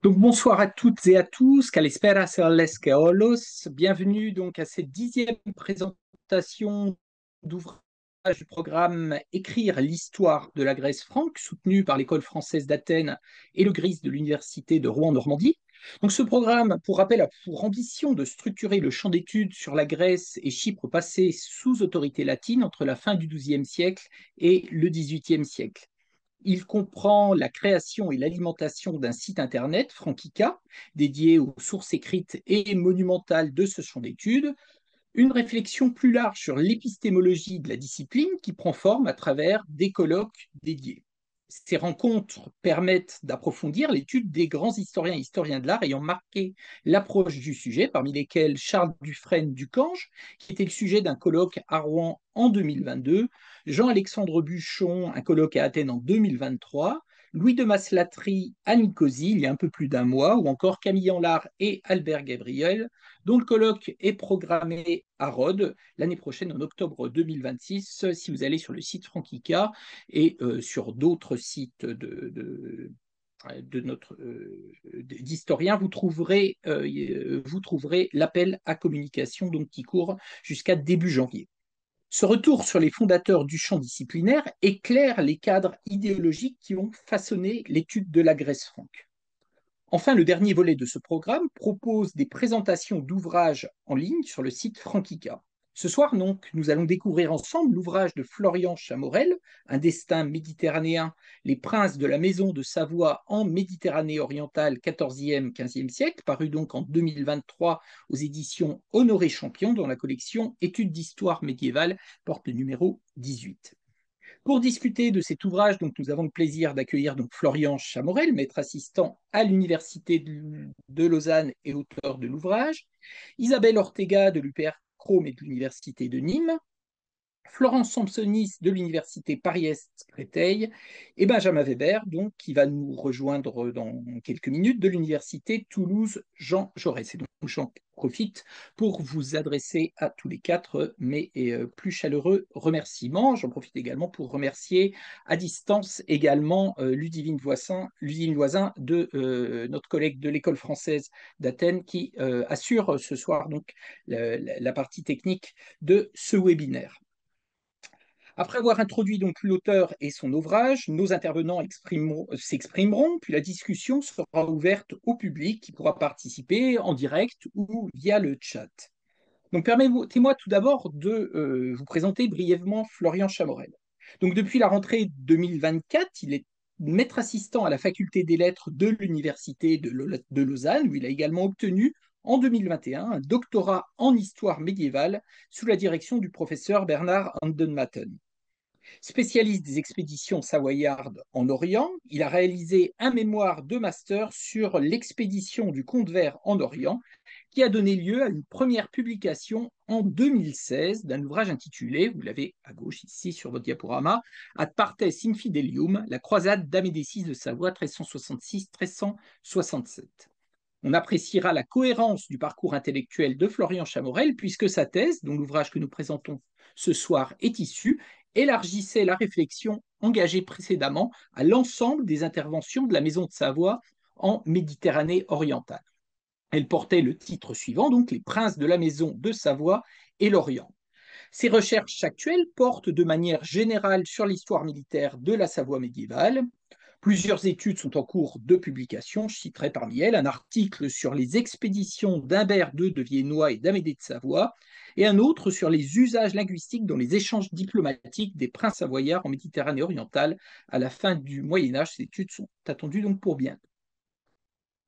Donc bonsoir à toutes et à tous, Kalispera serles keolos. Bienvenue donc à cette 10e présentation d'ouvrage du programme Écrire l'histoire de la Grèce franque, soutenu par l'École française d'Athènes et le GRIS de l'Université de Rouen-Normandie. Donc ce programme, pour rappel, a pour ambition de structurer le champ d'études sur la Grèce et Chypre passée sous autorité latine entre la fin du XIIe siècle et le XVIIIe siècle. Il comprend la création et l'alimentation d'un site internet, Frankica, dédié aux sources écrites et monumentales de ce champ d'études, une réflexion plus large sur l'épistémologie de la discipline qui prend forme à travers des colloques dédiés. Ces rencontres permettent d'approfondir l'étude des grands historiens et historiens de l'art ayant marqué l'approche du sujet, parmi lesquels Charles Dufresne Ducange, qui était le sujet d'un colloque à Rouen en 2022, Jean-Alexandre Buchon, un colloque à Athènes en 2023, Louis de Maslatry à Nicosie il y a un peu plus d'un mois, ou encore Camille Anlard et Albert Gabriel, dont le colloque est programmé à Rhodes l'année prochaine, en octobre 2026. Si vous allez sur le site Frankica et sur d'autres sites d'historiens, vous trouverez l'appel à communication donc, qui court jusqu'à début janvier. Ce retour sur les fondateurs du champ disciplinaire éclaire les cadres idéologiques qui ont façonné l'étude de la Grèce franque. Enfin, le dernier volet de ce programme propose des présentations d'ouvrages en ligne sur le site Frankica. Ce soir, donc, nous allons découvrir ensemble l'ouvrage de Florian Chamorel, Un destin méditerranéen, les princes de la maison de Savoie en Méditerranée orientale 14e-15e siècle, paru donc en 2023 aux éditions Honoré Champion dans la collection Études d'histoire médiévale, porte le numéro 18. Pour discuter de cet ouvrage, donc, nous avons le plaisir d'accueillir donc, Florian Chamorel, maître assistant à l'Université de Lausanne et auteur de l'ouvrage, Isabelle Ortega de l'UPR Crome et de l'Université de Nîmes, Florence Sampsonis de l'Université Paris-Est-Créteil et Benjamin Weber, donc, qui va nous rejoindre dans quelques minutes de l'Université Toulouse-Jean Jaurès. Et donc, j'en profite pour vous adresser à tous les quatre mes plus chaleureux remerciements. J'en profite également pour remercier à distance également Ludivine Voisin de notre collègue de l'École française d'Athènes qui assure ce soir donc la partie technique de ce webinaire. Après avoir introduit donc l'auteur et son ouvrage, nos intervenants s'exprimeront, puis la discussion sera ouverte au public qui pourra participer en direct ou via le chat. Donc permettez-moi tout d'abord de vous présenter brièvement Florian Chamorel. Donc depuis la rentrée 2024, il est maître assistant à la faculté des lettres de l'Université de Lausanne, où il a également obtenu en 2021 un doctorat en histoire médiévale sous la direction du professeur Bernard Andenmatten. Spécialiste des expéditions savoyardes en Orient, il a réalisé un mémoire de master sur l'expédition du Comte Vert en Orient, qui a donné lieu à une première publication en 2016 d'un ouvrage intitulé, vous l'avez à gauche ici sur votre diaporama, Ad partes infidelium, la croisade d'Amédée VI de Savoie 1366-1367. On appréciera la cohérence du parcours intellectuel de Florian Chamorel, puisque sa thèse, dont l'ouvrage que nous présentons ce soir est issu, élargissait la réflexion engagée précédemment à l'ensemble des interventions de la Maison de Savoie en Méditerranée orientale. Elle portait le titre suivant, donc Les princes de la Maison de Savoie et l'Orient. Ces recherches actuelles portent de manière générale sur l'histoire militaire de la Savoie médiévale. Plusieurs études sont en cours de publication. Je citerai parmi elles un article sur les expéditions d'Humbert II de Viennois et d'Amédée de Savoie, et un autre sur les usages linguistiques dans les échanges diplomatiques des princes savoyards en Méditerranée orientale à la fin du Moyen Âge. Ces études sont attendues donc pour bientôt.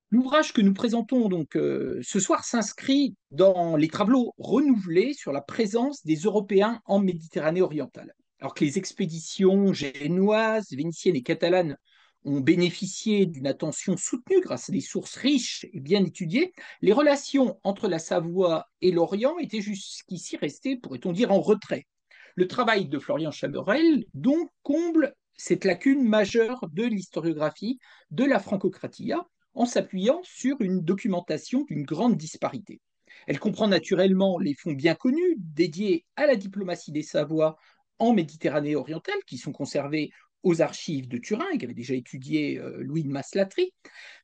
L'ouvrage que nous présentons donc ce soir s'inscrit dans les tableaux renouvelés sur la présence des Européens en Méditerranée orientale. Alors que les expéditions génoises, vénitiennes et catalanes ont bénéficié d'une attention soutenue grâce à des sources riches et bien étudiées, les relations entre la Savoie et l'Orient étaient jusqu'ici restées, pourrait-on dire, en retrait. Le travail de Florian Chaberel donc comble cette lacune majeure de l'historiographie de la Francocratia en s'appuyant sur une documentation d'une grande disparité. Elle comprend naturellement les fonds bien connus dédiés à la diplomatie des Savoies en Méditerranée orientale, qui sont conservés aux archives de Turin, et qu'avait déjà étudié Louis de Maslatry,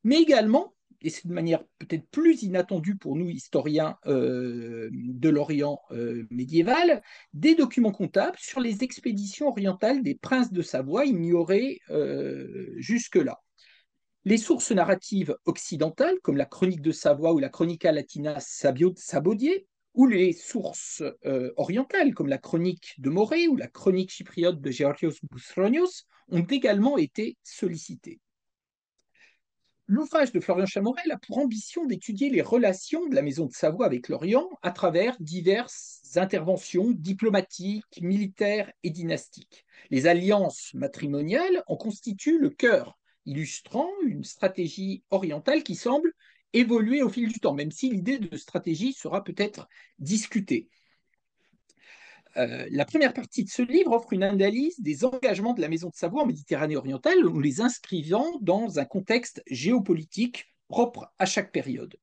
mais également, et c'est de manière peut-être plus inattendue pour nous, historiens de l'Orient médiéval, des documents comptables sur les expéditions orientales des princes de Savoie ignorées jusque-là. Les sources narratives occidentales, comme la Chronique de Savoie ou la Chronica Latina Sabaudier, ou les sources orientales, comme la Chronique de Morée ou la Chronique chypriote de Georgios Bousronios, ont également été sollicitées. L'ouvrage de Florian Chamorel a pour ambition d'étudier les relations de la Maison de Savoie avec l'Orient à travers diverses interventions diplomatiques, militaires et dynastiques. Les alliances matrimoniales en constituent le cœur, illustrant une stratégie orientale qui semble évoluer au fil du temps, même si l'idée de stratégie sera peut-être discutée. La première partie de ce livre offre une analyse des engagements de la Maison de Savoie en Méditerranée orientale, en les inscrivant dans un contexte géopolitique propre à chaque période.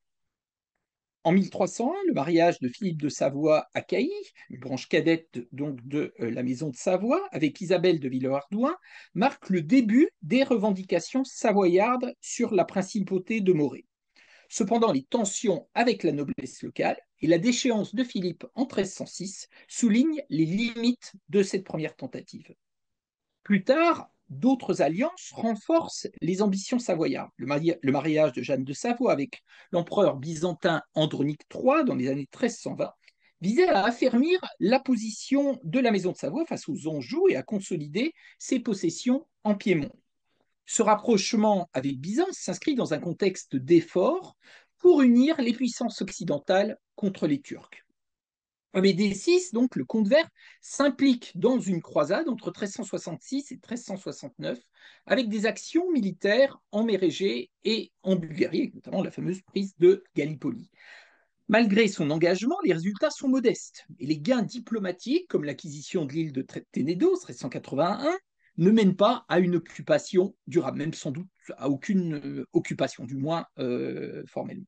En 1301, le mariage de Philippe de Savoie à Cailly, une branche cadette donc de la Maison de Savoie, avec Isabelle de Villehardouin, marque le début des revendications savoyardes sur la principauté de Morée. Cependant, les tensions avec la noblesse locale et la déchéance de Philippe en 1306 soulignent les limites de cette première tentative. Plus tard, d'autres alliances renforcent les ambitions savoyardes. Le mariage de Jeanne de Savoie avec l'empereur byzantin Andronique III dans les années 1320 visait à affermir la position de la Maison de Savoie face aux Anjou et à consolider ses possessions en Piémont. Ce rapprochement avec Byzance s'inscrit dans un contexte d'effort pour unir les puissances occidentales contre les Turcs. Amédée VI, donc le comte vert, s'implique dans une croisade entre 1366 et 1369 avec des actions militaires en Mérégée et en Bulgarie, notamment la fameuse prise de Gallipoli. Malgré son engagement, les résultats sont modestes et les gains diplomatiques, comme l'acquisition de l'île de Ténédos, 1381, ne mènent pas à une occupation durable, même sans doute à aucune occupation, du moins formellement.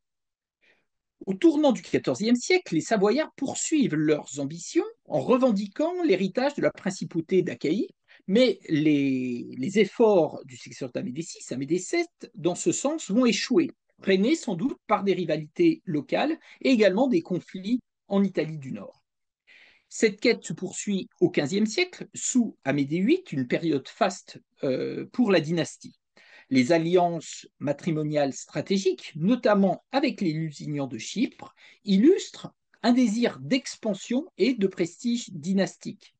Au tournant du XIVe siècle, les Savoyards poursuivent leurs ambitions en revendiquant l'héritage de la principauté d'Achaïe, mais les efforts du successeur d'Amédée VI, Amédée VII, dans ce sens, vont échouer, freinés sans doute par des rivalités locales et également des conflits en Italie du Nord. Cette quête se poursuit au XVe siècle, sous Amédée VIII, une période faste pour la dynastie. Les alliances matrimoniales stratégiques, notamment avec les Lusignan de Chypre, illustrent un désir d'expansion et de prestige dynastique.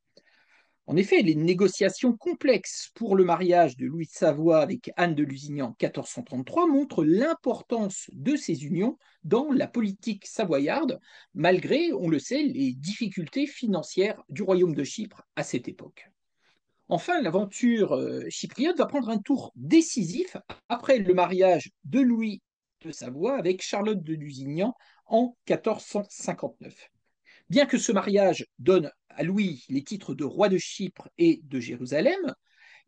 En effet, les négociations complexes pour le mariage de Louis de Savoie avec Anne de Lusignan en 1433 montrent l'importance de ces unions dans la politique savoyarde, malgré, on le sait, les difficultés financières du royaume de Chypre à cette époque. Enfin, l'aventure chypriote va prendre un tour décisif après le mariage de Louis de Savoie avec Charlotte de Lusignan en 1459. Bien que ce mariage donne à Louis les titres de roi de Chypre et de Jérusalem,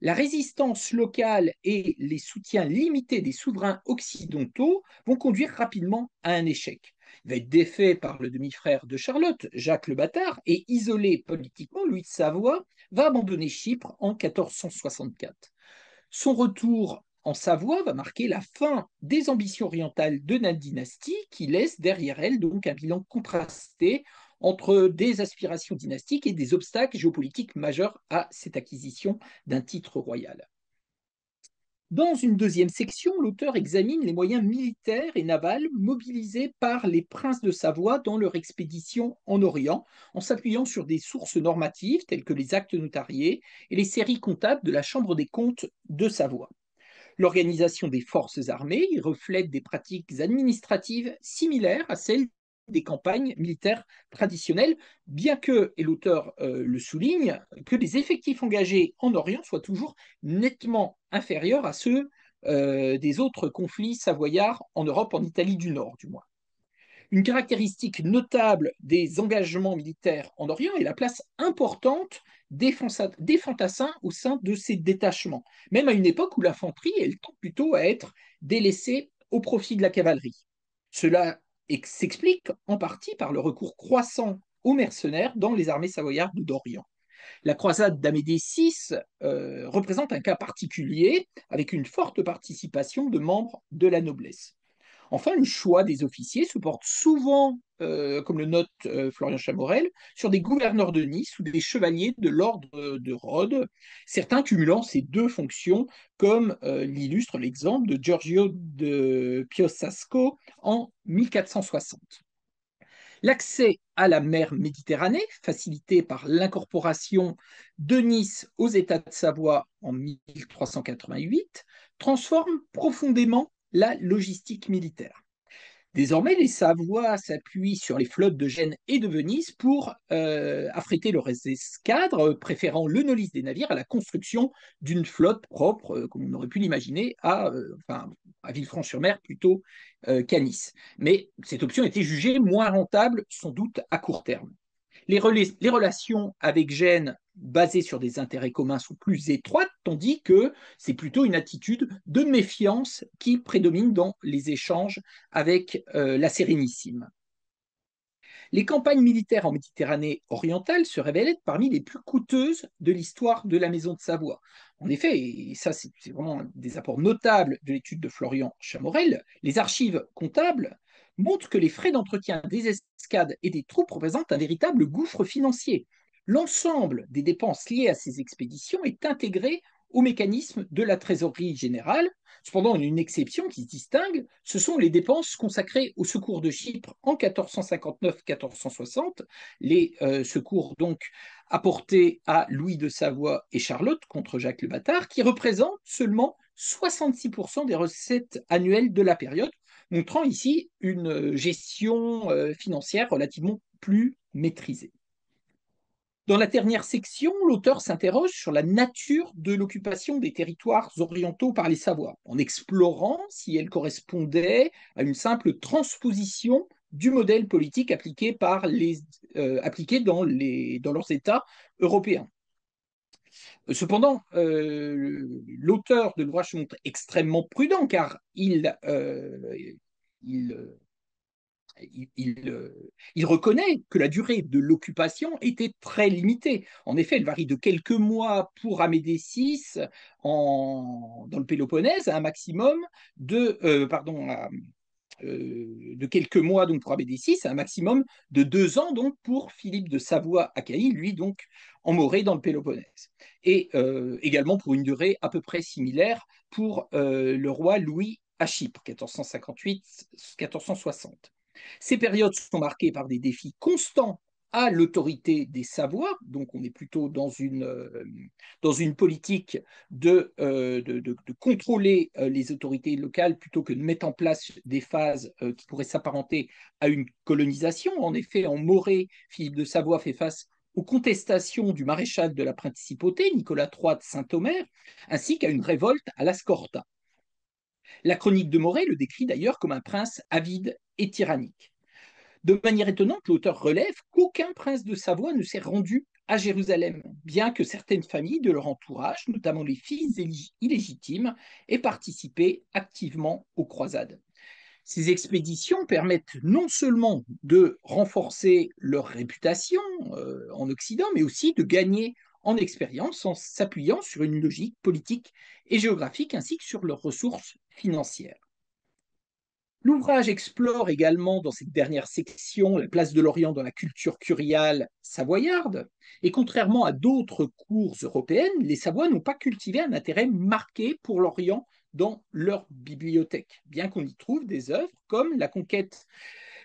la résistance locale et les soutiens limités des souverains occidentaux vont conduire rapidement à un échec. Il va être défait par le demi-frère de Charlotte, Jacques le Bâtard, et isolé politiquement, Louis de Savoie va abandonner Chypre en 1464. Son retour en Savoie va marquer la fin des ambitions orientales de la dynastie, qui laisse derrière elle donc un bilan contrasté entre des aspirations dynastiques et des obstacles géopolitiques majeurs à cette acquisition d'un titre royal. Dans une deuxième section, l'auteur examine les moyens militaires et navals mobilisés par les princes de Savoie dans leur expédition en Orient, en s'appuyant sur des sources normatives telles que les actes notariés et les séries comptables de la Chambre des comptes de Savoie. L'organisation des forces armées y reflète des pratiques administratives similaires à celles des campagnes militaires traditionnelles, bien que, et l'auteur le souligne, que les effectifs engagés en Orient soient toujours nettement inférieurs à ceux des autres conflits savoyards en Europe, en Italie du Nord du moins. Une caractéristique notable des engagements militaires en Orient est la place importante des fantassins au sein de ces détachements, même à une époque où l'infanterie tend plutôt à être délaissée au profit de la cavalerie. Cela s'explique en partie par le recours croissant aux mercenaires dans les armées savoyardes d'Orient. La croisade d'Amédée VI représente un cas particulier avec une forte participation de membres de la noblesse. Enfin, le choix des officiers se porte souvent, comme le note Florian Chamorel, sur des gouverneurs de Nice ou des chevaliers de l'ordre de Rhodes, certains cumulant ces deux fonctions, comme l'illustre l'exemple de Giorgio de Piossasco en 1460. L'accès à la mer Méditerranée, facilité par l'incorporation de Nice aux États de Savoie en 1388, transforme profondément la logistique militaire. Désormais, les Savoie s'appuient sur les flottes de Gênes et de Venise pour affréter leurs escadres, préférant le nolis des navires à la construction d'une flotte propre, comme on aurait pu l'imaginer, à Villefranche-sur-Mer plutôt qu'à Nice. Mais cette option était jugée moins rentable, sans doute à court terme. Les relations avec Gênes basées sur des intérêts communs sont plus étroites, tandis que c'est plutôt une attitude de méfiance qui prédomine dans les échanges avec la Sérénissime. Les campagnes militaires en Méditerranée orientale se révèlent être parmi les plus coûteuses de l'histoire de la Maison de Savoie. En effet, et ça c'est vraiment un des apports notables de l'étude de Florian Chamorel, les archives comptables montrent que les frais d'entretien des escades et des troupes représentent un véritable gouffre financier. L'ensemble des dépenses liées à ces expéditions est intégré au mécanisme de la trésorerie générale. Cependant, une exception qui se distingue, ce sont les dépenses consacrées au secours de Chypre en 1459-1460, les secours donc apportés à Louis de Savoie et Charlotte contre Jacques le Bâtard, qui représentent seulement 66% des recettes annuelles de la période, montrant ici une gestion financière relativement plus maîtrisée. Dans la dernière section, l'auteur s'interroge sur la nature de l'occupation des territoires orientaux par les Savoies, en explorant si elle correspondait à une simple transposition du modèle politique appliqué dans leurs États européens. Cependant, l'auteur de l'ouvrage se montre extrêmement prudent car il il reconnaît que la durée de l'occupation était très limitée. En effet, elle varie de quelques mois pour Amédée VI dans le Péloponnèse à un maximum de quelques mois donc pour Amédée VI à un maximum de 2 ans donc pour Philippe de Savoie-Achaïe, lui donc en Morée dans le Péloponnèse. Et également pour une durée à peu près similaire pour le roi Louis à Chypre, 1458-1460. Ces périodes sont marquées par des défis constants à l'autorité des Savoies, donc on est plutôt dans une politique de contrôler les autorités locales plutôt que de mettre en place des phases qui pourraient s'apparenter à une colonisation. En effet, en Morée, Philippe de Savoie fait face aux contestations du maréchal de la principauté, Nicolas III de Saint-Omer, ainsi qu'à une révolte à la Scorta. La chronique de Morée le décrit d'ailleurs comme un prince avide et tyrannique. De manière étonnante, l'auteur relève qu'aucun prince de Savoie ne s'est rendu à Jérusalem, bien que certaines familles de leur entourage, notamment les fils illégitimes, aient participé activement aux croisades. Ces expéditions permettent non seulement de renforcer leur réputation en Occident, mais aussi de gagner en expérience en s'appuyant sur une logique politique et géographique ainsi que sur leurs ressources financières. L'ouvrage explore également dans cette dernière section la place de l'Orient dans la culture curiale savoyarde. Et contrairement à d'autres cours européennes, les Savoies n'ont pas cultivé un intérêt marqué pour l'Orient dans leur bibliothèque, bien qu'on y trouve des œuvres comme La conquête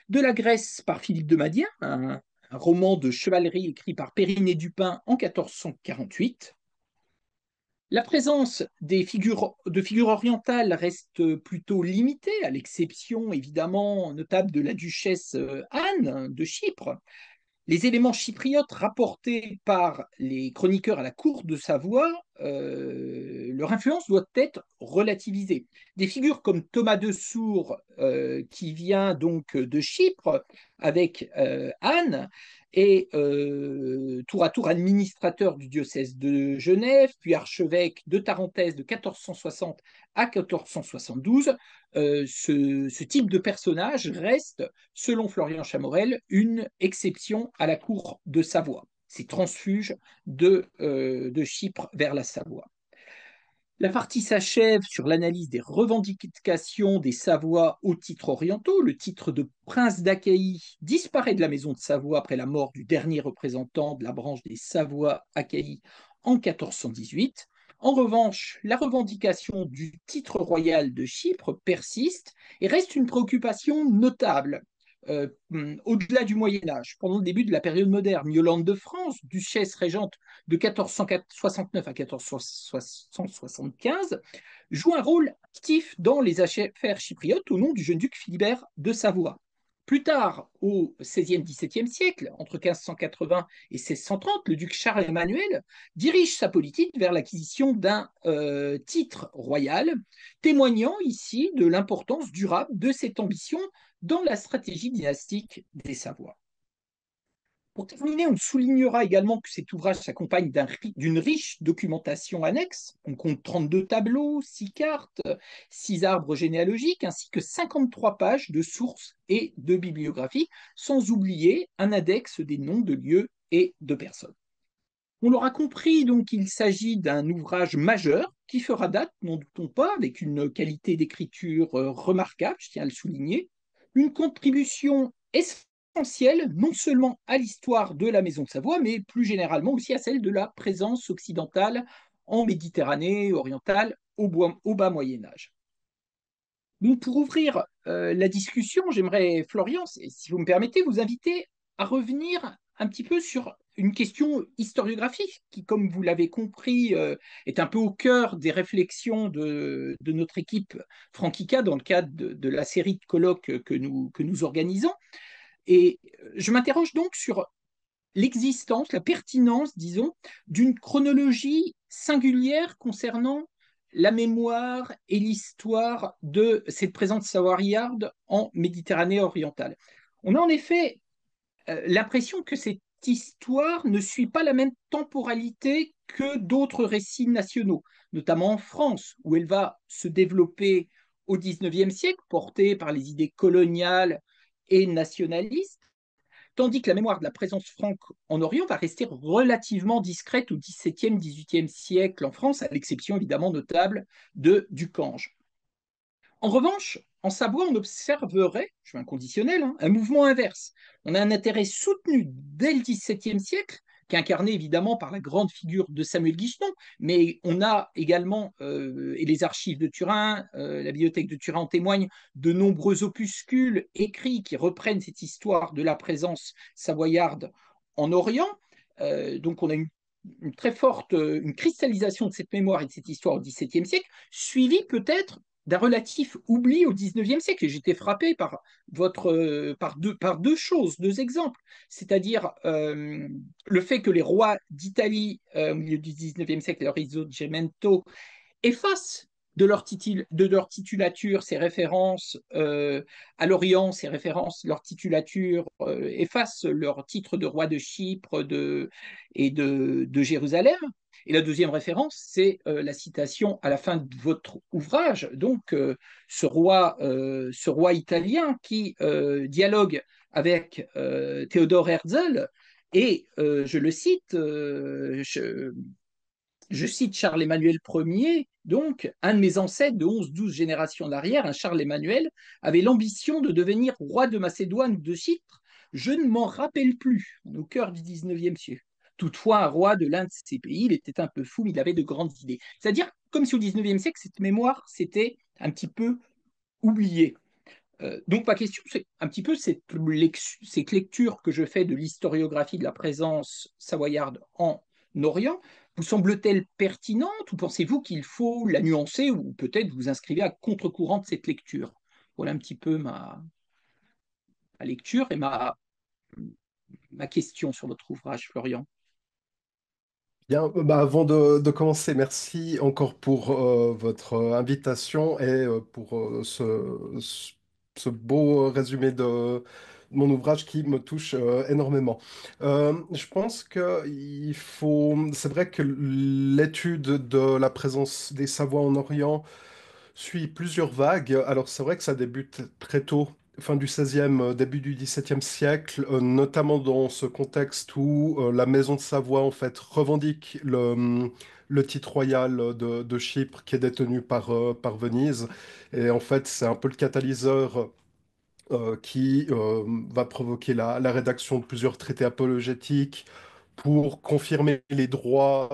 de la Grèce par Philippe de Madien, un roman de chevalerie écrit par Périnet Dupin en 1448. La présence de figures orientales reste plutôt limitée, à l'exception évidemment notable de la duchesse Anne de Chypre. Les éléments chypriotes rapportés par les chroniqueurs à la cour de Savoie, leur influence doit être relativisée. Des figures comme Thomas de Sour, qui vient donc de Chypre avec Anne, et tour à tour administrateur du diocèse de Genève, puis archevêque de Tarentaise de 1460 à 1472, ce type de personnage reste, selon Florian Chamorel, une exception à la cour de Savoie. ces transfuges de Chypre vers la Savoie. La partie s'achève sur l'analyse des revendications des Savoie aux titres orientaux. Le titre de prince d'Achaïe disparaît de la maison de Savoie après la mort du dernier représentant de la branche des Savoie-Achaïe en 1418. En revanche, la revendication du titre royal de Chypre persiste et reste une préoccupation notable. Au-delà du Moyen Âge, pendant le début de la période moderne, Yolande de France, duchesse régente de 1469 à 1475, joue un rôle actif dans les affaires chypriotes au nom du jeune duc Philibert de Savoie. Plus tard, au XVIe-XVIIe siècle, entre 1580 et 1630, le duc Charles-Emmanuel dirige sa politique vers l'acquisition d'un titre royal, témoignant ici de l'importance durable de cette ambition dans la stratégie dynastique des Savoies. Pour terminer, on soulignera également que cet ouvrage s'accompagne d'une riche documentation annexe. On compte 32 tableaux, 6 cartes, 6 arbres généalogiques, ainsi que 53 pages de sources et de bibliographie, sans oublier un index des noms de lieux et de personnes. On l'aura compris, donc, il s'agit d'un ouvrage majeur qui fera date, n'en doutons pas, avec une qualité d'écriture remarquable, je tiens à le souligner, une contribution essentielle non seulement à l'histoire de la Maison de Savoie, mais plus généralement aussi à celle de la présence occidentale en Méditerranée orientale au bas Moyen Âge. Donc, pour ouvrir la discussion, j'aimerais, Florian, si vous me permettez, vous inviter à revenir un petit peu sur une question historiographique qui, comme vous l'avez compris, est un peu au cœur des réflexions de notre équipe Franquica dans le cadre de la série de colloques que nous organisons. Et je m'interroge donc sur l'existence, la pertinence, disons, d'une chronologie singulière concernant la mémoire et l'histoire de cette présence savoyarde en Méditerranée orientale. On a en effet l'impression que cette histoire ne suit pas la même temporalité que d'autres récits nationaux, notamment en France, où elle va se développer au XIXe siècle, portée par les idées coloniales et nationalistes, tandis que la mémoire de la présence franque en Orient va rester relativement discrète au XVIIe, XVIIIe siècle en France, à l'exception évidemment notable de Ducange. En revanche, en Savoie, on observerait, je fais un conditionnel, hein, un mouvement inverse. On a un intérêt soutenu dès le XVIIe siècle, qui est incarné évidemment par la grande figure de Samuel Guichenon, mais on a également, et les archives de Turin, la bibliothèque de Turin en témoigne, de nombreux opuscules écrits qui reprennent cette histoire de la présence savoyarde en Orient. Donc on a une très forte une cristallisation de cette mémoire et de cette histoire au XVIIe siècle, suivie peut-être d'un relatif oubli au XIXe siècle. Et j'étais frappé par deux choses, deux exemples. C'est-à-dire le fait que les rois d'Italie au milieu du XIXe siècle, le Risorgimento, effacent de leur titulature ces références à l'Orient, ces références, leur titulature, effacent leur titre de roi de Chypre et de Jérusalem. Et la deuxième référence, c'est la citation à la fin de votre ouvrage, donc ce roi italien qui dialogue avec Théodore Herzl, et je le cite, je cite Charles-Emmanuel Ier, donc un de mes ancêtres de 11-12 générations d'arrière, un Charles-Emmanuel, avait l'ambition de devenir roi de Macédoine ou de Chypre. Je ne m'en rappelle plus, au cœur du 19e siècle. Toutefois, un roi de l'un de ces pays, il était un peu fou, mais il avait de grandes idées. C'est-à-dire, comme si au 19e siècle, cette mémoire s'était un petit peu oubliée. Donc ma question, c'est un petit peu cette lecture que je fais de l'historiographie de la présence savoyarde en Orient, vous semble-t-elle pertinente ou pensez-vous qu'il faut la nuancer ou peut-être vous inscrivez à contre-courant de cette lecture? Voilà un petit peu ma lecture et ma question sur votre ouvrage, Florian. Bien, bah, avant de commencer, merci encore pour votre invitation et pour ce beau résumé de mon ouvrage qui me touche énormément. Je pense c'est vrai que l'étude de la présence des Savoies en Orient suit plusieurs vagues. Alors c'est vrai que ça débute très tôt fin du XVIe, début du XVIIe siècle, notamment dans ce contexte où la Maison de Savoie en fait revendique le titre royal de Chypre qui est détenu par Venise. Et en fait, c'est un peu le catalyseur qui va provoquer la rédaction de plusieurs traités apologétiques pour confirmer les droits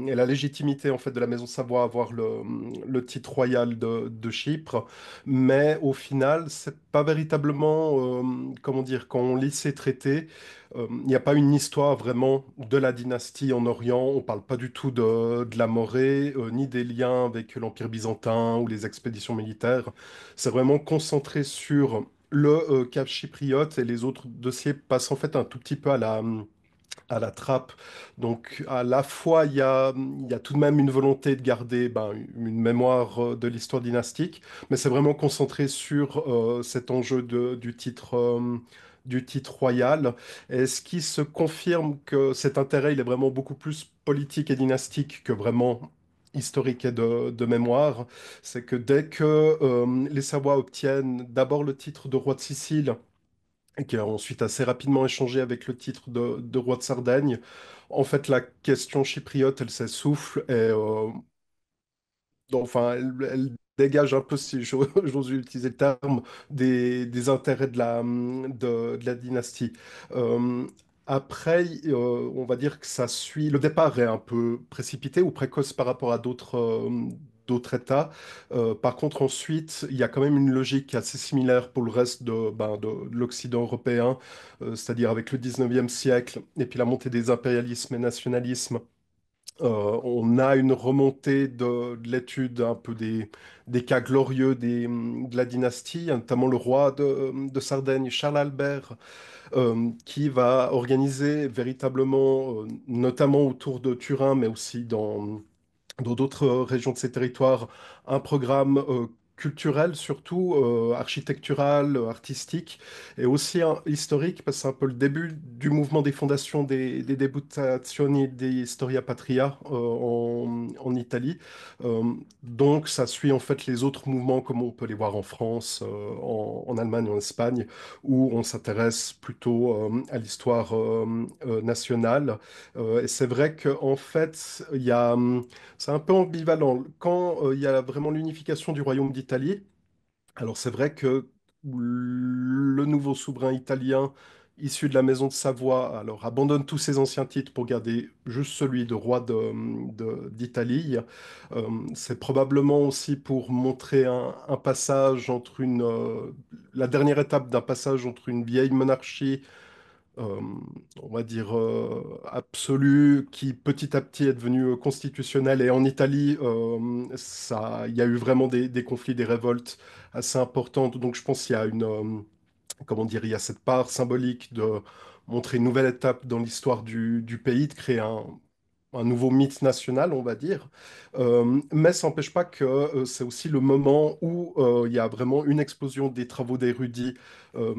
et la légitimité en fait de la Maison Savoie à avoir le titre royal de Chypre. Mais au final, c'est pas véritablement, comment dire, quand on lit ces traités, il n'y a pas une histoire vraiment de la dynastie en Orient. On parle pas du tout de la Morée, ni des liens avec l'Empire byzantin ou les expéditions militaires. C'est vraiment concentré sur le cas chypriote, et les autres dossiers passent en fait un tout petit peu à la trappe. Donc à la fois, il y a tout de même une volonté de garder ben, une mémoire de l'histoire dynastique, mais c'est vraiment concentré sur cet enjeu du titre royal. Et ce qui se confirme que cet intérêt, il est vraiment beaucoup plus politique et dynastique que vraiment historique et de mémoire, c'est que dès que les Savoies obtiennent d'abord le titre de roi de Sicile, et qui a ensuite assez rapidement échangé avec le titre de roi de Sardaigne. En fait, la question chypriote, elle s'essouffle et enfin, elle dégage un peu, si j'ose utiliser le terme, des intérêts de la dynastie. Euh, Après, on va dire que ça suit. Le départ est un peu précipité ou précoce par rapport à d'autres États. Par contre, ensuite, il y a quand même une logique assez similaire pour le reste de l'Occident européen, c'est-à-dire avec le 19e siècle et puis la montée des impérialismes et nationalismes. On a une remontée de l'étude un peu des cas glorieux de la dynastie, notamment le roi de Sardaigne, Charles Albert, qui va organiser véritablement, notamment autour de Turin, mais aussi dans d'autres régions de ces territoires, un programme culturel surtout, architectural, artistique, et aussi historique, parce que c'est un peu le début du mouvement des fondations des Deputazioni di Storia Patria en Italie. Euh, donc ça suit en fait les autres mouvements comme on peut les voir en France, en Allemagne, en Espagne, où on s'intéresse plutôt à l'histoire nationale. Et c'est vrai qu'en fait, c'est un peu ambivalent. Quand il y a vraiment l'unification du royaume d'Italie, alors c'est vrai que le nouveau souverain italien issu de la maison de Savoie alors abandonne tous ses anciens titres pour garder juste celui de roi d'Italie. C'est probablement aussi pour montrer un passage entre la dernière étape d'un passage entre une vieille monarchie euh, on va dire, absolue, qui petit à petit est devenue constitutionnelle. Et en Italie, il y a eu vraiment des conflits, des révoltes assez importantes. Donc je pense qu'il y a comment dire, il y a cette part symbolique de montrer une nouvelle étape dans l'histoire du pays, de créer un nouveau mythe national, on va dire. Mais ça n'empêche pas que c'est aussi le moment où il y a vraiment une explosion des travaux d'érudits euh,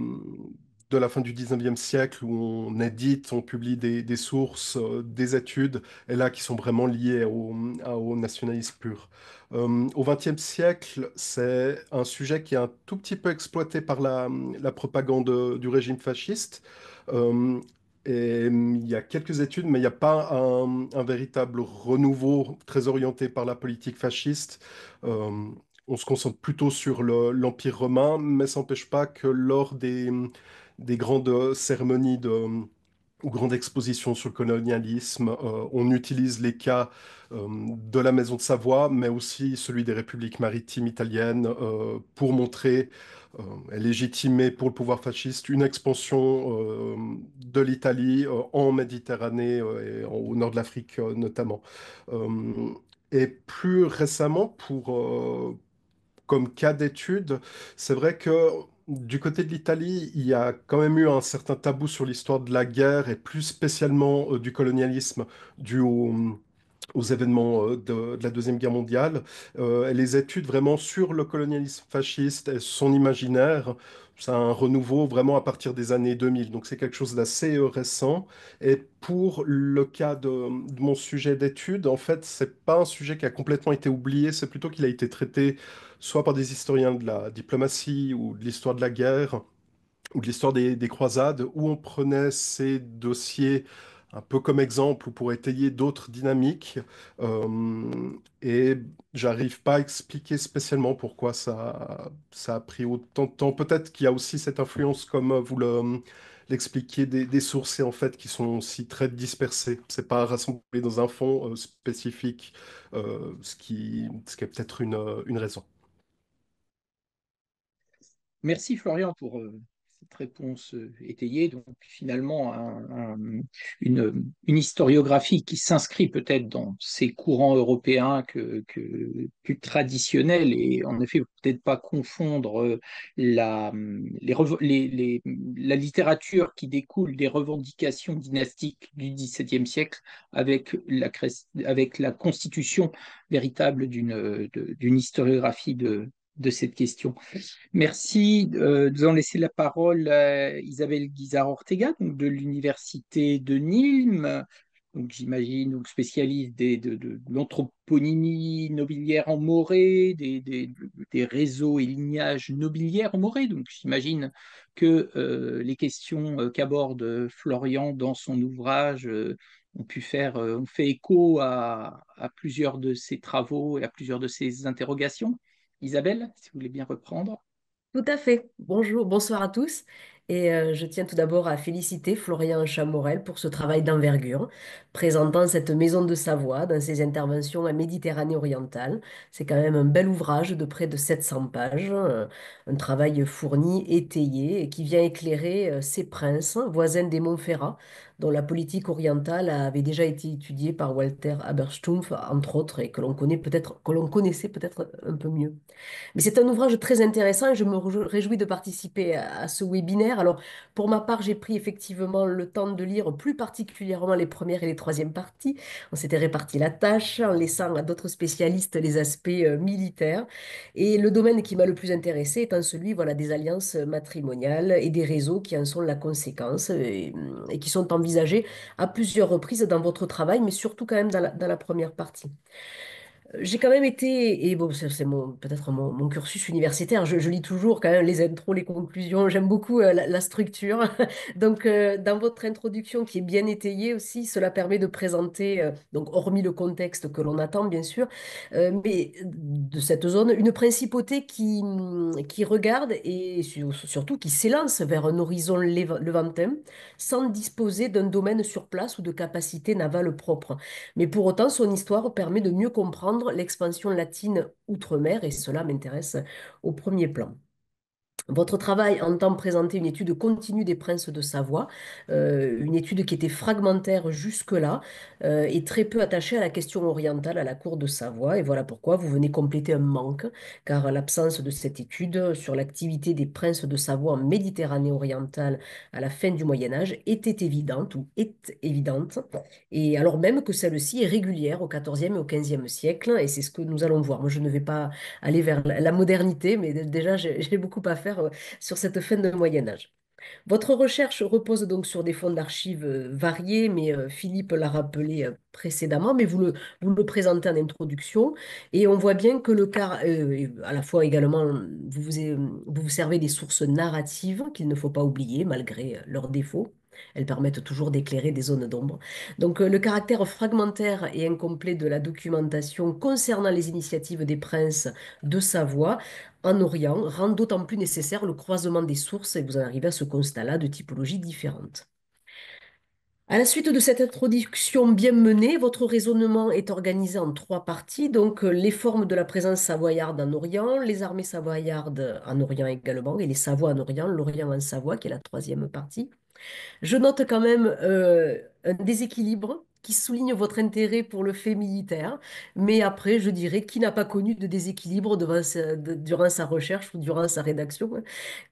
de la fin du 19e siècle, où on édite, on publie des sources, des études, et là qui sont vraiment liées au nationalisme pur. Au XXe siècle, c'est un sujet qui est un tout petit peu exploité par la propagande du régime fasciste. Euh, et il y a quelques études, mais il n'y a pas un véritable renouveau très orienté par la politique fasciste. Euh, on se concentre plutôt sur l'Empire romain, mais ça n'empêche pas que lors des grandes cérémonies ou grandes expositions sur le colonialisme, on utilise les cas de la Maison de Savoie, mais aussi celui des républiques maritimes italiennes pour montrer et légitimer pour le pouvoir fasciste une expansion de l'Italie en Méditerranée au nord de l'Afrique notamment. Euh, et plus récemment, comme cas d'étude, c'est vrai que du côté de l'Italie, il y a quand même eu un certain tabou sur l'histoire de la guerre et plus spécialement du colonialisme dû aux événements de la Deuxième Guerre mondiale. Et les études vraiment sur le colonialisme fasciste et son imaginaire, c'est un renouveau vraiment à partir des années 2000. Donc c'est quelque chose d'assez récent. Et pour le cas de mon sujet d'étude, en fait, c'est pas un sujet qui a complètement été oublié, c'est plutôt qu'il a été traité soit par des historiens de la diplomatie ou de l'histoire de la guerre ou de l'histoire des croisades, où on prenait ces dossiers un peu comme exemple ou pour étayer d'autres dynamiques. Et j'arrive pas à expliquer spécialement pourquoi ça a pris autant de temps. Peut-être qu'il y a aussi cette influence, comme l'expliquiez, des sources en fait qui sont aussi très dispersées. C'est pas rassemblé dans un fond spécifique, ce qui est peut-être une raison. Merci Florian pour cette réponse étayée. Donc finalement, une historiographie qui s'inscrit peut-être dans ces courants européens plus traditionnels et en effet, peut-être pas confondre la littérature qui découle des revendications dynastiques du XVIIe siècle avec avec la constitution véritable d'une historiographie de cette question. Merci. Nous allons laisser la parole à Isabelle Guizard-Ortega, donc de l'Université de Nîmes, donc j'imagine, donc spécialiste de l'anthroponymie nobiliaire en Morée, des réseaux et lignages nobiliaires en Morée. Donc j'imagine que les questions qu'aborde Florian dans son ouvrage ont fait écho à plusieurs de ses travaux et à plusieurs de ses interrogations. Isabelle, si vous voulez bien reprendre. Tout à fait. Bonjour, bonsoir à tous. Et je tiens tout d'abord à féliciter Florian Chamorel pour ce travail d'envergure, présentant cette maison de Savoie dans ses interventions en Méditerranée orientale. C'est quand même un bel ouvrage de près de 700 pages, un travail fourni, étayé, et qui vient éclairer ces princes, voisins des Montferrat, dont la politique orientale avait déjà été étudiée par Walter Haberstumpf, entre autres, et que l'on connaissait peut-être un peu mieux. Mais c'est un ouvrage très intéressant et je me réjouis de participer à ce webinaire. Alors, pour ma part, j'ai pris effectivement le temps de lire plus particulièrement les premières et les troisièmes parties. On s'était réparti la tâche en laissant à d'autres spécialistes les aspects militaires. Et le domaine qui m'a le plus intéressé étant celui, voilà, des alliances matrimoniales et des réseaux qui en sont la conséquence et qui sont envisagés à plusieurs reprises dans votre travail, mais surtout quand même dans la première partie. J'ai quand même été, et bon, c'est peut-être mon cursus universitaire, je lis toujours quand même les intros, les conclusions, j'aime beaucoup la structure. Donc, dans votre introduction qui est bien étayée aussi, cela permet de présenter, donc hormis le contexte que l'on attend bien sûr, mais de cette zone, une principauté qui regarde et surtout qui s'élance vers un horizon levantin sans disposer d'un domaine sur place ou de capacités navales propres. Mais pour autant, son histoire permet de mieux comprendre l'expansion latine outre-mer, et cela m'intéresse au premier plan. Votre travail entend présenter une étude continue des princes de Savoie, une étude qui était fragmentaire jusque-là et très peu attachée à la question orientale à la cour de Savoie. Et voilà pourquoi vous venez compléter un manque, car l'absence de cette étude sur l'activité des princes de Savoie en Méditerranée orientale à la fin du Moyen Âge était évidente ou est évidente, et alors même que celle-ci est régulière au XIVe et au XVe siècle, et c'est ce que nous allons voir. Moi, je ne vais pas aller vers la modernité, mais déjà, j'ai beaucoup à faire sur cette fin de Moyen Âge. Votre recherche repose donc sur des fonds d'archives variés, mais Philippe l'a rappelé précédemment, mais vous le présentez en introduction, et on voit bien que le cas, à la fois également, vous vous servez des sources narratives qu'il ne faut pas oublier, malgré leurs défauts. Elles permettent toujours d'éclairer des zones d'ombre. Donc, le caractère fragmentaire et incomplet de la documentation concernant les initiatives des princes de Savoie en Orient rend d'autant plus nécessaire le croisement des sources et vous en arrivez à ce constat-là de typologies différentes. À la suite de cette introduction bien menée, votre raisonnement est organisé en trois parties. Donc, les formes de la présence savoyarde en Orient, les armées savoyardes en Orient également, et les Savoies en Orient, l'Orient en Savoie, qui est la troisième partie. Je note quand même un déséquilibre qui souligne votre intérêt pour le fait militaire, mais après, je dirais, qui n'a pas connu de déséquilibre durant sa recherche ou durant sa rédaction, hein,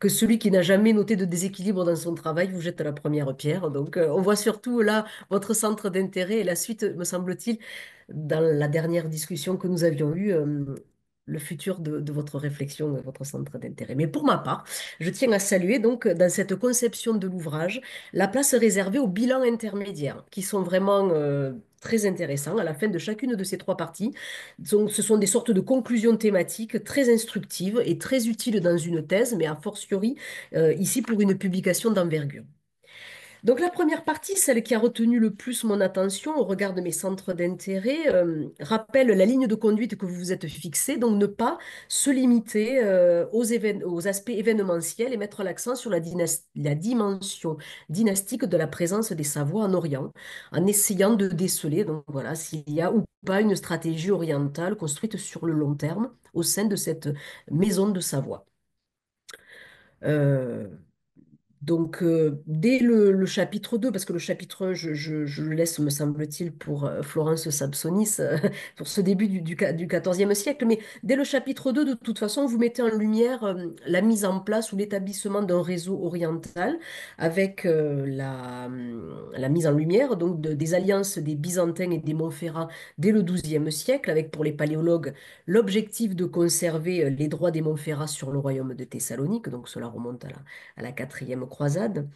que celui qui n'a jamais noté de déséquilibre dans son travail vous jette la première pierre. Donc, on voit surtout là votre centre d'intérêt et la suite, me semble-t-il, dans la dernière discussion que nous avions eue, le futur de votre réflexion, de votre centre d'intérêt. Mais pour ma part, je tiens à saluer donc dans cette conception de l'ouvrage la place réservée aux bilans intermédiaires, qui sont vraiment très intéressants à la fin de chacune de ces trois parties. Donc, ce sont des sortes de conclusions thématiques très instructives et très utiles dans une thèse, mais a fortiori ici pour une publication d'envergure. Donc la première partie, celle qui a retenu le plus mon attention au regard de mes centres d'intérêt, rappelle la ligne de conduite que vous vous êtes fixée, donc ne pas se limiter aux aspects événementiels et mettre l'accent sur la dimension dynastique de la présence des Savoie en Orient, en essayant de déceler donc voilà, s'il y a ou pas une stratégie orientale construite sur le long terme au sein de cette maison de Savoie. Euh, donc, dès le chapitre 2, parce que le chapitre 1, je le laisse, me semble-t-il, pour Florence Sampsonis, pour ce début du XIVe siècle, mais dès le chapitre 2, de toute façon, vous mettez en lumière la mise en place ou l'établissement d'un réseau oriental avec la mise en lumière donc, des alliances des Byzantins et des Montferrat dès le XIIe siècle, avec pour les paléologues l'objectif de conserver les droits des Montferrat sur le royaume de Thessalonique, donc cela remonte à la quatrième croisade,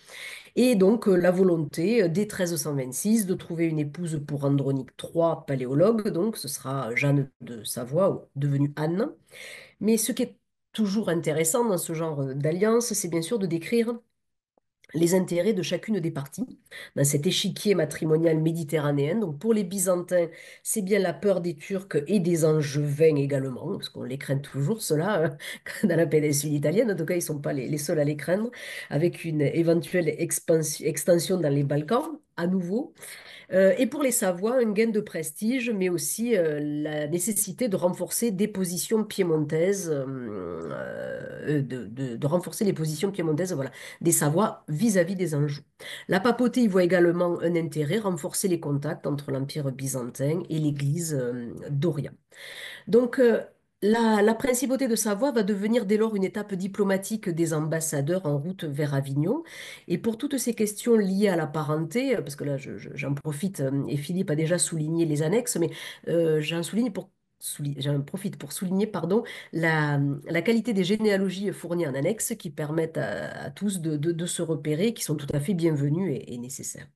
et donc la volonté dès 1326 de trouver une épouse pour Andronique III, paléologue, donc ce sera Jeanne de Savoie, devenue Anne. Mais ce qui est toujours intéressant dans ce genre d'alliance, c'est bien sûr de décrire les intérêts de chacune des parties dans cet échiquier matrimonial méditerranéen. Donc pour les Byzantins, c'est bien la peur des Turcs et des Angevins également, parce qu'on les craint toujours, cela, dans la péninsule italienne. En tout cas, ils ne sont pas les seuls à les craindre, avec une éventuelle extension dans les Balkans, à nouveau. Et pour les Savoie, un gain de prestige, mais aussi la nécessité de renforcer des positions piémontaises, de renforcer les positions piémontaises, voilà, des Savoie vis-à-vis des Anjou. La papauté y voit également un intérêt, renforcer les contacts entre l'Empire byzantin et l'Église d'Orient. Donc, la principauté de Savoie va devenir dès lors une étape diplomatique des ambassadeurs en route vers Avignon. Et pour toutes ces questions liées à la parenté, parce que là, j'en profite, et Philippe a déjà souligné les annexes, mais j'en profite pour souligner, pardon, la qualité des généalogies fournies en annexe qui permettent à tous de se repérer, qui sont tout à fait bienvenues et nécessaires.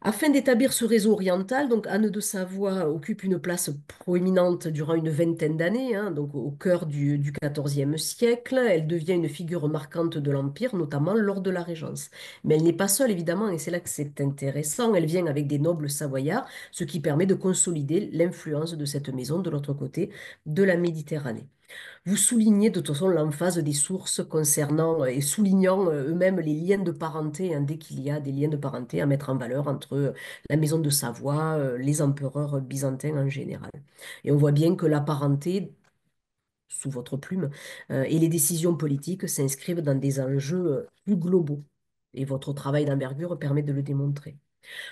Afin d'établir ce réseau oriental, donc Anne de Savoie occupe une place proéminente durant une vingtaine d'années, hein, donc au cœur du XIVe siècle. Elle devient une figure marquante de l'Empire, notamment lors de la Régence. Mais elle n'est pas seule, évidemment, et c'est là que c'est intéressant. Elle vient avec des nobles savoyards, ce qui permet de consolider l'influence de cette maison de l'autre côté de la Méditerranée. Vous soulignez de toute façon l'emphase des sources concernant et soulignant eux-mêmes les liens de parenté, hein, dès qu'il y a des liens de parenté à mettre en valeur entre la maison de Savoie, les empereurs byzantins en général. Et on voit bien que la parenté, sous votre plume, et les décisions politiques s'inscrivent dans des enjeux plus globaux. Et votre travail d'envergure permet de le démontrer.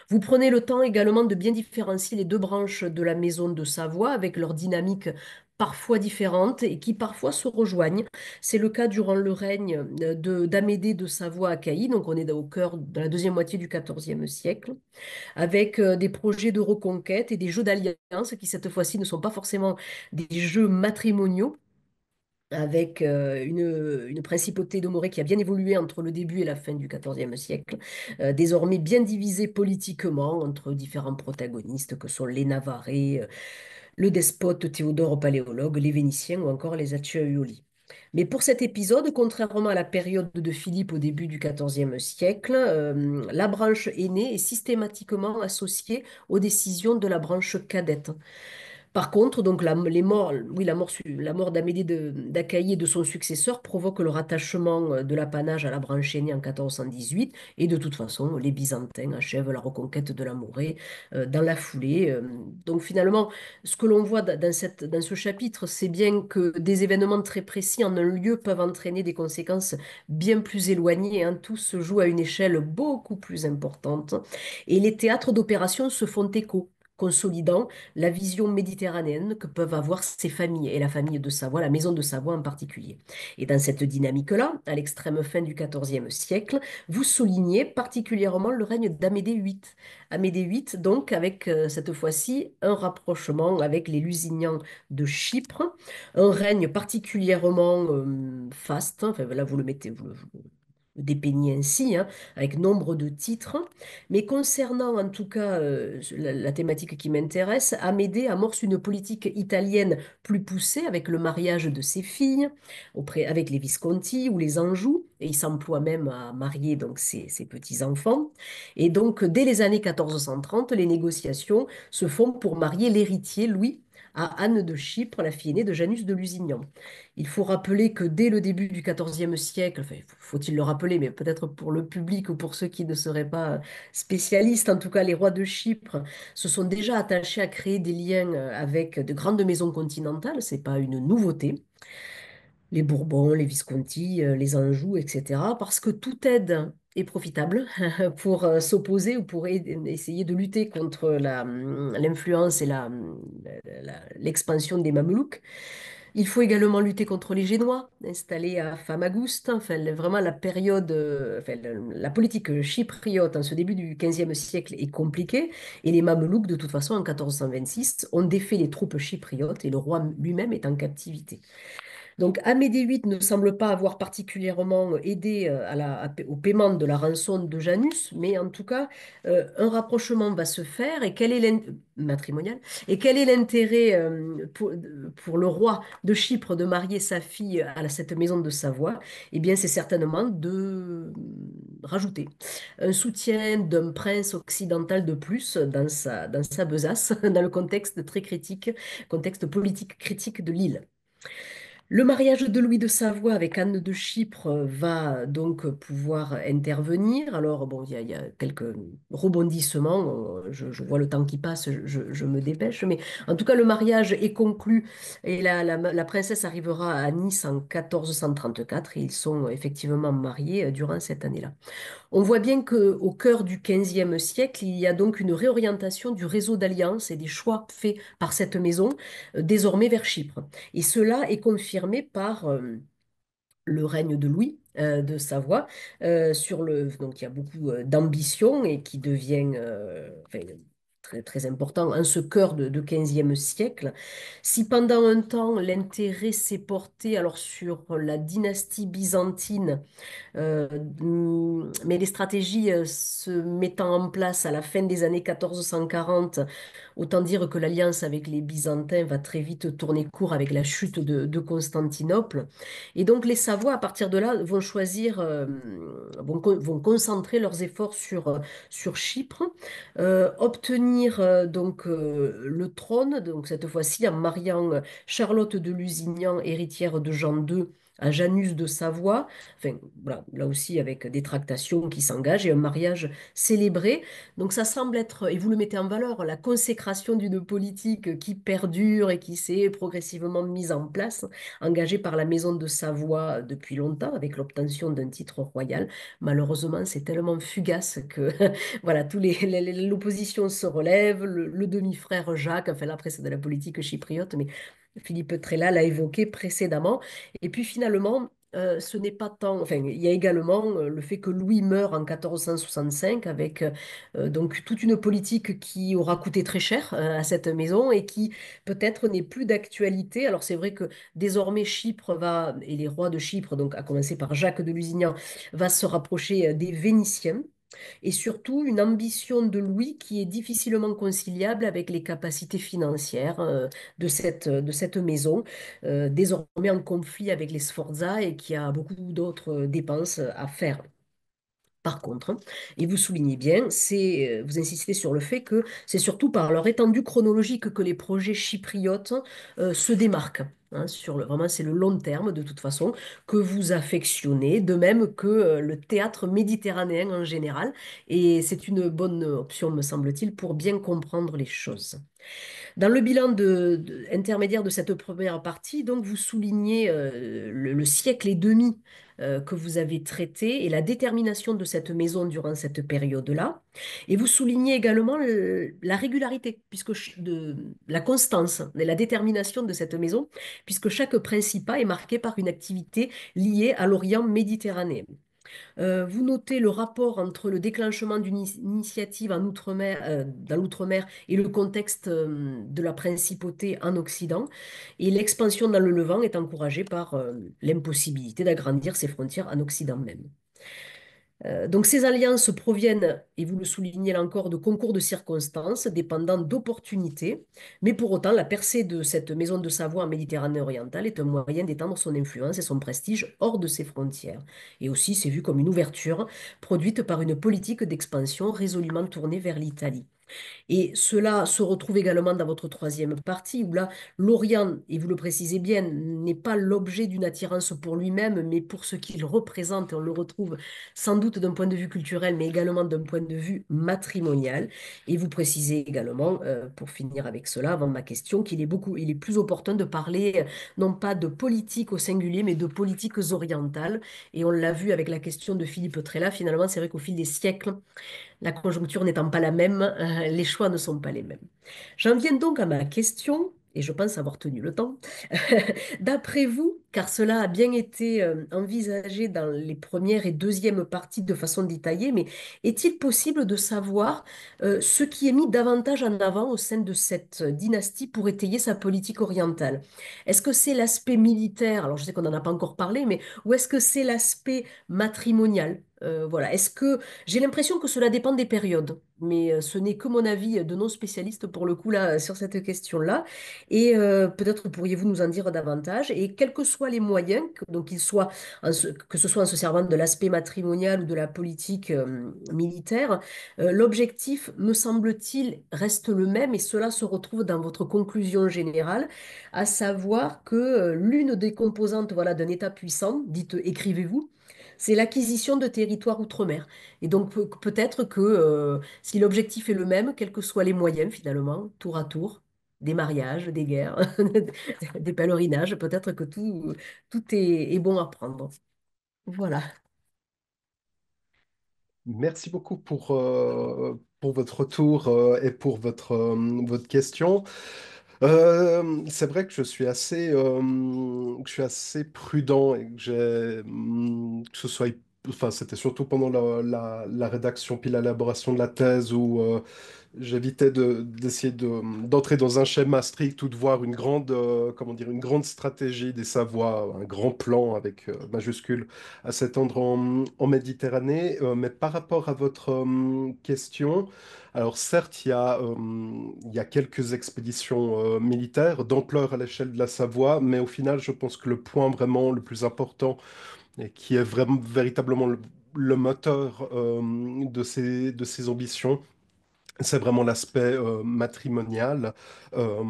Vous prenez le temps également de bien différencier les deux branches de la maison de Savoie avec leurs dynamiques parfois différentes et qui parfois se rejoignent. C'est le cas durant le règne d'Amédée de Savoie à Cailly, donc on est au cœur de la deuxième moitié du XIVe siècle, avec des projets de reconquête et des jeux d'alliance qui cette fois-ci ne sont pas forcément des jeux matrimoniaux, avec une principauté de qui a bien évolué entre le début et la fin du XIVe siècle, désormais bien divisée politiquement entre différents protagonistes que sont les Navarrais, le despote Théodore Paléologue, les Vénitiens ou encore les Acciaiuoli. Mais pour cet épisode, contrairement à la période de Philippe au début du XIVe siècle, la branche aînée est systématiquement associée aux décisions de la branche cadette. Par contre, donc les morts, oui, la mort d'Amédée d'Achaïe et de son successeur provoque le rattachement de l'apanage à la branche aînée en 1418 et de toute façon, les Byzantins achèvent la reconquête de la Morée dans la foulée. Donc finalement, ce que l'on voit dans ce chapitre, c'est bien que des événements très précis en un lieu peuvent entraîner des conséquences bien plus éloignées, hein. Tout se joue à une échelle beaucoup plus importante et les théâtres d'opération se font écho consolidant la vision méditerranéenne que peuvent avoir ces familles, et la famille de Savoie, la maison de Savoie en particulier. Et dans cette dynamique-là, à l'extrême fin du XIVe siècle, vous soulignez particulièrement le règne d'Amédée VIII. Amédée VIII, donc, avec cette fois-ci un rapprochement avec les Lusignans de Chypre, un règne particulièrement faste, hein. Enfin, là vous le mettez, vous le dépeignez ainsi, hein, avec nombre de titres. Mais concernant en tout cas la thématique qui m'intéresse, Amédée amorce une politique italienne plus poussée avec le mariage de ses filles avec les Visconti ou les Anjou, et il s'emploie même à marier donc ses petits-enfants. Et donc dès les années 1430, les négociations se font pour marier l'héritier Louis à Anne de Chypre, la fille aînée de Janus de Lusignan. Il faut rappeler que dès le début du XIVe siècle, enfin, faut-il le rappeler, mais peut-être pour le public ou pour ceux qui ne seraient pas spécialistes, en tout cas les rois de Chypre se sont déjà attachés à créer des liens avec de grandes maisons continentales, c'est pas une nouveauté, les Bourbons, les Visconti, les Anjou, etc. Parce que toute aide est profitable pour s'opposer ou pour essayer de lutter contre l'influence et l'expansion des Mamelouks. Il faut également lutter contre les Génois, installés à Famagoust. Enfin, vraiment, la période, enfin, la politique chypriote en ce début du XVe siècle est compliquée. Et les Mamelouks, de toute façon, en 1426, ont défait les troupes chypriotes et le roi lui-même est en captivité. Donc Amédée VIII ne semble pas avoir particulièrement aidé au paiement de la rançon de Janus, mais en tout cas, un rapprochement va se faire et matrimonial. Et quel est l'intérêt pour le roi de Chypre de marier sa fille à cette maison de Savoie? Eh bien, c'est certainement de rajouter un soutien d'un prince occidental de plus dans sa besace, dans le contexte très critique, contexte politique critique de l'île. Le mariage de Louis de Savoie avec Anne de Chypre va donc pouvoir intervenir. Alors, bon, il y a quelques rebondissements. Je vois le temps qui passe, je me dépêche. Mais en tout cas, le mariage est conclu et la princesse arrivera à Nice en 1434 et ils sont effectivement mariés durant cette année-là. On voit bien qu'au cœur du XVe siècle, il y a donc une réorientation du réseau d'alliances et des choix faits par cette maison, désormais vers Chypre. Et cela est confirmé par le règne de Louis de Savoie, donc il y a beaucoup d'ambition et qui devient enfin, très, très important en ce cœur de XVe siècle. Si pendant un temps l'intérêt s'est porté alors sur la dynastie byzantine, euh, mais les stratégies se mettant en place à la fin des années 1440, autant dire que l'alliance avec les Byzantins va très vite tourner court avec la chute de Constantinople. Et donc les Savoie, à partir de là, vont choisir, vont concentrer leurs efforts sur Chypre, obtenir donc le trône, donc cette fois-ci en mariant Charlotte de Lusignan, héritière de Jean II, à Janus de Savoie. Enfin, voilà, là aussi avec des tractations qui s'engagent et un mariage célébré. Donc ça semble être, et vous le mettez en valeur, la consécration d'une politique qui perdure et qui s'est progressivement mise en place, engagée par la Maison de Savoie depuis longtemps, avec l'obtention d'un titre royal. Malheureusement, c'est tellement fugace que voilà, l'opposition se relève, le demi-frère Jacques, enfin là après c'est de la politique chypriote, mais Philippe Trella l'a évoqué précédemment. Et puis finalement, ce n'est pas tant. Enfin, il y a également le fait que Louis meurt en 1465 avec donc toute une politique qui aura coûté très cher à cette maison et qui peut-être n'est plus d'actualité. Alors c'est vrai que désormais Chypre va, et les rois de Chypre, donc à commencer par Jacques de Lusignan, va se rapprocher des Vénitiens et surtout une ambition de Louis qui est difficilement conciliable avec les capacités financières de cette maison, désormais en conflit avec les Sforza et qui a beaucoup d'autres dépenses à faire. Par contre, et vous soulignez bien, vous insistez sur le fait que c'est surtout par leur étendue chronologique que les projets chypriotes se démarquent. Hein, vraiment, c'est le long terme, de toute façon, que vous affectionnez, de même que le théâtre méditerranéen en général. Et c'est une bonne option, me semble-t-il, pour bien comprendre les choses. Dans le bilan intermédiaire de cette première partie, donc, vous soulignez le siècle et demi que vous avez traité et la détermination de cette maison durant cette période-là. Et vous soulignez également la régularité, la constance et la détermination de cette maison, puisque chaque principat est marqué par une activité liée à l'Orient méditerranéen. Vous notez le rapport entre le déclenchement d'une initiative en outre-mer, dans l'outre-mer et le contexte de la principauté en Occident. Et l'expansion dans le Levant est encouragée par l'impossibilité d'agrandir ses frontières en Occident même. Donc ces alliances proviennent, et vous le soulignez là encore, de concours de circonstances dépendant d'opportunités, mais pour autant la percée de cette maison de Savoie en Méditerranée orientale est un moyen d'étendre son influence et son prestige hors de ses frontières. Et aussi c'est vu comme une ouverture produite par une politique d'expansion résolument tournée vers l'Italie. Et cela se retrouve également dans votre troisième partie, où là, l'Orient, et vous le précisez bien, n'est pas l'objet d'une attirance pour lui-même, mais pour ce qu'il représente. Et on le retrouve sans doute d'un point de vue culturel, mais également d'un point de vue matrimonial. Et vous précisez également, pour finir avec cela, avant ma question, il est plus opportun de parler non pas de politique au singulier, mais de politiques orientales. Et on l'a vu avec la question de Philippe Trella, finalement, c'est vrai qu'au fil des siècles, la conjoncture n'étant pas la même, les choix ne sont pas les mêmes. J'en viens donc à ma question, et je pense avoir tenu le temps. D'après vous, car cela a bien été envisagé dans les premières et deuxièmes parties de façon détaillée, mais est-il possible de savoir ce qui est mis davantage en avant au sein de cette dynastie pour étayer sa politique orientale? Est-ce que c'est l'aspect militaire, alors je sais qu'on n'en a pas encore parlé, mais ou est-ce que c'est l'aspect matrimonial? Voilà. Est-ce que j'ai l'impression que cela dépend des périodes, mais ce n'est que mon avis de non-spécialiste pour le coup là sur cette question-là. Et peut-être pourriez-vous nous en dire davantage. Et quels que soient les moyens, donc que ce soit en se servant de l'aspect matrimonial ou de la politique militaire, l'objectif, me semble-t-il, reste le même et cela se retrouve dans votre conclusion générale, à savoir que l'une des composantes voilà, d'un État puissant, dites écrivez-vous, c'est l'acquisition de territoires outre-mer. Et donc peut-être que si l'objectif est le même, quels que soient les moyens finalement, tour à tour, des mariages, des guerres, des pèlerinages, peut-être que tout est bon à prendre. Voilà. Merci beaucoup pour votre retour et pour votre question. C'est vrai que que je suis assez prudent et que que ce soit, enfin, c'était surtout pendant la rédaction puis l'élaboration de la thèse où j'évitais d'essayer d'entrer dans un schéma strict ou de voir une grande, comment dire, une grande stratégie des Savoies, un grand plan avec majuscule à s'étendre en Méditerranée. Mais par rapport à votre question, alors certes, il y a quelques expéditions militaires d'ampleur à l'échelle de la Savoie, mais au final, je pense que le point vraiment le plus important et qui est vraiment véritablement le moteur de ces ambitions, c'est vraiment l'aspect matrimonial. Euh,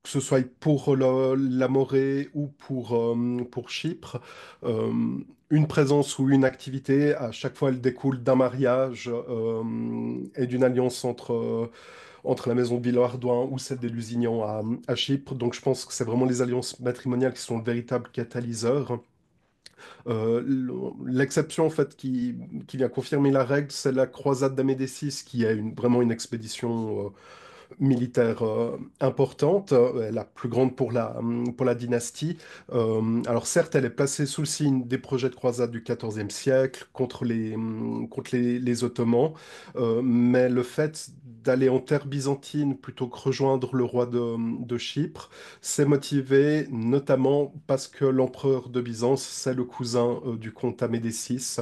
que ce soit pour la Morée ou pour Chypre, euh, une présence ou une activité, à chaque fois, elle découle d'un mariage et d'une alliance entre la maison de Villehardouin ou celle des Lusignans à Chypre. Donc, je pense que c'est vraiment les alliances matrimoniales qui sont le véritable catalyseur. L'exception, en fait, qui vient confirmer la règle, c'est la croisade d'Amédécis, qui est vraiment une expédition militaire importante, la plus grande pour la dynastie. Alors certes, elle est placée sous le signe des projets de croisade du XIVe siècle contre les Ottomans, mais le fait d'aller en terre byzantine plutôt que rejoindre le roi de Chypre, c'est motivé notamment parce que l'empereur de Byzance, c'est le cousin du comte Amédécis.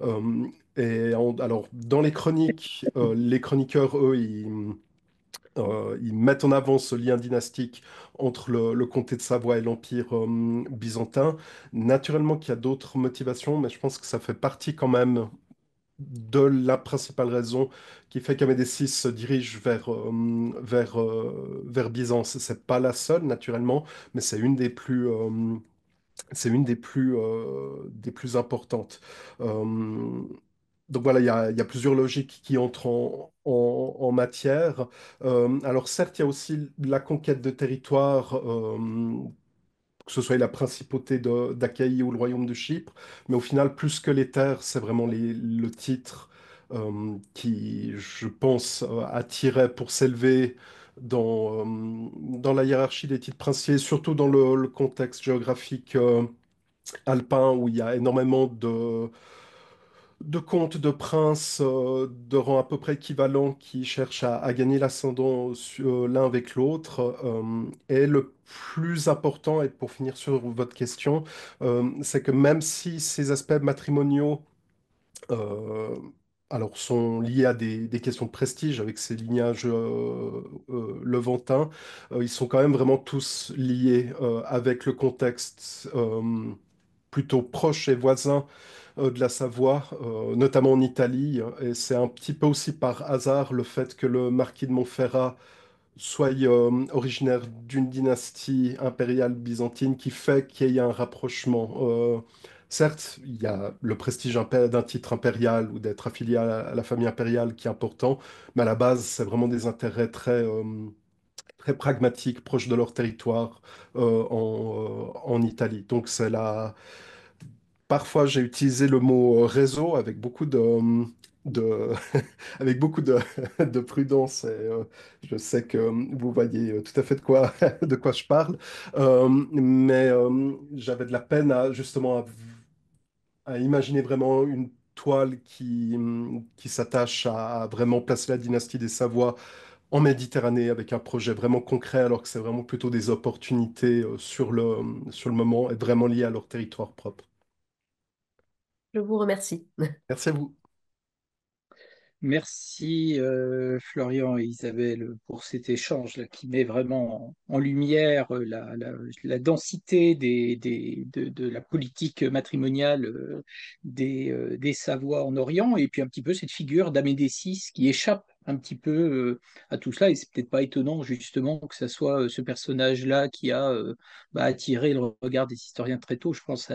Euh, alors, dans les chroniqueurs, eux, ils mettent en avant ce lien dynastique entre le comté de Savoie et l'Empire byzantin. Naturellement qu'il y a d'autres motivations, mais je pense que ça fait partie quand même de la principale raison qui fait qu'Amédécis se dirige vers Byzance. C'est pas la seule, naturellement, mais c'est une des plus importantes. Euh, donc voilà, il y a plusieurs logiques qui entrent en matière. Alors certes, il y a aussi la conquête de territoire, que ce soit la principauté d'Achaïe ou le royaume de Chypre, mais au final, plus que les terres, c'est vraiment le titre qui, je pense, attirait pour s'élever dans la hiérarchie des titres princiers, surtout dans le contexte géographique alpin où il y a énormément de comtes, de princes de rang à peu près équivalent qui cherchent à gagner l'ascendant l'un avec l'autre. Et le plus important, et pour finir sur votre question, c'est que même si ces aspects matrimoniaux euh, alors, sont liés à des questions de prestige avec ces lignages levantins, ils sont quand même vraiment tous liés avec le contexte plutôt proche et voisin de la Savoie, notamment en Italie. Et c'est un petit peu aussi par hasard le fait que le marquis de Montferrat soit originaire d'une dynastie impériale byzantine qui fait qu'il y ait un rapprochement. Certes, il y a le prestige d'un titre impérial ou d'être affilié à la famille impériale qui est important, mais à la base, c'est vraiment des intérêts très pragmatiques, proches de leur territoire en Italie. Donc c'est la, parfois, j'ai utilisé le mot réseau avec beaucoup de avec beaucoup de prudence. Et, je sais que vous voyez tout à fait de quoi je parle. Mais j'avais de la peine à justement à imaginer vraiment une toile qui s'attache à vraiment placer la dynastie des Savoie en Méditerranée avec un projet vraiment concret, alors que c'est vraiment plutôt des opportunités sur le moment et vraiment liées à leur territoire propre. Je vous remercie. Merci à vous. Merci Florian et Isabelle pour cet échange là, qui met vraiment en lumière la densité de la politique matrimoniale des Savoies en Orient et puis un petit peu cette figure d'Amédée VI qui échappe un petit peu à tout cela et c'est peut-être pas étonnant justement que ce soit ce personnage-là qui a attiré le regard des historiens très tôt. Je pense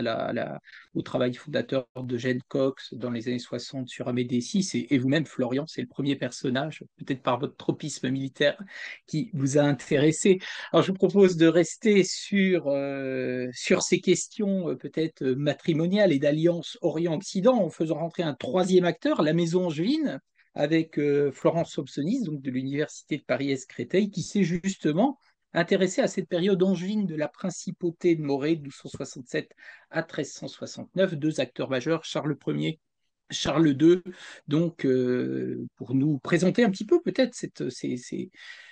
au travail fondateur d'Eugène Cox dans les années 60 sur Amédée VI, et vous-même, Florian, c'est le premier personnage, peut-être par votre tropisme militaire, qui vous a intéressé. Alors, je vous propose de rester sur ces questions peut-être matrimoniales et d'alliance Orient-Occident en faisant rentrer un troisième acteur, la Maison Angevine, avec Florence Sobsonis, donc de l'Université de Paris-Est-Créteil, qui s'est justement intéressé à cette période angevine de la principauté de Morée de 1267 à 1369, deux acteurs majeurs, Charles Ier, Charles II, donc pour nous présenter un petit peu peut-être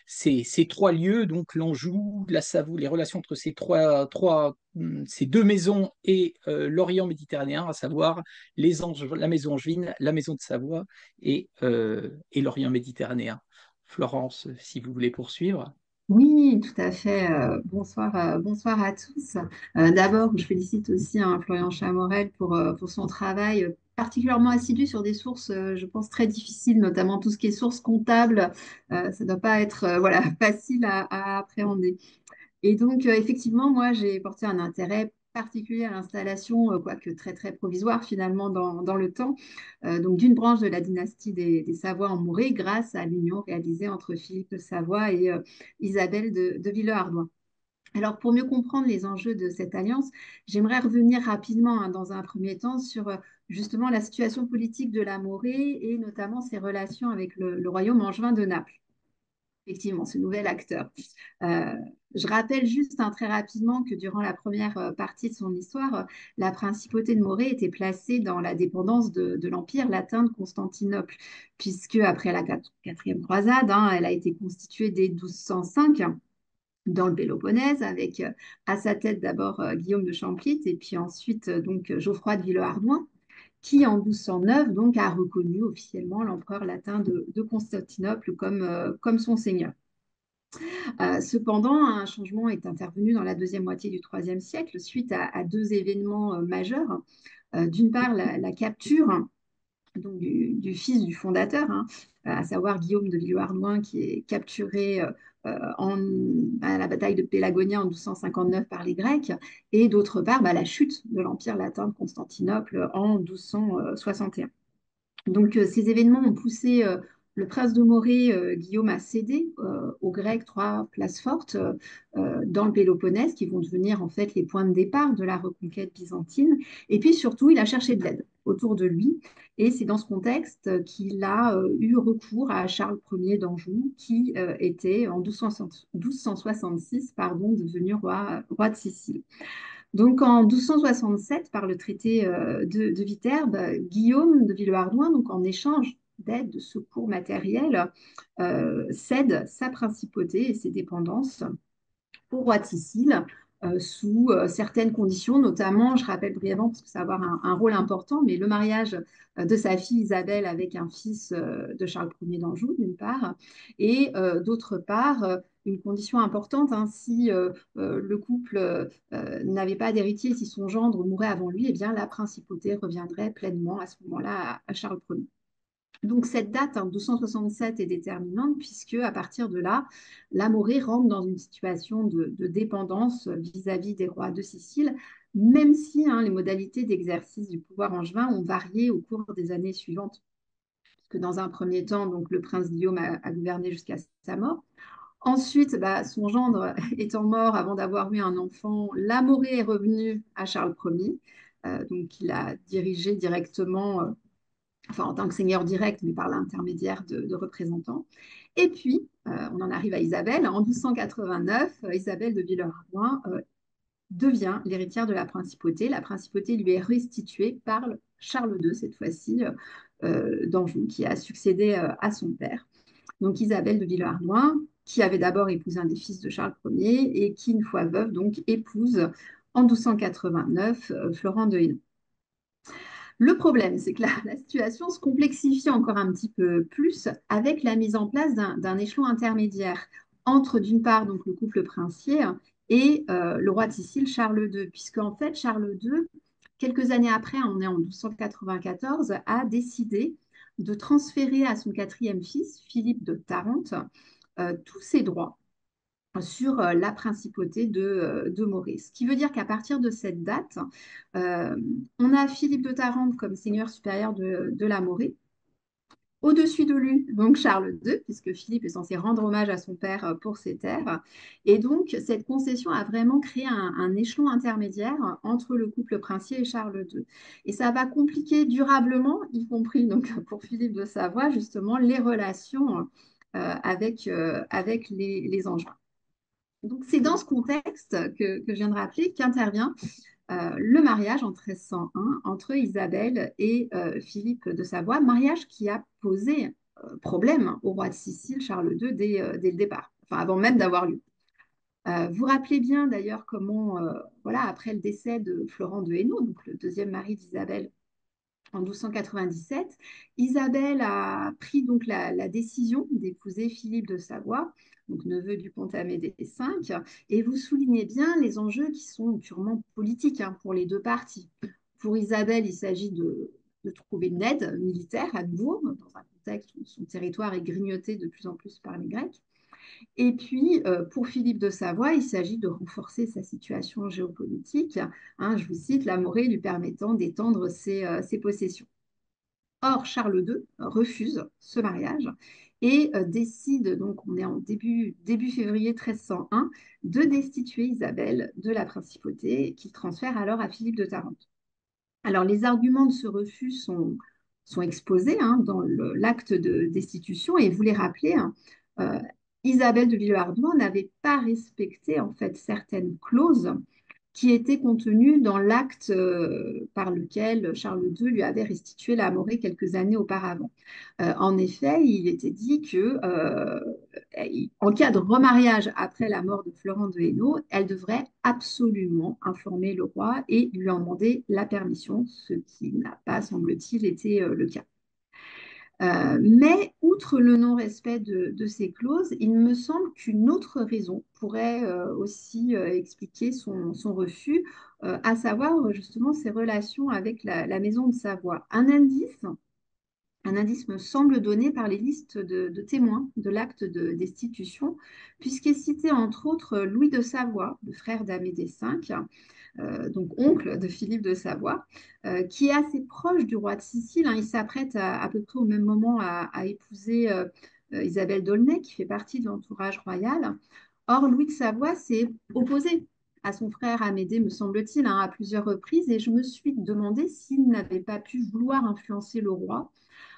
ces trois lieux, donc l'Anjou, la Savoie, les relations entre ces deux maisons et l'Orient méditerranéen, à savoir la maison angevine, la maison de Savoie et l'Orient méditerranéen. Florence, si vous voulez poursuivre. Oui, tout à fait. Bonsoir à tous. D'abord, je félicite aussi hein, Florian Chamorel pour son travail particulièrement assidu sur des sources, je pense, très difficiles, notamment tout ce qui est sources comptables. Ça ne doit pas être voilà, facile à appréhender. Et donc, effectivement, moi, j'ai porté un intérêt particulier à l'installation, quoique très, très provisoire finalement dans le temps, donc d'une branche de la dynastie des Savoie en Morée grâce à l'union réalisée entre Philippe de Savoie et Isabelle de Villehardouin. Alors, pour mieux comprendre les enjeux de cette alliance, j'aimerais revenir rapidement, hein, dans un premier temps, sur justement la situation politique de la Morée et notamment ses relations avec le royaume angevin de Naples. Effectivement, ce nouvel acteur. Euh, je rappelle juste hein, très rapidement que durant la première partie de son histoire, la principauté de Morée était placée dans la dépendance de l'Empire latin de Constantinople, puisque après la quatrième croisade, hein, elle a été constituée dès 1205 dans le Péloponnèse, avec à sa tête d'abord Guillaume de Champlitte et puis ensuite donc Geoffroy de Villehardouin qui en 1209 donc a reconnu officiellement l'empereur latin de Constantinople comme son seigneur. Cependant, un changement est intervenu dans la deuxième moitié du IIIe siècle suite à deux événements majeurs. D'une part, la capture donc, du fils du fondateur, hein, à savoir Guillaume de Villehardouin, qui est capturé à la bataille de Pélagonia en 1259 par les Grecs, et d'autre part, la chute de l'Empire latin de Constantinople en 1261. Donc, ces événements ont poussé le prince de Morée, Guillaume, à céder aux Grecs trois places fortes dans le Péloponnèse, qui vont devenir en fait les points de départ de la reconquête byzantine. Et puis surtout, il a cherché de l'aide. autour de lui. Et c'est dans ce contexte qu'il a eu recours à Charles Ier d'Anjou, qui était en 1266 pardon, devenu roi de Sicile. Donc en 1267, par le traité de Viterbe, Guillaume de Villehardouin, donc en échange d'aide, de secours matériels, cède sa principauté et ses dépendances au roi de Sicile sous certaines conditions, notamment, je rappelle brièvement parce que ça va avoir un rôle important, mais le mariage de sa fille Isabelle avec un fils de Charles Ier d'Anjou, d'une part, et d'autre part, une condition importante, hein, si le couple n'avait pas d'héritier, si son gendre mourait avant lui, eh bien la principauté reviendrait pleinement à ce moment-là à Charles Ier. Donc cette date, hein, 1267, est déterminante puisque à partir de là, l'Amoré rentre dans une situation de dépendance vis-à-vis des rois de Sicile, même si hein, les modalités d'exercice du pouvoir angevin ont varié au cours des années suivantes. Puisque dans un premier temps, donc, le prince Guillaume a gouverné jusqu'à sa mort. Ensuite, bah, son gendre étant mort avant d'avoir eu un enfant, l'Amoré est revenu à Charles Ier. Donc il a dirigé directement enfin en tant que seigneur direct, mais par l'intermédiaire de représentants. Et puis, on en arrive à Isabelle. En 1289, Isabelle de Villehardouin devient l'héritière de la principauté. La principauté lui est restituée par Charles II, cette fois-ci, d'Anjou, qui a succédé à son père. Donc Isabelle de Villehardouin, qui avait d'abord épousé un des fils de Charles Ier et qui, une fois veuve, donc épouse en 1289 Florent de Hainaut. Le problème, c'est que la situation se complexifie encore un petit peu plus avec la mise en place d'un échelon intermédiaire entre, d'une part, donc, le couple princier et le roi de Sicile, Charles II, puisque en fait, Charles II, quelques années après, on est en 1294, a décidé de transférer à son quatrième fils, Philippe de Tarente, tous ses droits sur la principauté de Morée. Ce qui veut dire qu'à partir de cette date, euh, on a Philippe de Tarente comme seigneur supérieur de la Morée. Au-dessus de lui, donc Charles II, puisque Philippe est censé rendre hommage à son père pour ses terres. Et donc, cette concession a vraiment créé un échelon intermédiaire entre le couple princier et Charles II. Et ça va compliquer durablement, y compris donc, pour Philippe de Savoie, justement, les relations avec les Angevins. Donc, c'est dans ce contexte que je viens de rappeler qu'intervient le mariage en 1301 entre Isabelle et Philippe de Savoie, mariage qui a posé problème au roi de Sicile, Charles II, dès le départ, enfin avant même d'avoir lieu. Vous rappelez bien d'ailleurs comment, voilà, après le décès de Florent de Hainaut, donc le deuxième mari d'Isabelle, en 1297, Isabelle a pris donc la décision d'épouser Philippe de Savoie, donc neveu du comte Amédée V, et vous soulignez bien les enjeux qui sont purement politiques hein, pour les deux parties. Pour Isabelle, il s'agit de trouver une aide militaire à nouveau, dans un contexte où son territoire est grignoté de plus en plus par les Grecs. Et puis, pour Philippe de Savoie, il s'agit de renforcer sa situation géopolitique. Hein, je vous cite, la Morée lui permettant d'étendre ses possessions. Or, Charles II refuse ce mariage et décide, donc on est en début février 1301, de destituer Isabelle de la principauté qu'il transfère alors à Philippe de Tarente. Alors, les arguments de ce refus sont exposés hein, dans l'acte de destitution et vous les rappelez, hein, Isabelle de Villehardouin n'avait pas respecté en fait certaines clauses qui étaient contenues dans l'acte par lequel Charles II lui avait restitué la Morée quelques années auparavant. En effet, il était dit que en cas de remariage après la mort de Florent de Hainaut, elle devrait absolument informer le roi et lui en demander la permission, ce qui n'a pas, semble-t-il, été le cas. Mais outre le non-respect de ces clauses, il me semble qu'une autre raison pourrait aussi expliquer son refus, à savoir justement ses relations avec la maison de Savoie. Un indice me semble donné par les listes de témoins de l'acte de destitution, puisqu'est cité entre autres Louis de Savoie, le frère d'Amédée V, donc oncle de Philippe de Savoie, qui est assez proche du roi de Sicile. Hein. Il s'apprête à peu près au même moment à épouser Isabelle d'Aulnay, qui fait partie de l'entourage royal. Or, Louis de Savoie s'est opposé à son frère Amédée, me semble-t-il, hein, à plusieurs reprises, et je me suis demandé s'il n'avait pas pu vouloir influencer le roi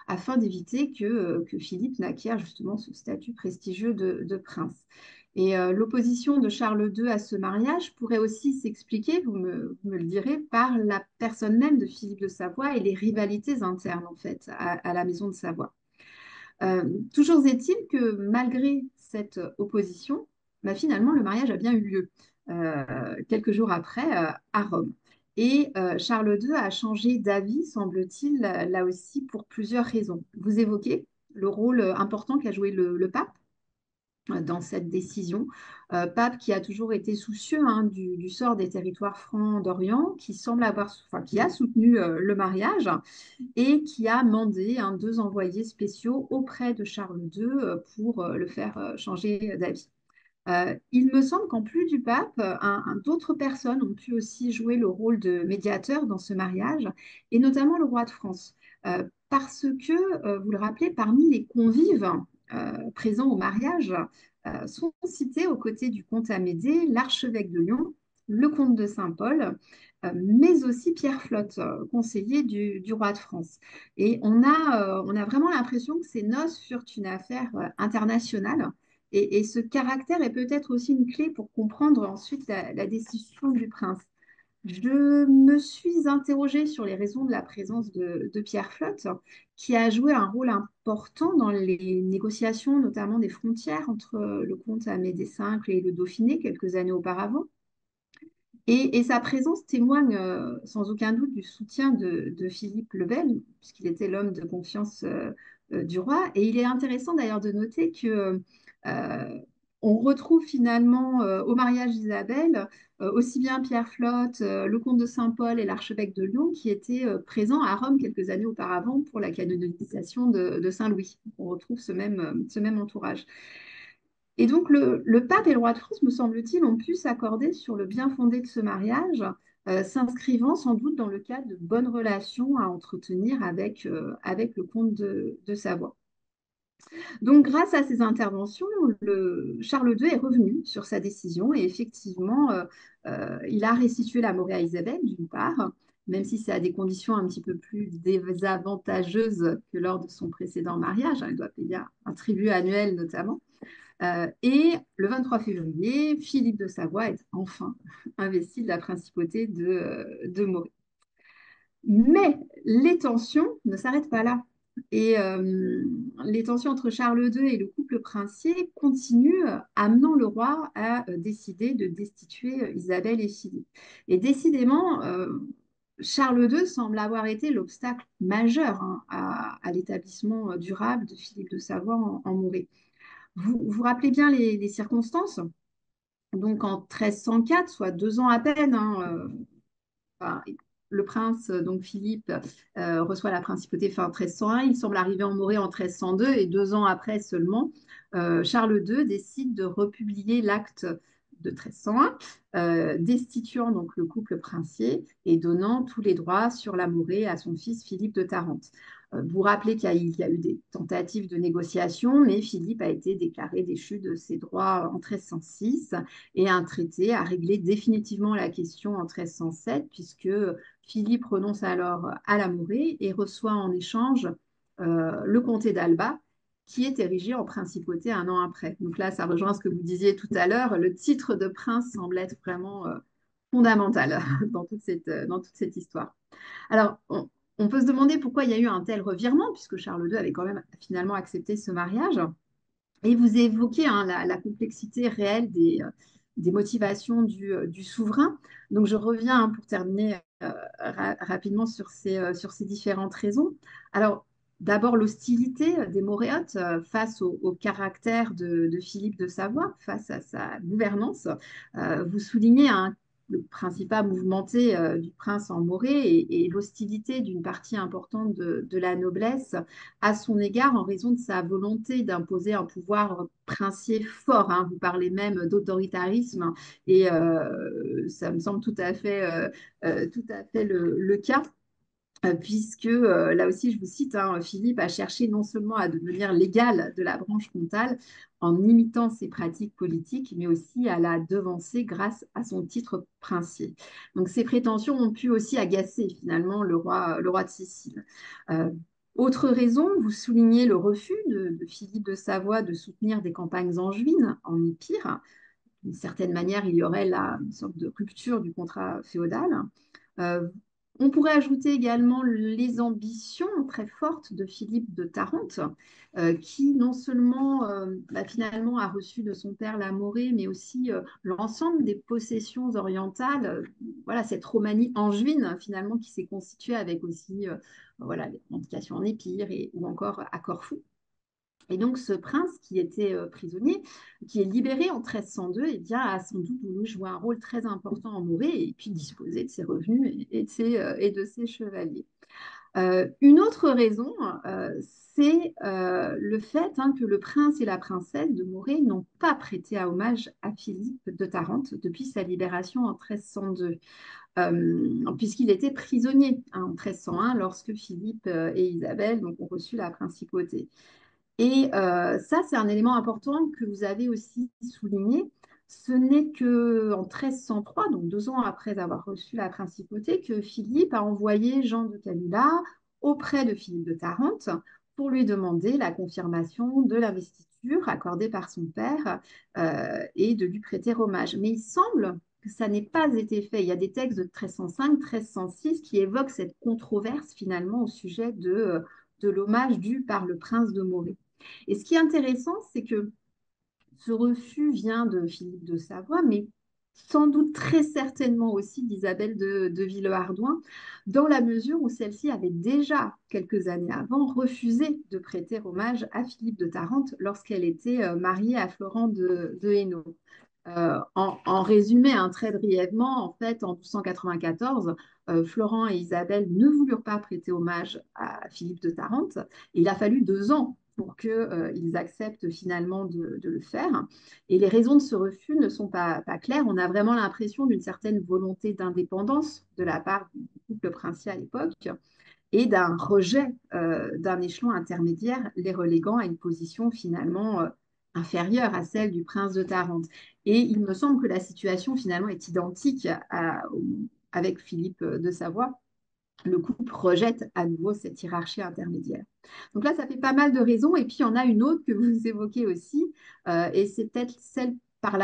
afin d'éviter que Philippe n'acquiert justement ce statut prestigieux de prince. Et l'opposition de Charles II à ce mariage pourrait aussi s'expliquer, vous me le direz, par la personne même de Philippe de Savoie et les rivalités internes en fait à la maison de Savoie. Euh, Toujours est-il que malgré cette opposition, bah, finalement, le mariage a bien eu lieu quelques jours après à Rome. Et Charles II a changé d'avis, semble-t-il, là aussi pour plusieurs raisons. Vous évoquez le rôle important qu'a joué le pape dans cette décision. Pape qui a toujours été soucieux hein, du sort des territoires francs d'Orient, qui semble avoir, enfin, qui a soutenu le mariage et qui a mandé hein, deux envoyés spéciaux auprès de Charles II pour le faire changer d'avis. Il me semble qu'en plus du pape, d'autres personnes ont pu aussi jouer le rôle de médiateur dans ce mariage, et notamment le roi de France. Parce que, vous le rappelez, parmi les convives présents au mariage sont cités aux côtés du comte Amédée, l'archevêque de Lyon, le comte de Saint-Paul, mais aussi Pierre Flotte, conseiller du roi de France. Et on a vraiment l'impression que ces noces furent une affaire internationale et ce caractère est peut-être aussi une clé pour comprendre ensuite la décision du prince. Je me suis interrogée sur les raisons de la présence de Pierre Flotte, qui a joué un rôle important dans les négociations, notamment des frontières entre le comte Amédée V et le Dauphiné quelques années auparavant. Et sa présence témoigne sans aucun doute du soutien de Philippe le Bel, puisqu'il était l'homme de confiance du roi. Et il est intéressant d'ailleurs de noter que on retrouve finalement au mariage d'Isabelle aussi bien Pierre Flotte, le comte de Saint-Paul et l'archevêque de Lyon qui étaient présents à Rome quelques années auparavant pour la canonisation de Saint-Louis. On retrouve ce même entourage. Et donc, le pape et le roi de France, me semble-t-il, ont pu s'accorder sur le bien fondé de ce mariage, s'inscrivant sans doute dans le cadre de bonnes relations à entretenir avec le comte de Savoie. Donc, grâce à ces interventions, Charles II est revenu sur sa décision et effectivement, il a restitué la Morée à Isabelle, d'une part, même si c'est à des conditions un petit peu plus désavantageuses que lors de son précédent mariage. Elle doit payer un tribut annuel notamment. Et le 23 février, Philippe de Savoie est enfin investi de la principauté de Morée. Mais les tensions ne s'arrêtent pas là. Et les tensions entre Charles II et le couple princier continuent, amenant le roi à décider de destituer Isabelle et Philippe. Et décidément, Charles II semble avoir été l'obstacle majeur hein, à l'établissement durable de Philippe de Savoie en Morée. Vous rappelez bien les circonstances. Donc en 1304, soit 2 ans à peine, hein, enfin, le prince, donc Philippe, reçoit la principauté fin 1301. Il semble arriver en Morée en 1302 et 2 ans après seulement, Charles II décide de republier l'acte de 1301, destituant donc le couple princier et donnant tous les droits sur la Morée à son fils Philippe de Tarente. Vous rappelez qu'il y a eu des tentatives de négociation, mais Philippe a été déclaré déchu de ses droits en 1306 et un traité a réglé définitivement la question en 1307 puisque Philippe renonce alors à la Morée et reçoit en échange le comté d'Alba qui est érigé en principauté 1 an après. Donc là, ça rejoint ce que vous disiez tout à l'heure, le titre de prince semble être vraiment fondamental dans toute cette histoire. Alors, on peut se demander pourquoi il y a eu un tel revirement, puisque Charles II avait quand même finalement accepté ce mariage. Et vous évoquez hein, la complexité réelle des motivations du souverain. Donc, je reviens hein, pour terminer rapidement sur ces différentes raisons. Alors, d'abord, l'hostilité des Moréotes face au caractère de Philippe de Savoie, face à sa gouvernance. Vous soulignez hein, le principat mouvementé du prince en Morée et l'hostilité d'une partie importante de la noblesse à son égard en raison de sa volonté d'imposer un pouvoir princier fort. Hein. Vous parlez même d'autoritarisme et ça me semble tout à fait le cas. puisque là aussi, je vous cite, hein, Philippe a cherché non seulement à devenir l'égal de la branche comtale en imitant ses pratiques politiques, mais aussi à la devancer grâce à son titre princier. Donc ces prétentions ont pu aussi agacer finalement le roi de Sicile. Euh, Autre raison, vous soulignez le refus de Philippe de Savoie de soutenir des campagnes angevines en Épire. D'une certaine manière, il y aurait là une sorte de rupture du contrat féodal. Euh, on pourrait ajouter également les ambitions très fortes de Philippe de Tarente, qui non seulement finalement a reçu de son père la Morée, mais aussi l'ensemble des possessions orientales, voilà, cette Romanie angevine finalement qui s'est constituée avec aussi voilà, les revendications en Épire ou encore à Corfou. Et donc, ce prince qui était prisonnier, qui est libéré en 1302, eh bien, a sans doute voulu jouer un rôle très important en Morée et puis disposer de ses revenus et de ses chevaliers. Une autre raison, c'est le fait que le prince et la princesse de Morée n'ont pas prêté à hommage à Philippe de Tarente depuis sa libération en 1302, puisqu'il était prisonnier en 1301 lorsque Philippe et Isabelle donc, ont reçu la principauté. Et ça, c'est un élément important que vous avez aussi souligné. Ce n'est qu'en 1303, donc 2 ans après avoir reçu la principauté, que Philippe a envoyé Jean de Calula auprès de Philippe de Tarente pour lui demander la confirmation de l'investiture accordée par son père et de lui prêter hommage. Mais il semble que ça n'ait pas été fait. Il y a des textes de 1305, 1306 qui évoquent cette controverse finalement au sujet de l'hommage dû par le prince de Morée. Et ce qui est intéressant, c'est que ce refus vient de Philippe de Savoie, mais sans doute très certainement aussi d'Isabelle de Villehardouin, dans la mesure où celle-ci avait déjà, quelques années avant, refusé de prêter hommage à Philippe de Tarente lorsqu'elle était mariée à Florent de Hainaut. En résumé, très brièvement, en fait, en 1294, Florent et Isabelle ne voulurent pas prêter hommage à Philippe de Tarente. Il a fallu 2 ans pour qu'ils acceptent finalement de le faire. Et les raisons de ce refus ne sont pas claires. On a vraiment l'impression d'une certaine volonté d'indépendance de la part du couple princier à l'époque et d'un rejet d'un échelon intermédiaire, les reléguant à une position finalement inférieure à celle du prince de Tarente. Et il me semble que la situation finalement est identique avec Philippe de Savoie. Le couple rejette à nouveau cette hiérarchie intermédiaire. Donc là, ça fait pas mal de raisons. Et puis, il y en a une autre que vous évoquez aussi, et c'est peut-être celle pour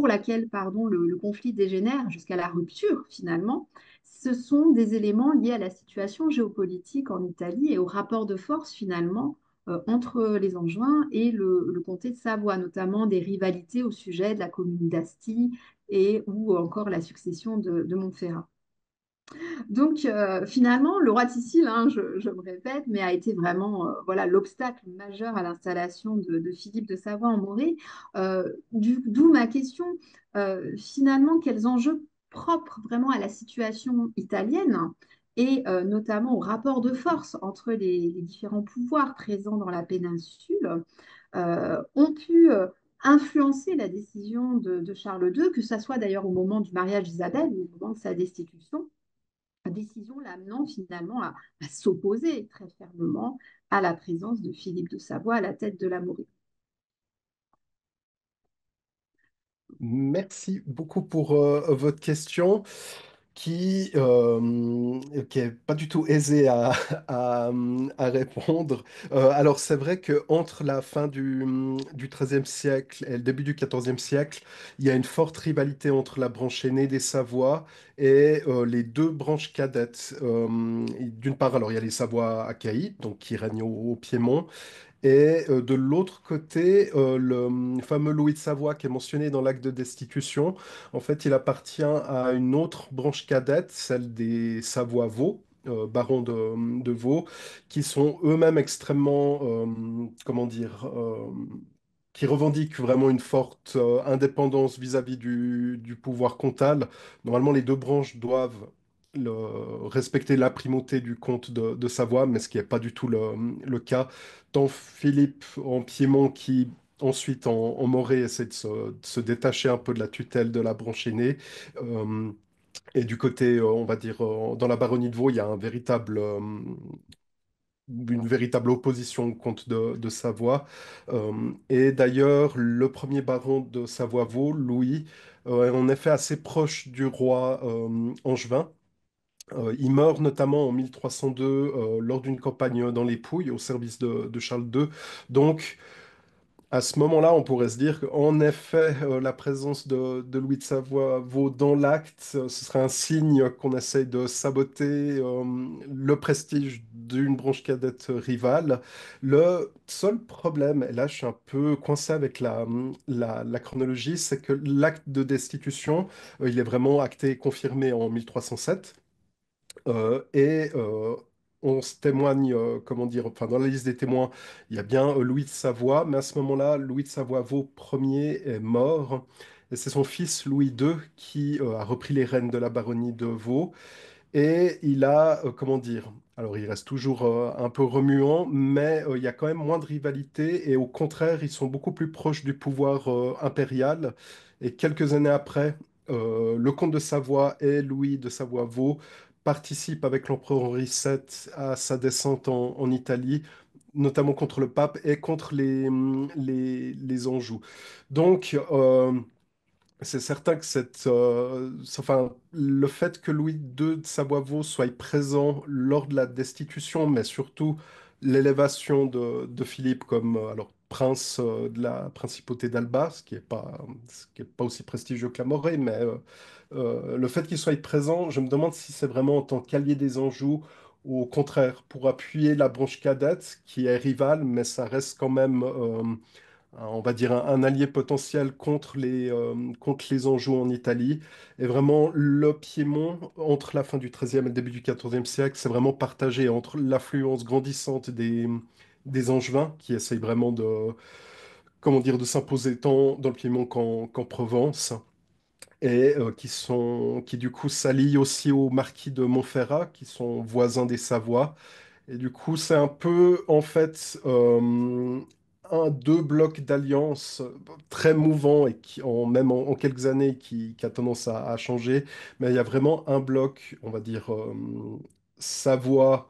laquelle le conflit dégénère jusqu'à la rupture, finalement. Ce sont des éléments liés à la situation géopolitique en Italie et au rapport de force, finalement, entre les Angevins et le comté de Savoie, notamment des rivalités au sujet de la commune d'Asti ou encore la succession de Montferrat. Donc finalement, le roi de Sicile, je me répète, mais a été vraiment voilà, l'obstacle majeur à l'installation de Philippe de Savoie en Morée. D'où ma question, finalement, quels enjeux propres vraiment à la situation italienne et notamment au rapport de force entre les différents pouvoirs présents dans la péninsule ont pu influencer la décision de Charles II, que ce soit d'ailleurs au moment du mariage d'Isabelle ou au moment de sa destitution, décision l'amenant finalement à s'opposer très fermement à la présence de Philippe de Savoie à la tête de la Morée. Merci beaucoup pour votre question qui est pas du tout aisée à répondre. Alors c'est vrai que entre la fin du XIIIe siècle et le début du XIVe siècle, il y a une forte rivalité entre la branche aînée des Savoie et les deux branches cadettes. D'une part, alors il y a les Savoie accaïdes, donc qui règnent au Piémont, et de l'autre côté, le fameux Louis de Savoie qui est mentionné dans l'acte de destitution, en fait, il appartient à une autre branche cadette, celle des Savoie-Vaux, barons de Vaux, qui sont eux-mêmes extrêmement, comment dire, qui revendiquent vraiment une forte indépendance vis-à-vis du pouvoir comtal. Normalement, les deux branches doivent respecter la primauté du comte de Savoie, mais ce qui n'est pas du tout le cas. Tant Philippe en Piémont qui ensuite en Morée essaie de se détacher un peu de la tutelle de la branche aînée. Et du côté, on va dire, dans la baronnie de Vaux, il y a une véritable opposition au comte de Savoie. Et d'ailleurs, le premier baron de Savoie-Vaux, Louis, est en effet assez proche du roi Angevin. Il meurt notamment en 1302 lors d'une campagne dans les Pouilles au service de Charles II. Donc, à ce moment-là, on pourrait se dire qu'en effet, la présence de Louis de Savoie vaut dans l'acte, ce serait un signe qu'on essaye de saboter le prestige d'une branche cadette rivale. Le seul problème, et là je suis un peu coincé avec la chronologie, c'est que l'acte de destitution, il est vraiment acté et confirmé en 1307. Et on se témoigne, comment dire, enfin dans la liste des témoins, il y a bien Louis de Savoie, mais à ce moment-là, Louis de Savoie-Vaud Ier est mort, et c'est son fils Louis II qui a repris les rênes de la baronnie de Vaud. Et il a, comment dire, alors il reste toujours un peu remuant, mais il y a quand même moins de rivalité et au contraire, ils sont beaucoup plus proches du pouvoir impérial. Et quelques années après, le comte de Savoie et Louis de Savoie-Vaud participent avec l'empereur Henri VII à sa descente en Italie, notamment contre le pape et contre les Anjou. Donc, c'est certain que enfin, le fait que Louis II de Savoie-Vaud soit présent lors de la destitution, mais surtout l'élévation de Philippe comme alors, prince de la principauté d'Alba, ce qui est pas aussi prestigieux que la Morée, mais le fait qu'il soit présent, je me demande si c'est vraiment en tant qu'allié des Anjou ou au contraire pour appuyer la branche cadette qui est rivale, mais ça reste quand même on va dire un allié potentiel contre les Anjou en Italie. Et vraiment, le Piémont, entre la fin du XIIIe et le début du XIVe siècle, c'est vraiment partagé entre l'affluence grandissante des Angevins, qui essayent vraiment comment dire, de s'imposer tant dans le Piémont qu'en Provence, et qui du coup s'allient aussi aux marquis de Montferrat, qui sont voisins des Savoie. Et du coup, c'est un peu, en fait, deux blocs d'alliance très mouvants et même en quelques années, qui a tendance à changer. Mais il y a vraiment un bloc, on va dire, Savoie,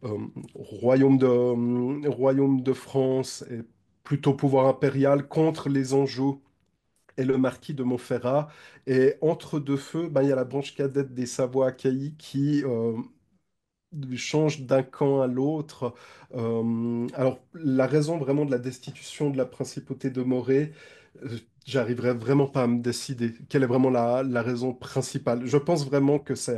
euh, royaume de France et plutôt pouvoir impérial contre les Anjou et le marquis de Montferrat. Et entre deux feux, ben, il y a la branche cadette des Savoie-Achaïe qui change d'un camp à l'autre. Alors, la raison vraiment de la destitution de la principauté de Morée, j'arriverai vraiment pas à me décider. Quelle est vraiment la raison principale? Je pense vraiment que c'est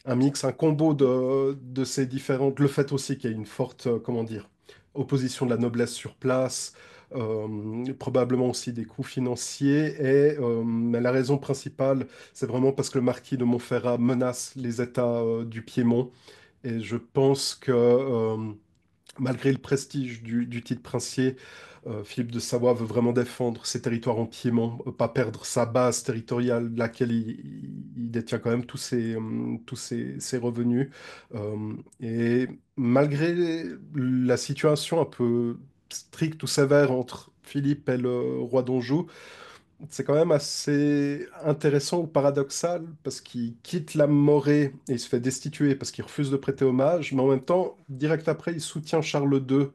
un mix, un combo de ces différentes. Le fait aussi qu'il y ait une forte, comment dire, opposition de la noblesse sur place, probablement aussi des coûts financiers. Mais la raison principale, c'est vraiment parce que le marquis de Montferrat menace les États du Piémont. Et je pense que malgré le prestige du titre princier, Philippe de Savoie veut vraiment défendre ses territoires en Piémont, pas perdre sa base territoriale, de laquelle il détient quand même tous ses revenus. Et malgré la situation un peu stricte ou sévère entre Philippe et le roi d'Anjou, c'est quand même assez intéressant ou paradoxal parce qu'il quitte la Morée et il se fait destituer parce qu'il refuse de prêter hommage, mais en même temps, direct après, il soutient Charles II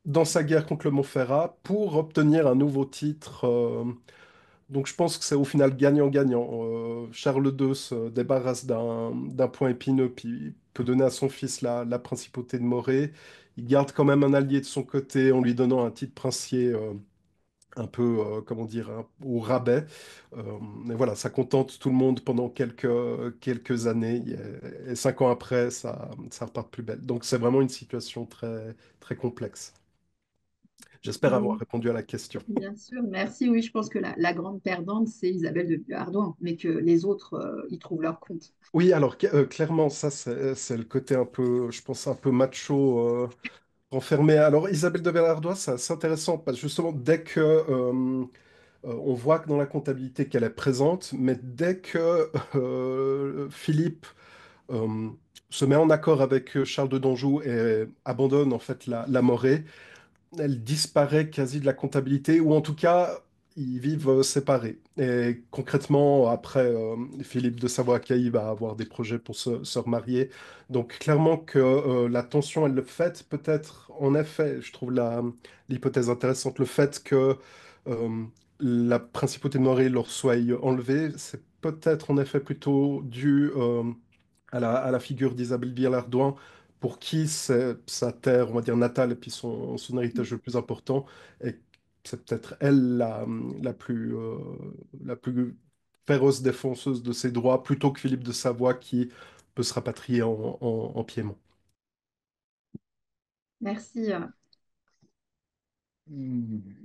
dans sa guerre contre le Montferrat pour obtenir un nouveau titre. Donc je pense que c'est au final gagnant-gagnant. Charles II se débarrasse d'un point épineux puis peut donner à son fils la principauté de Morée. Il garde quand même un allié de son côté en lui donnant un titre princier un peu, comment dire, au rabais. Mais voilà, ça contente tout le monde pendant quelques années. Et 5 ans après, ça repart de plus belle. Donc c'est vraiment une situation très, très complexe. J'espère avoir Oui, répondu à la question. bien sûr, merci. Oui, je pense que la grande perdante, c'est Isabelle de Villehardouin, mais que les autres, y trouvent leur compte. Oui, alors clairement, ça, c'est le côté un peu, je pense, un peu macho, renfermé. Alors, Isabelle de Villardois, c'est intéressant parce que justement, dès que on voit que dans la comptabilité qu'elle est présente, mais dès que Philippe euh, se met en accord avec Charles de Danjou et abandonne en fait la Morée, elle disparaît quasi de la comptabilité, ou en tout cas, ils vivent séparés. Et concrètement, après, Philippe de Savoie-Acquailly va avoir des projets pour se remarier. Donc clairement que la tension, elle le fait peut-être, en effet, je trouve l'hypothèse intéressante, le fait que euh, la principauté de Montréal leur soit enlevée, c'est peut-être en effet plutôt dû à la figure d'Isabelle Villardoin, pour qui c'est sa terre, on va dire, natale, et puis son héritage le plus important. Et c'est peut-être elle la plus féroce défenseuse de ses droits, plutôt que Philippe de Savoie qui peut se rapatrier en Piémont. Merci.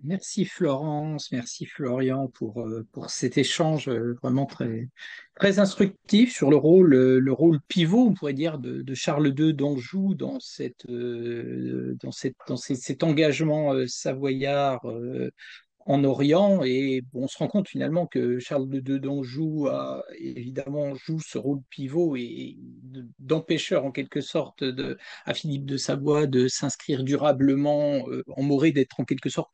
Merci Florence, merci Florian pour cet échange vraiment très, très instructif sur le rôle pivot, on pourrait dire, de Charles II d'Anjou cet engagement savoyard en Orient. Et bon, on se rend compte finalement que Charles II d'Anjou évidemment joue ce rôle pivot et d'empêcheur en quelque sorte à Philippe de Savoie de s'inscrire durablement en Morée, d'être en quelque sorte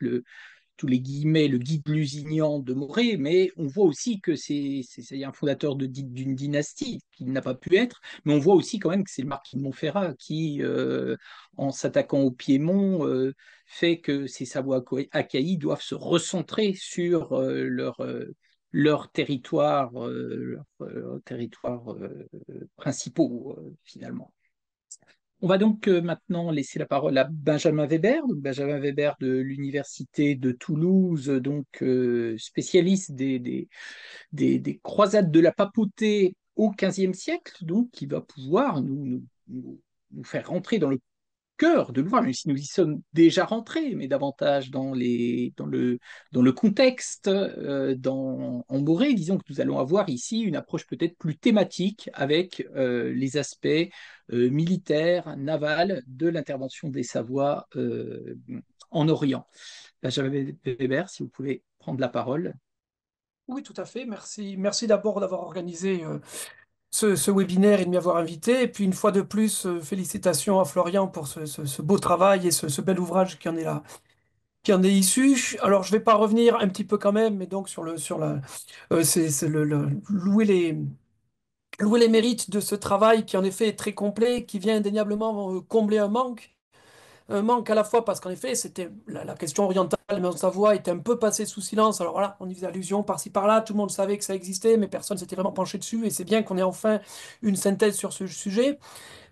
tous les guillemets, le guide lusignan de Morée, mais on voit aussi que c'est un fondateur d'une dynastie qui n'a pas pu être, mais on voit aussi quand même que c'est le marquis de Montferrat qui, en s'attaquant au Piémont, fait que ces Savoie-Acquailly doivent se recentrer sur leurs territoires, principaux, finalement. On va donc maintenant laisser la parole à Benjamin Weber, donc Benjamin Weber de l'Université de Toulouse, donc spécialiste des croisades de la papauté au XVe siècle, donc qui va pouvoir nous faire rentrer dans le cœur de l'ouvrage, même si nous y sommes déjà rentrés, mais davantage dans le contexte, en Morée. Disons que nous allons avoir ici une approche peut-être plus thématique avec les aspects militaires, navals de l'intervention des Savoies en Orient. Benjamin Weber, si vous pouvez prendre la parole. Oui, tout à fait. Merci. Merci d'abord d'avoir organisé ce webinaire et de m'y avoir invité. Et puis une fois de plus, félicitations à Florian pour ce beau travail et ce bel ouvrage qui en est issu. Alors je vais pas revenir un petit peu quand même, mais donc c'est louer les mérites de ce travail qui en effet est très complet, qui vient indéniablement combler un manque. Un manque à la fois parce qu'en effet, c'était la question orientale, mais en Savoie était un peu passée sous silence. Alors voilà, on y faisait allusion par-ci par-là, tout le monde savait que ça existait, mais personne s'était vraiment penché dessus. Et c'est bien qu'on ait enfin une synthèse sur ce sujet.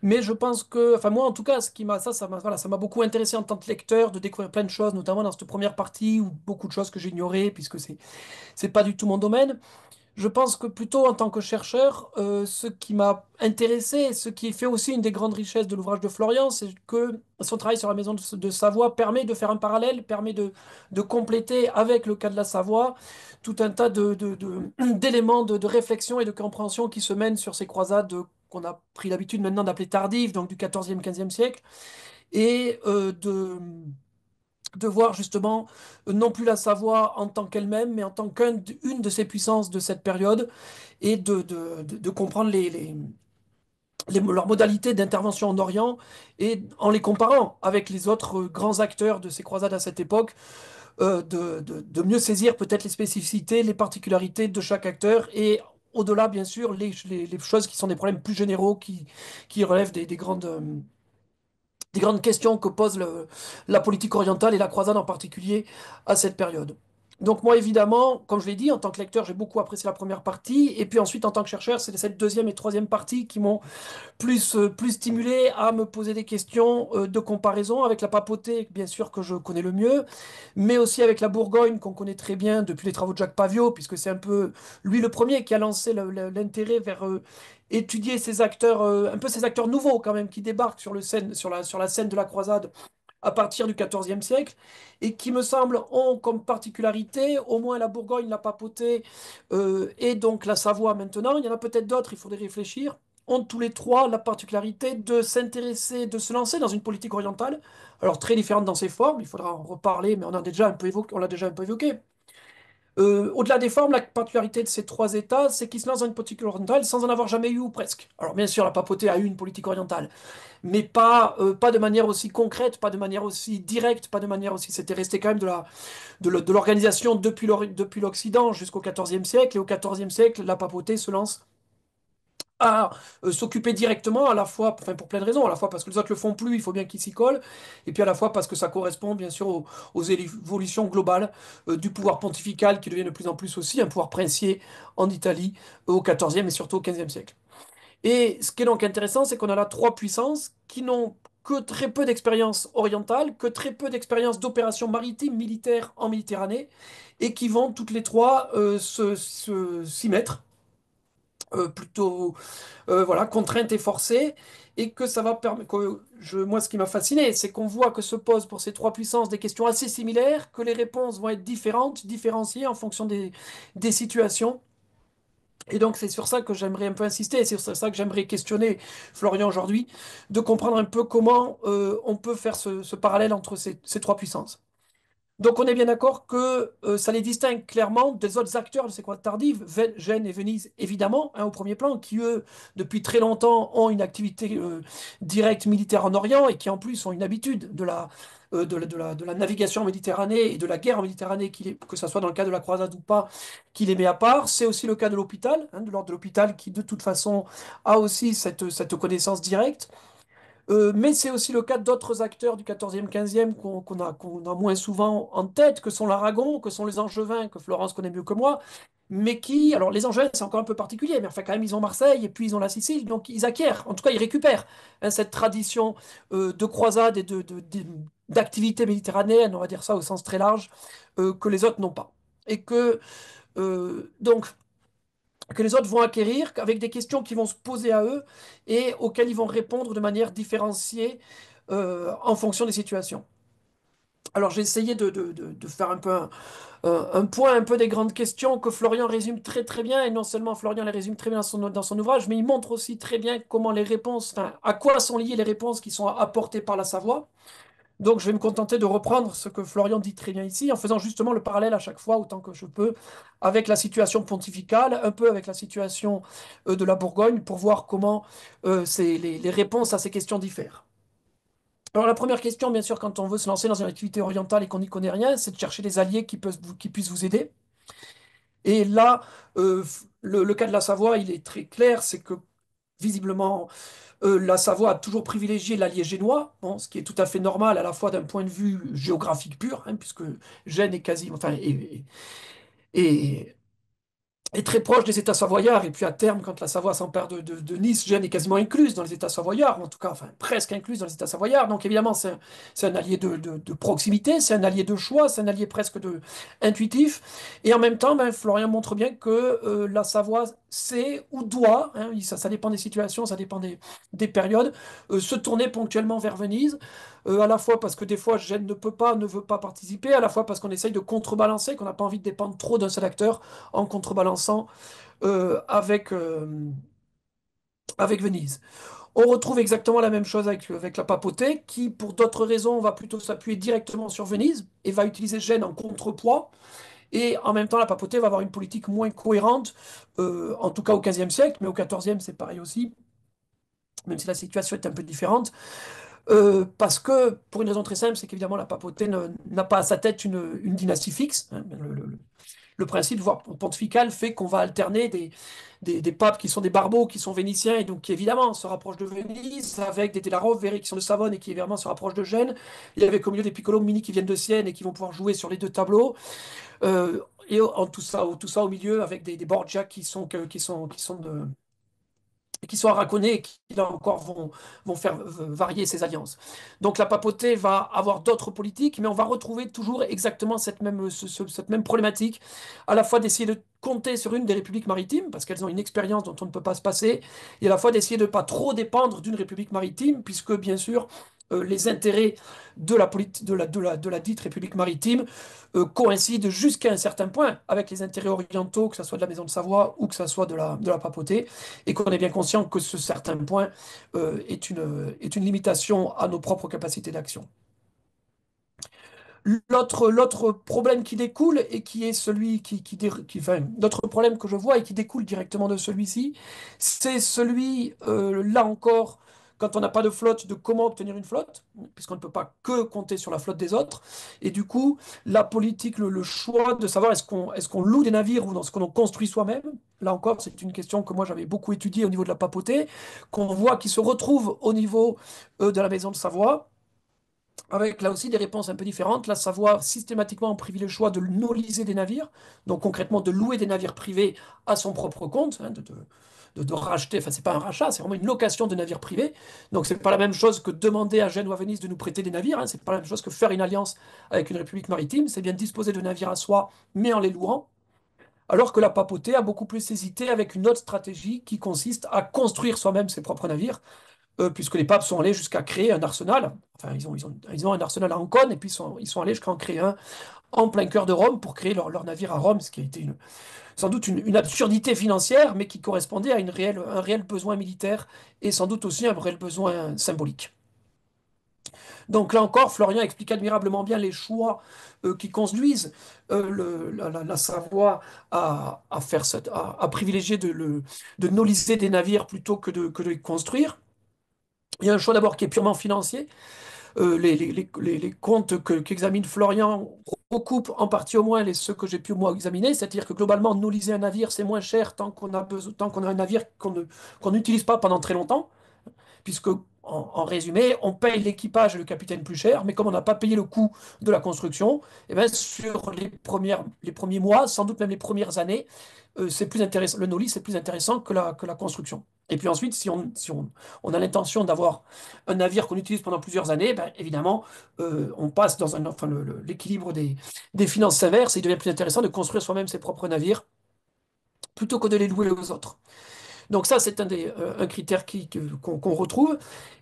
Mais je pense que, enfin moi en tout cas, ce qui m'a, voilà, ça m'a beaucoup intéressé en tant que lecteur de découvrir plein de choses, notamment dans cette première partie où beaucoup de choses que j'ignorais puisque c'est pas du tout mon domaine. Je pense que plutôt en tant que chercheur, ce qui m'a intéressé, ce qui fait aussi une des grandes richesses de l'ouvrage de Florian, c'est que son travail sur la maison de Savoie permet de faire un parallèle, permet de compléter avec le cas de la Savoie tout un tas d'éléments de réflexion et de compréhension qui se mènent sur ces croisades qu'on a pris l'habitude maintenant d'appeler tardives, donc du 14e, 15e siècle, et de voir justement non plus la Savoie en tant qu'elle-même, mais en tant qu'une de ces puissances de cette période, et de comprendre leurs modalités d'intervention en Orient, et en les comparant avec les autres grands acteurs de ces croisades à cette époque, de mieux saisir peut-être les spécificités, les particularités de chaque acteur, et au-delà, bien sûr, les choses qui sont des problèmes plus généraux, qui relèvent des grandes questions que pose la politique orientale et la croisade en particulier à cette période. Donc moi, évidemment, comme je l'ai dit, en tant que lecteur, j'ai beaucoup apprécié la première partie, et puis ensuite, en tant que chercheur, c'est cette deuxième et troisième partie qui m'ont plus stimulé à me poser des questions de comparaison avec la papauté, bien sûr, que je connais le mieux, mais aussi avec la Bourgogne, qu'on connaît très bien depuis les travaux de Jacques Paviot, puisque c'est un peu lui le premier qui a lancé l'intérêt vers étudier ces acteurs, un peu ces acteurs nouveaux quand même, qui débarquent sur la scène de la croisade à partir du XIVe siècle, et qui me semble ont comme particularité, au moins la Bourgogne, la papauté, et donc la Savoie maintenant, il y en a peut-être d'autres, il faudrait réfléchir, ont tous les trois la particularité de s'intéresser, de se lancer dans une politique orientale, alors très différente dans ses formes, il faudra en reparler, mais on l'a déjà un peu évoqué, Au-delà des formes, la particularité de ces trois États, c'est qu'ils se lancent dans une politique orientale sans en avoir jamais eu ou presque. Alors bien sûr, la papauté a eu une politique orientale, mais pas de manière aussi concrète, pas de manière aussi directe, pas de manière aussi... C'était resté quand même de l'organisation depuis l'Occident jusqu'au XIVe siècle, et au XIVe siècle, la papauté se lance à s'occuper directement, à la fois, enfin pour plein de raisons, à la fois parce que les autres le font plus, il faut bien qu'ils s'y collent, et puis à la fois parce que ça correspond bien sûr aux évolutions globales du pouvoir pontifical qui devient de plus en plus aussi un pouvoir princier en Italie au XIVe et surtout au XVe siècle. Et ce qui est donc intéressant, c'est qu'on a là trois puissances qui n'ont que très peu d'expérience orientale, que très peu d'expérience d'opérations maritimes militaires en Méditerranée, et qui vont toutes les trois s'y mettre plutôt voilà, contrainte et forcée, et que ça va permettre. Moi, ce qui m'a fasciné, c'est qu'on voit que se posent pour ces trois puissances des questions assez similaires, que les réponses vont être différentes, différenciées en fonction des situations. Et donc, c'est sur ça que j'aimerais un peu insister, et c'est sur ça que j'aimerais questionner Florian aujourd'hui, de comprendre un peu comment on peut faire ce parallèle entre ces trois puissances. Donc on est bien d'accord que ça les distingue clairement des autres acteurs de ces croisades tardives, Gênes et Venise évidemment, hein, au premier plan, qui eux, depuis très longtemps, ont une activité directe militaire en Orient et qui en plus ont une habitude de la navigation en Méditerranée et de la guerre en Méditerranée, que ce soit dans le cas de la croisade ou pas, qui les met à part. C'est aussi le cas de l'hôpital, hein, de l'ordre de l'hôpital, qui de toute façon a aussi cette connaissance directe. Mais c'est aussi le cas d'autres acteurs du 14e, 15e qu'on a moins souvent en tête, que sont l'Aragon, que sont les Angevins, que Florence connaît mieux que moi, mais qui, alors les Angevins c'est encore un peu particulier, mais enfin quand même ils ont Marseille et puis ils ont la Sicile, donc ils acquièrent, en tout cas ils récupèrent hein, cette tradition de croisade et d'activité méditerranéenne, on va dire ça au sens très large, que les autres n'ont pas. Et donc que les autres vont acquérir avec des questions qui vont se poser à eux et auxquelles ils vont répondre de manière différenciée en fonction des situations. Alors j'ai essayé de faire un peu un point un peu des grandes questions que Florian résume très très bien, et non seulement Florian les résume très bien dans son ouvrage, mais il montre aussi très bien comment les réponses, enfin, à quoi sont liées les réponses qui sont apportées par la Savoie. Donc, je vais me contenter de reprendre ce que Florian dit très bien ici, en faisant justement le parallèle à chaque fois, autant que je peux, avec la situation pontificale, un peu avec la situation de la Bourgogne, pour voir comment les réponses à ces questions diffèrent. Alors, la première question, bien sûr, quand on veut se lancer dans une activité orientale et qu'on n'y connaît rien, c'est de chercher des alliés qui puissent vous aider. Et là, le cas de la Savoie, il est très clair, c'est que visiblement, la Savoie a toujours privilégié l'allié génois, bon, ce qui est tout à fait normal à la fois d'un point de vue géographique pur, hein, puisque Gênes est quasi, enfin, est- est très proche des États savoyards, et puis à terme, quand la Savoie s'empare de Nice, Gênes est quasiment incluse dans les États savoyards, ou en tout cas, enfin, presque incluse dans les États savoyards. Donc évidemment, c'est un allié de proximité, c'est un allié de choix, c'est un allié presque intuitif. Et en même temps, ben, Florian montre bien que la Savoie sait ou doit, hein, ça dépend des situations, ça dépend des périodes, se tourner ponctuellement vers Venise. À la fois parce que des fois Gênes ne veut pas participer, à la fois parce qu'on essaye de contrebalancer, qu'on n'a pas envie de dépendre trop d'un seul acteur en contrebalançant avec Venise. On retrouve exactement la même chose avec la papauté, qui, pour d'autres raisons, va plutôt s'appuyer directement sur Venise et va utiliser Gênes en contrepoids. Et en même temps, la papauté va avoir une politique moins cohérente, en tout cas au XVe siècle, mais au XIVe, c'est pareil aussi, même si la situation est un peu différente. Parce que, pour une raison très simple, c'est qu'évidemment, la papauté n'a pas à sa tête une dynastie fixe, hein. Le principe pontifical fait qu'on va alterner des papes qui sont des barbeaux, qui sont vénitiens, et donc qui évidemment se rapprochent de Venise, avec des Delaroche, qui sont de Savone et qui évidemment se rapprochent de Gênes, et avec au milieu des Piccolomini qui viennent de Sienne et qui vont pouvoir jouer sur les deux tableaux. Euh, et en tout ça au milieu, avec des Borgia qui sont arraconnés et qui, là encore, vont faire varier ces alliances. Donc la papauté va avoir d'autres politiques, mais on va retrouver toujours exactement cette même problématique, à la fois d'essayer de compter sur une des républiques maritimes, parce qu'elles ont une expérience dont on ne peut pas se passer, et à la fois d'essayer de ne pas trop dépendre d'une république maritime, puisque bien sûr, les intérêts de la dite république maritime coïncident jusqu'à un certain point avec les intérêts orientaux, que ce soit de la Maison de Savoie ou que ce soit de la papauté, et qu'on est bien conscient que ce certain point est une limitation à nos propres capacités d'action. L'autre problème qui découle et qui est celui enfin, l'autre problème que je vois et qui découle directement de celui-ci, c'est celui, là encore, quand on n'a pas de flotte, de comment obtenir une flotte, puisqu'on ne peut pas que compter sur la flotte des autres. Et du coup, la politique, le choix de savoir est-ce qu'on loue des navires ou est-ce qu'on en construit soi-même, là encore, c'est une question que moi j'avais beaucoup étudiée au niveau de la papauté, qu'on voit qui se retrouve au niveau de la Maison de Savoie avec là aussi des réponses un peu différentes. La Savoie, systématiquement, on privilégie le choix de noliser des navires, donc concrètement de louer des navires privés à son propre compte, hein, de racheter, enfin c'est pas un rachat, c'est vraiment une location de navires privés. Donc c'est pas la même chose que demander à Gênes ou à Venise de nous prêter des navires, hein, c'est pas la même chose que faire une alliance avec une république maritime, c'est bien disposer de navires à soi, mais en les louant. Alors que la papauté a beaucoup plus hésité avec une autre stratégie qui consiste à construire soi-même ses propres navires, puisque les papes sont allés jusqu'à créer un arsenal. Enfin, ils ont un arsenal à Ancône, et puis ils sont allés jusqu'à en créer un en plein cœur de Rome pour créer leur navire à Rome, ce qui a été sans doute une absurdité financière, mais qui correspondait à un réel besoin militaire et sans doute aussi un réel besoin symbolique. Donc là encore, Florian explique admirablement bien les choix qui conduisent la Savoie à privilégier de noliser des navires plutôt que de les construire. Il y a un choix d'abord qui est purement financier. Les comptes qu'examine Florian recoupent en partie au moins ceux que j'ai pu moi examiner, c'est-à-dire que globalement, nous liser un navire, c'est moins cher tant qu'on a un navire qu'on n'utilise pas pendant très longtemps, puisque en résumé, on paye l'équipage et le capitaine plus cher, mais comme on n'a pas payé le coût de la construction, eh ben, sur les premiers mois, sans doute même les premières années, c'est plus intéressant, le no-lease c'est plus intéressant que la construction. Et puis ensuite, si on a l'intention d'avoir un navire qu'on utilise pendant plusieurs années, ben, évidemment, on passe dans enfin, l'équilibre des finances s'inverse et il devient plus intéressant de construire soi-même ses propres navires plutôt que de les louer aux autres. Donc ça, c'est un critère qu'on retrouve.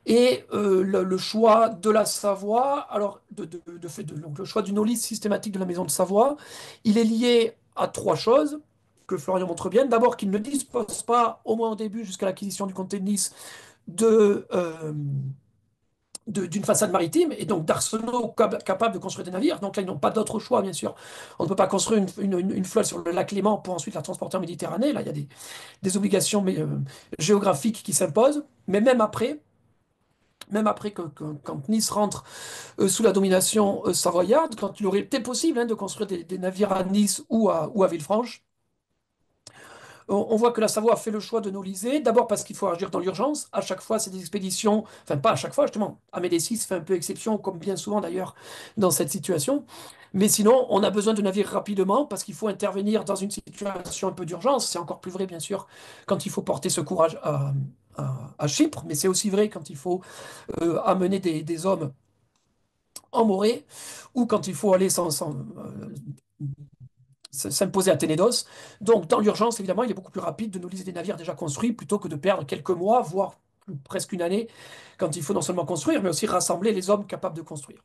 Et le choix de la Savoie, alors donc le choix du no-list systématique de la maison de Savoie, il est lié à trois choses que Florian montre bien. D'abord, qu'il ne dispose pas, au moins au début, jusqu'à l'acquisition du comté de Nice, de, d'une façade maritime et donc d'arsenaux capables de construire des navires. Donc là, ils n'ont pas d'autre choix, bien sûr. On ne peut pas construire une flotte sur le lac Léman pour ensuite la transporter en Méditerranée. Là, il y a des obligations géographiques qui s'imposent. Mais même après quand Nice rentre sous la domination savoyarde, quand il aurait été possible de construire des navires à Nice ou à Villefranche, on voit que la Savoie a fait le choix de nous liser, d'abord parce qu'il faut agir dans l'urgence. À chaque fois, c'est des expéditions, enfin pas à chaque fois, justement. Amédécis fait un peu exception, comme bien souvent d'ailleurs, dans cette situation. Mais sinon, on a besoin de navires rapidement parce qu'il faut intervenir dans une situation un peu d'urgence. C'est encore plus vrai, bien sûr, quand il faut porter secours à Chypre, mais c'est aussi vrai quand il faut amener des hommes en Morée ou quand il faut aller s'imposer à Ténédos. Donc, dans l'urgence, évidemment, il est beaucoup plus rapide de nous liser des navires déjà construits plutôt que de perdre quelques mois, voire presque une année, quand il faut non seulement construire, mais aussi rassembler les hommes capables de construire.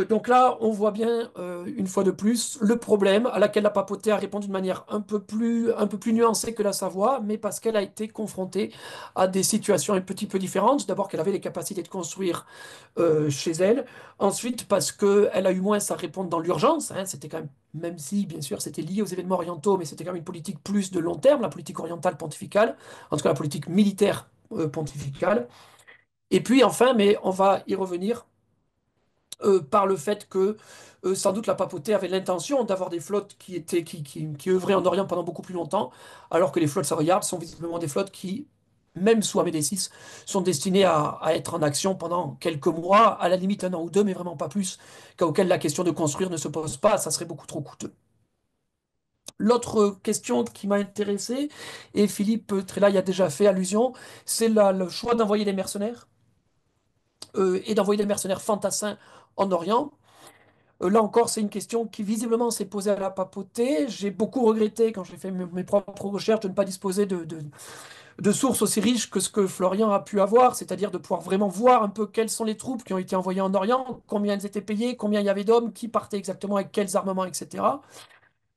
Donc là, on voit bien, une fois de plus, le problème à laquelle la papauté a répondu de manière un peu plus nuancée que la Savoie, mais parce qu'elle a été confrontée à des situations un petit peu différentes. D'abord, qu'elle avait les capacités de construire chez elle. Ensuite, parce qu'elle a eu moins à répondre dans l'urgence, hein. C'était quand même si, bien sûr, c'était lié aux événements orientaux, mais c'était quand même une politique plus de long terme, la politique orientale pontificale, en tout cas la politique militaire pontificale. Et puis enfin, mais on va y revenir, par le fait que sans doute la papauté avait l'intention d'avoir des flottes qui œuvraient en Orient pendant beaucoup plus longtemps, alors que les flottes savoyardes sont visiblement des flottes qui, même sous Amédécis, sont destinées à être en action pendant quelques mois, à la limite un an ou deux, mais vraiment pas plus, cas auquel la question de construire ne se pose pas, ça serait beaucoup trop coûteux. L'autre question qui m'a intéressé, et Philippe Trella y a déjà fait allusion, c'est le choix d'envoyer des mercenaires, et d'envoyer des mercenaires fantassins en Orient. Là encore, c'est une question qui visiblement s'est posée à la papauté. J'ai beaucoup regretté, quand j'ai fait mes propres recherches, de ne pas disposer de sources aussi riches que ce que Florian a pu avoir, c'est-à-dire de pouvoir vraiment voir un peu quelles sont les troupes qui ont été envoyées en Orient, combien elles étaient payées, combien il y avait d'hommes, qui partaient exactement avec quels armements, etc.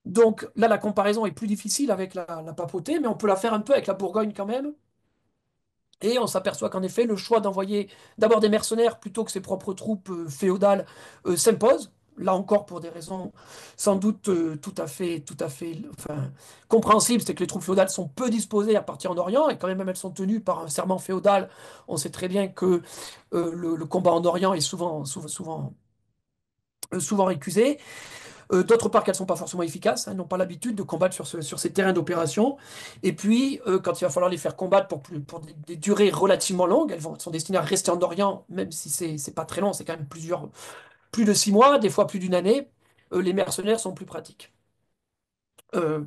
Donc là, la comparaison est plus difficile avec la papauté, mais on peut la faire un peu avec la Bourgogne quand même. Et on s'aperçoit qu'en effet, le choix d'envoyer d'abord des mercenaires plutôt que ses propres troupes féodales s'impose. Là encore, pour des raisons sans doute tout à fait enfin, compréhensibles, c'est que les troupes féodales sont peu disposées à partir en Orient, et quand même elles sont tenues par un serment féodal. On sait très bien que le combat en Orient est souvent récusé. D'autre part, qu'elles ne sont pas forcément efficaces, hein, elles n'ont pas l'habitude de combattre sur ces terrains d'opération. Et puis, quand il va falloir les faire combattre pour des durées relativement longues, sont destinées à rester en Orient, même si c'est pas très long, c'est quand même plus de 6 mois, des fois plus d'une année, les mercenaires sont plus pratiques. Euh,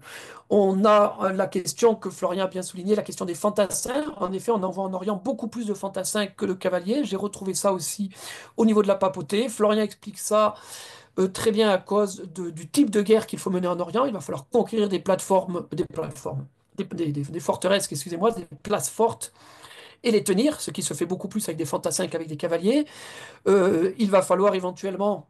on a la question que Florian a bien souligné, la question des fantassins. En effet, on envoie en Orient beaucoup plus de fantassins que de cavaliers. J'ai retrouvé ça aussi au niveau de la papauté. Florian explique ça très bien à cause du type de guerre qu'il faut mener en Orient. Il va falloir conquérir des forteresses, excusez-moi, des places fortes et les tenir, ce qui se fait beaucoup plus avec des fantassins qu'avec des cavaliers. Il va falloir éventuellement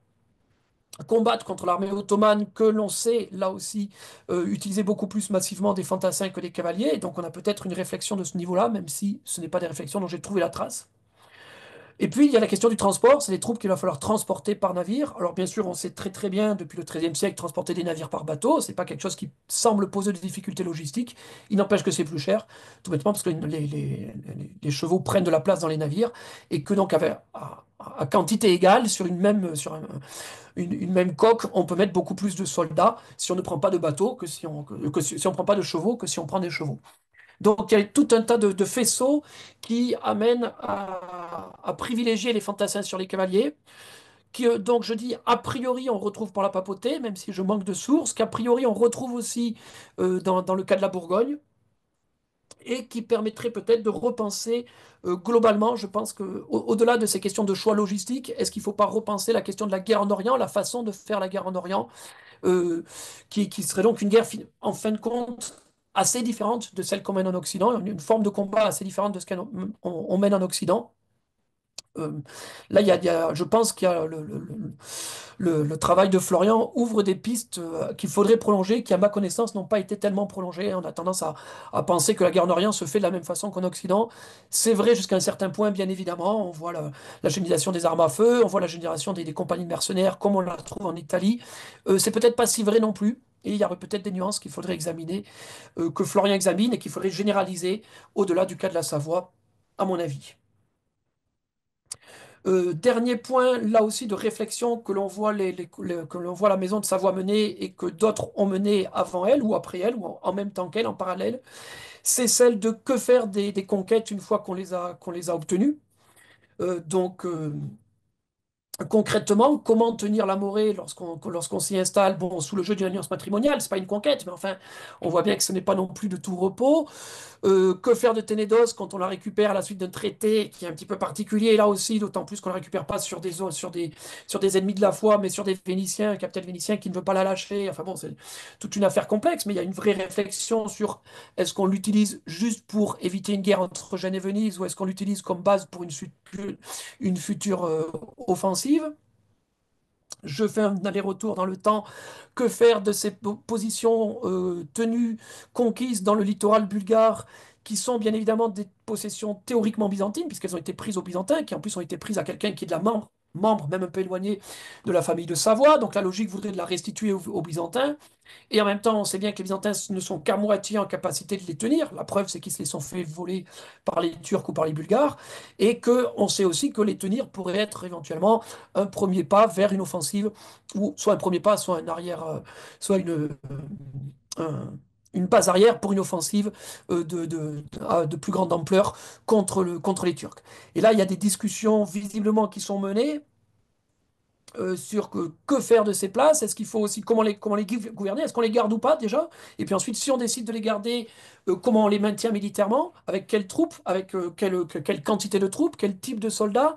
combattre contre l'armée ottomane que l'on sait, là aussi, utiliser beaucoup plus massivement des fantassins que des cavaliers. Et donc on a peut-être une réflexion de ce niveau-là, même si ce n'est pas des réflexions dont j'ai trouvé la trace. Et puis, il y a la question du transport, c'est des troupes qu'il va falloir transporter par navire. Alors, bien sûr, on sait très très bien, depuis le XIIIe siècle, transporter des navires par bateau, c'est pas quelque chose qui semble poser de difficultés logistiques. Il n'empêche que c'est plus cher, tout bêtement parce que les chevaux prennent de la place dans les navires, et que donc, à quantité égale, sur une même coque, on peut mettre beaucoup plus de soldats si on ne prend pas de bateau si on prend pas de chevaux que si on prend des chevaux. Donc, il y a tout un tas de faisceaux qui amènent à privilégier les fantassins sur les cavaliers. Donc, je dis, a priori, on retrouve pour la papauté, même si je manque de sources, qu'a priori, on retrouve aussi dans le cas de la Bourgogne, et qui permettrait peut-être de repenser globalement, je pense que au-delà de ces questions de choix logistique, est-ce qu'il ne faut pas repenser la question de la guerre en Orient, la façon de faire la guerre en Orient, euh, qui serait donc une guerre, en fin de compte, assez différente de celle qu'on mène en Occident, une forme de combat assez différente de ce qu'on mène en Occident. Euh, Là, je pense qu'il y a le travail de Florian ouvre des pistes qu'il faudrait prolonger, qui, à ma connaissance, n'ont pas été tellement prolongées. On a tendance à penser que la guerre en Orient se fait de la même façon qu'en Occident. C'est vrai jusqu'à un certain point, bien évidemment. On voit la généralisation des armes à feu, on voit la génération des compagnies de mercenaires, comme on la trouve en Italie. C'est peut-être pas si vrai non plus. Et il y aurait peut-être des nuances qu'il faudrait examiner, que Florian examine et qu'il faudrait généraliser au-delà du cas de la Savoie, à mon avis. Dernier point, là aussi de réflexion que l'on voit, que l'on voit la maison de Savoie mener et que d'autres ont mené avant elle ou après elle ou en même temps qu'elle, en parallèle, c'est celle de que faire des conquêtes une fois qu'on les a obtenues. Donc, concrètement, comment tenir la Morée lorsqu'on s'y installe, bon, sous le jeu d'une alliance matrimoniale, c'est pas une conquête, mais enfin, on voit bien que ce n'est pas non plus de tout repos. Que faire de Ténédos quand on la récupère à la suite d'un traité qui est un petit peu particulier là aussi, d'autant plus qu'on ne la récupère pas sur des ennemis de la foi, mais sur des Vénitiens, un capitaine vénitien qui ne veut pas la lâcher. Enfin bon, c'est toute une affaire complexe, mais il y a une vraie réflexion sur est-ce qu'on l'utilise juste pour éviter une guerre entre Gênes et Venise ou est-ce qu'on l'utilise comme base pour une future offensive. Je fais un aller-retour dans le temps. Que faire de ces positions tenues, conquises dans le littoral bulgare, qui sont bien évidemment des possessions théoriquement byzantines, puisqu'elles ont été prises aux Byzantins, qui en plus ont été prises à quelqu'un qui est de la membre, même un peu éloigné de la famille de Savoie. Donc la logique voudrait de la restituer aux Byzantins. Et en même temps, on sait bien que les Byzantins ne sont qu'à moitié en capacité de les tenir. La preuve, c'est qu'ils se les sont fait voler par les Turcs ou par les Bulgares. Et qu'on sait aussi que les tenir pourrait être éventuellement un premier pas vers une offensive, ou soit un premier pas, soit un arrière, soit une base arrière pour une offensive de plus grande ampleur contre les Turcs. Et là, il y a des discussions visiblement qui sont menées sur que faire de ces places. Est-ce qu'il faut aussi comment les gouverner? Est-ce qu'on les garde ou pas déjà? Et puis ensuite, si on décide de les garder, comment on les maintient militairement? Avec quelles troupes? Avec quelle quantité de troupes? Quel type de soldats?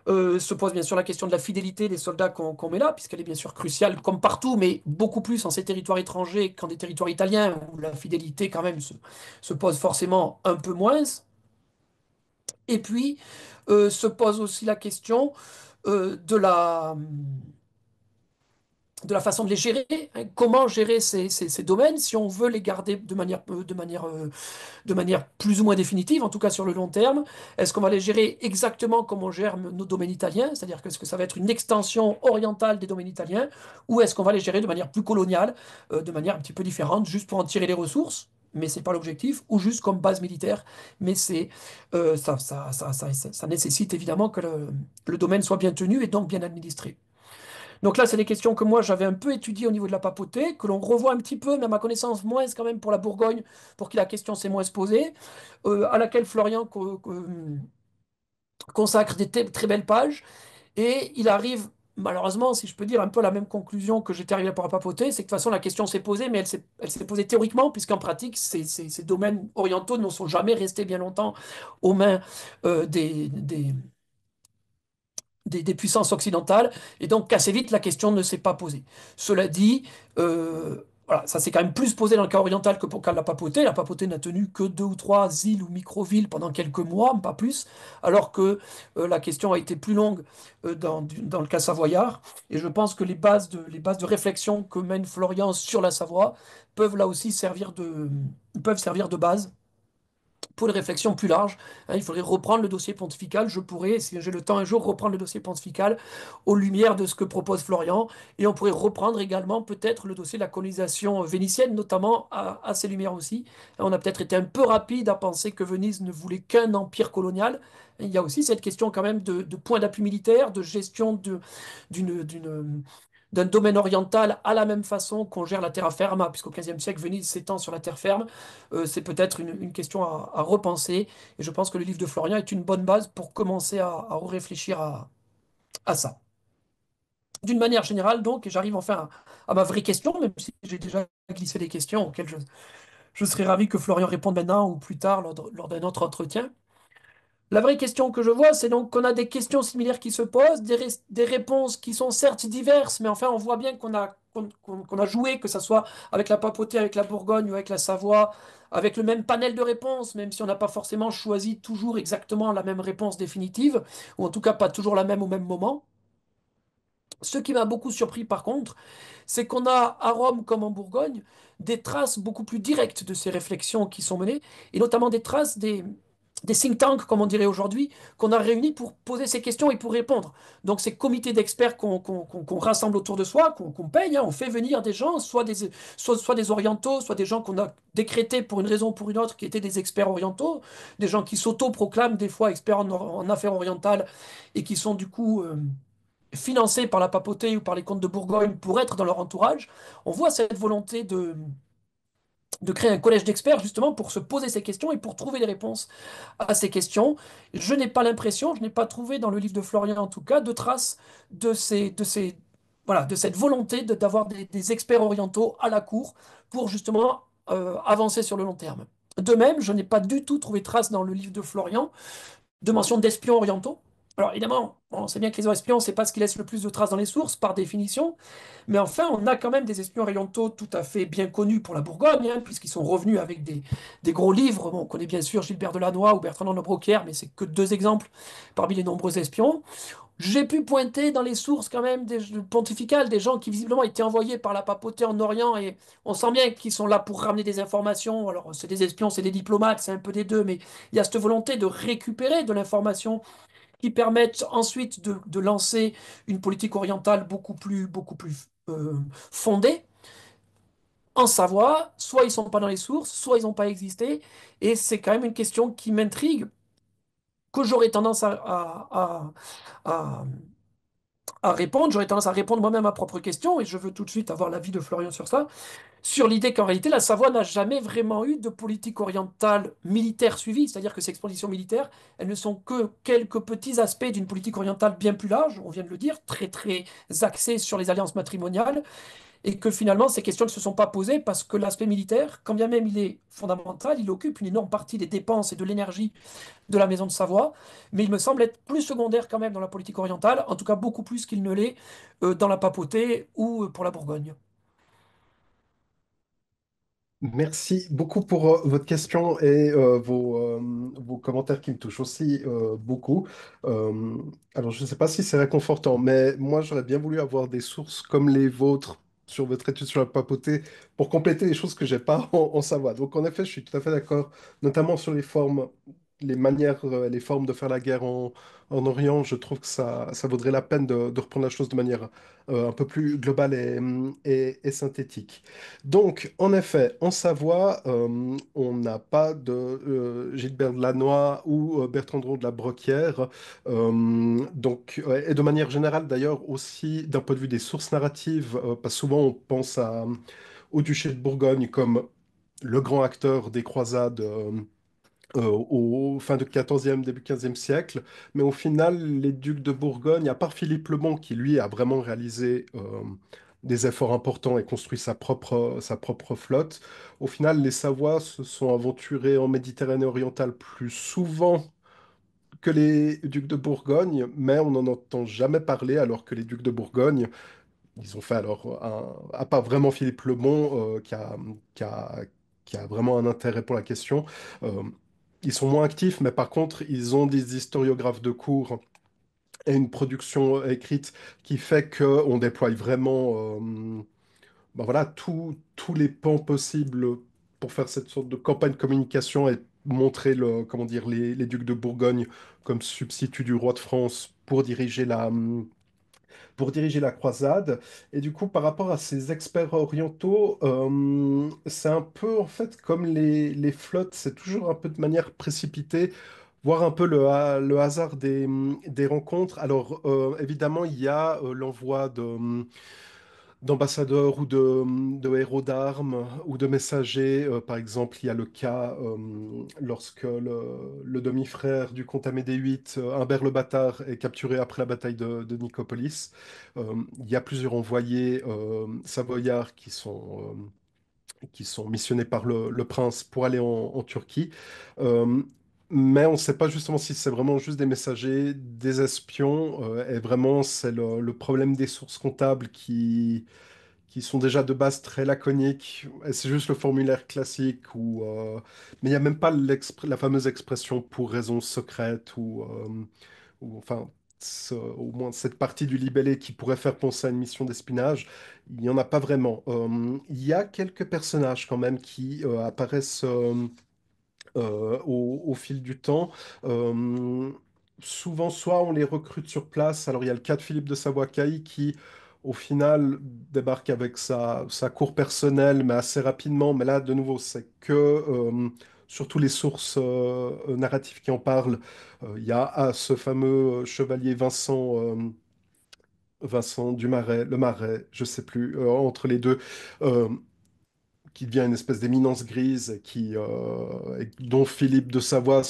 Se pose bien sûr la question de la fidélité des soldats qu'on met là, puisqu'elle est bien sûr cruciale comme partout, mais beaucoup plus en ces territoires étrangers qu'en des territoires italiens, où la fidélité quand même se pose forcément un peu moins. Et puis se pose aussi la question de de la façon de les gérer, hein. Comment gérer ces domaines si on veut les garder de manière plus ou moins définitive, en tout cas sur le long terme. Est-ce qu'on va les gérer exactement comme on gère nos domaines italiens, c'est-à-dire que est-ce que ça va être une extension orientale des domaines italiens, ou est-ce qu'on va les gérer de manière plus coloniale, de manière un petit peu différente, juste pour en tirer les ressources, mais c'est pas l'objectif, ou juste comme base militaire, mais ça nécessite évidemment que le domaine soit bien tenu et donc bien administré. Donc là, c'est des questions que moi j'avais un peu étudiées au niveau de la papauté, que l'on revoit un petit peu, mais à ma connaissance moins quand même pour la Bourgogne, pour qui la question s'est moins posée, à laquelle Florian consacre des très belles pages. Et il arrive, malheureusement, si je peux dire, un peu à la même conclusion que j'étais arrivé pour la papauté, c'est que de toute façon la question s'est posée, mais elle s'est posée théoriquement, puisqu'en pratique, ces domaines orientaux ne sont jamais restés bien longtemps aux mains des puissances occidentales, et donc assez vite la question ne s'est pas posée. Cela dit, voilà, ça s'est quand même plus posé dans le cas oriental que pour le cas de la papauté. La papauté n'a tenu que 2 ou 3 îles ou micro-villes pendant quelques mois, pas plus, alors que la question a été plus longue dans le cas savoyard. Et je pense que les bases de réflexion que mène Florian sur la Savoie peuvent là aussi peuvent servir de base pour une réflexion plus large. Hein. Il faudrait reprendre le dossier pontifical. Je pourrais, si j'ai le temps un jour, reprendre le dossier pontifical aux lumières de ce que propose Florian. Et on pourrait reprendre également peut-être le dossier de la colonisation vénitienne, notamment à ces lumières aussi. On a peut-être été un peu rapide à penser que Venise ne voulait qu'un empire colonial. Il y a aussi cette question quand même de point d'appui militaire, de gestion d'une d'un domaine oriental à la même façon qu'on gère la terra firma, puisqu'au XVe siècle, Venise s'étend sur la terre ferme. C'est peut-être une question à repenser. Et je pense que le livre de Florian est une bonne base pour commencer à réfléchir à ça. D'une manière générale, donc, et j'arrive enfin à ma vraie question, même si j'ai déjà glissé des questions auxquelles je serais ravi que Florian réponde maintenant ou plus tard lors d'un autre entretien. La vraie question que je vois, c'est donc qu'on a des questions similaires qui se posent, des réponses qui sont certes diverses, mais enfin, on voit bien qu'on a joué, que ce soit avec la papauté, avec la Bourgogne ou avec la Savoie, avec le même panel de réponses, même si on n'a pas forcément choisi toujours exactement la même réponse définitive, ou en tout cas pas toujours la même au même moment. Ce qui m'a beaucoup surpris par contre, c'est qu'on a à Rome comme en Bourgogne des traces beaucoup plus directes de ces réflexions qui sont menées, et notamment des traces des think tanks, comme on dirait aujourd'hui, qu'on a réunis pour poser ces questions et pour répondre. Donc ces comités d'experts qu'on rassemble autour de soi, qu'on paye, hein, on fait venir des gens, soit des orientaux, soit des gens qu'on a décrétés pour une raison ou pour une autre qui étaient des experts orientaux, des gens qui s'auto-proclament des fois experts en affaires orientales et qui sont du coup financés par la papauté ou par les comtes de Bourgogne pour être dans leur entourage. On voit cette volonté de créer un collège d'experts justement pour se poser ces questions et pour trouver des réponses à ces questions. Je n'ai pas l'impression, je n'ai pas trouvé dans le livre de Florian en tout cas, de traces voilà, de cette volonté d'avoir des experts orientaux à la cour pour justement avancer sur le long terme. De même, je n'ai pas du tout trouvé trace dans le livre de Florian de mention d'espions orientaux. Alors évidemment, on sait bien que les espions, c'est pas ce qui laisse le plus de traces dans les sources, par définition, mais enfin, on a quand même des espions orientaux tout à fait bien connus pour la Bourgogne, hein, puisqu'ils sont revenus avec des gros livres. Bon, on connaît bien sûr Gilbert Delannoy ou Bertrand de Broquière, mais c'est que 2 exemples parmi les nombreux espions. J'ai pu pointer dans les sources quand même pontificales des gens qui visiblement étaient envoyés par la papauté en Orient et on sent bien qu'ils sont là pour ramener des informations. Alors c'est des espions, c'est des diplomates, c'est un peu des deux, mais il y a cette volonté de récupérer de l'information qui permettent ensuite de lancer une politique orientale beaucoup plus fondée. En Savoie, soit ils sont pas dans les sources, soit ils n'ont pas existé, et c'est quand même une question qui m'intrigue, que j'aurais tendance à, à répondre. J'aurais tendance à répondre moi-même à ma propre question, et je veux tout de suite avoir l'avis de Florian sur ça, sur l'idée qu'en réalité, la Savoie n'a jamais vraiment eu de politique orientale militaire suivie, c'est-à-dire que ces expositions militaires, elles ne sont que quelques petits aspects d'une politique orientale bien plus large, on vient de le dire, très très axée sur les alliances matrimoniales, et que finalement ces questions ne se sont pas posées parce que l'aspect militaire, quand bien même il est fondamental, il occupe une énorme partie des dépenses et de l'énergie de la Maison de Savoie, mais il me semble être plus secondaire quand même dans la politique orientale, en tout cas beaucoup plus qu'il ne l'est dans la papauté ou pour la Bourgogne. Merci beaucoup pour votre question et vos commentaires qui me touchent aussi beaucoup. Euh, alors, je ne sais pas si c'est réconfortant, mais moi, j'aurais bien voulu avoir des sources comme les vôtres sur votre étude sur la papauté pour compléter les choses que j'ai pas en Savoie. Donc, en effet, je suis tout à fait d'accord, notamment sur les formes, les manières, les formes de faire la guerre en Orient. Je trouve que ça vaudrait la peine de reprendre la chose de manière un peu plus globale et synthétique. Donc, en effet, en Savoie, on n'a pas de Gilbert de Lannoy ou Bertrand de la Brocquière. Et de manière générale, d'ailleurs, aussi d'un point de vue des sources narratives, parce que souvent on pense au duché de Bourgogne comme le grand acteur des croisades au fin du XIVe, début XVe siècle. Mais au final, les ducs de Bourgogne, à part Philippe le Bon, qui lui a vraiment réalisé des efforts importants et construit sa propre flotte, au final, les Savoies se sont aventurés en Méditerranée orientale plus souvent que les ducs de Bourgogne, mais on n'en entend jamais parler, alors que les ducs de Bourgogne, ils ont fait alors, à part vraiment Philippe le Bon, qui a, qui a vraiment un intérêt pour la question, euh, ils sont moins actifs, mais par contre, ils ont des historiographes de cours et une production écrite qui fait qu'on déploie vraiment ben voilà, tous les pans possibles pour faire cette sorte de campagne de communication et montrer comment dire, les ducs de Bourgogne comme substitut du roi de France pour diriger la croisade. Et du coup, par rapport à ces experts orientaux, c'est un peu en fait comme les flottes, c'est toujours un peu de manière précipitée, voire un peu le hasard des rencontres. Alors, évidemment, il y a l'envoi d'ambassadeurs ou de héros d'armes ou de messagers. Par exemple, il y a le cas lorsque le demi-frère du comte Amédée VIII, Humbert le Bâtard, est capturé après la bataille de Nicopolis. Il y a plusieurs envoyés savoyards qui sont missionnés par le prince pour aller en Turquie. Euh, mais on ne sait pas justement si c'est vraiment juste des messagers, des espions, et vraiment c'est le problème des sources comptables qui sont déjà de base très laconiques. Et c'est juste le formulaire classique mais il n'y a même pas la fameuse expression pour raison secrète ou enfin, au moins cette partie du libellé qui pourrait faire penser à une mission d'espionnage. Il n'y en a pas vraiment. Il y a quelques personnages quand même qui apparaissent au fil du temps. Euh, Souvent, soit on les recrute sur place. Alors, il y a le cas de Philippe de Savoie-Cailly qui, au final, débarque avec sa cour personnelle, mais assez rapidement. Mais là, de nouveau, c'est que surtout les sources narratives qui en parlent. Il y a ce fameux chevalier Vincent du Marais, le Marais, je sais plus, entre les deux. euh, qui devient une espèce d'éminence grise et dont Philippe de Savoie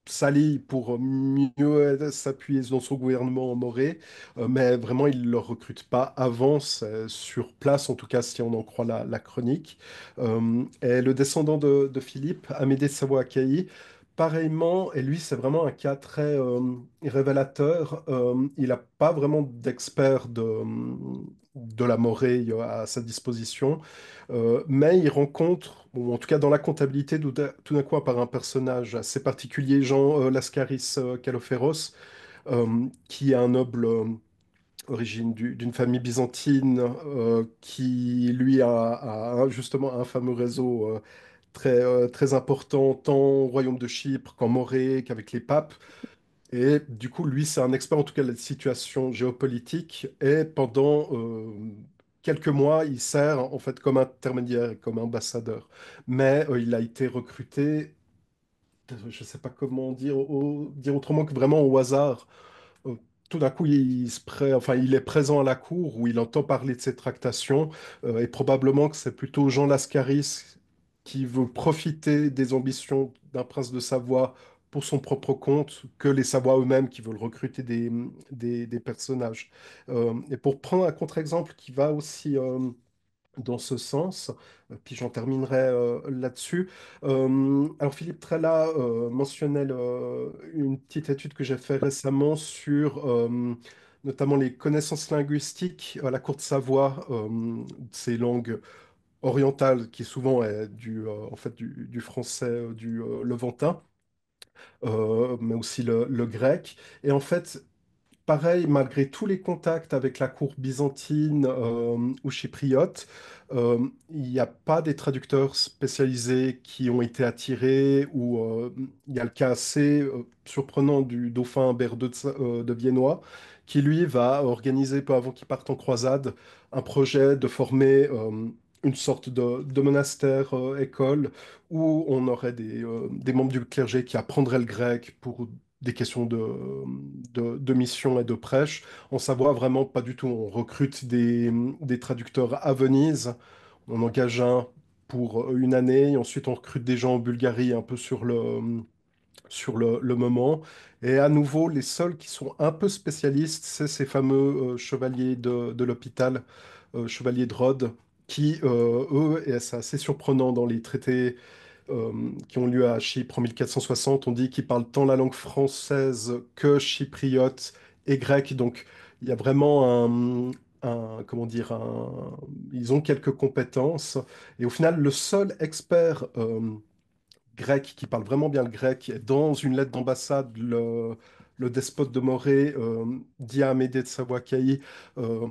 s'allie pour mieux s'appuyer dans son gouvernement en Morée, mais vraiment il ne le recrute pas avant, c'est sur place en tout cas si on en croit la chronique. Et le descendant de Philippe, Amédée de Savoie-Acquéie, pareillement, et lui c'est vraiment un cas très révélateur, il n'a pas vraiment d'expert de la Morée à sa disposition. Mais il rencontre, ou en tout cas dans la comptabilité, tout d'un coup apparaît un personnage assez particulier, Jean Lascaris Caloferos, qui est un noble origine d'une famille byzantine, qui lui a justement un fameux réseau très important, tant au royaume de Chypre qu'en Morée, qu'avec les papes. Et du coup, lui, c'est un expert en tout cas de la situation géopolitique. Et pendant quelques mois, il sert en fait comme intermédiaire et comme ambassadeur. Mais il a été recruté, je ne sais pas comment dire, dire autrement que vraiment au hasard. Euh, Tout d'un coup, enfin, il est présent à la cour où il entend parler de ces tractations et probablement que c'est plutôt Jean Lascaris qui veut profiter des ambitions d'un prince de Savoie pour son propre compte que les Savoie eux-mêmes qui veulent recruter des personnages. Et pour prendre un contre-exemple qui va aussi dans ce sens, puis j'en terminerai là-dessus. Alors Philippe Trella mentionnait une petite étude que j'ai fait récemment sur notamment les connaissances linguistiques à la cour de Savoie, ces langues oriental, qui souvent est en fait du français levantin, mais aussi le grec. Et en fait, pareil, malgré tous les contacts avec la cour byzantine ou chypriote, il n'y a pas des traducteurs spécialisés qui ont été attirés, ou il y a le cas assez surprenant du dauphin Humbert de Viennois, qui lui va organiser, peu avant qu'il parte en croisade, un projet de former une sorte de monastère, école, où on aurait des membres du clergé qui apprendraient le grec pour des questions de mission et de prêche. En Savoie, vraiment pas du tout. On recrute des traducteurs à Venise, on engage un pour une année, et ensuite on recrute des gens en Bulgarie un peu sur le moment. Et à nouveau, les seuls qui sont un peu spécialistes, c'est ces fameux chevaliers de l'hôpital, chevaliers de Rhodes, qui, eux, et c'est assez surprenant dans les traités qui ont lieu à Chypre en 1460. On dit qu'ils parlent tant la langue française que chypriote et grec. Donc il y a vraiment comment dire, ils ont quelques compétences. Et au final, le seul expert grec qui parle vraiment bien le grec, dans une lettre d'ambassade, le despote de Morée dit à Amédée de Savoie-Cailly, euh,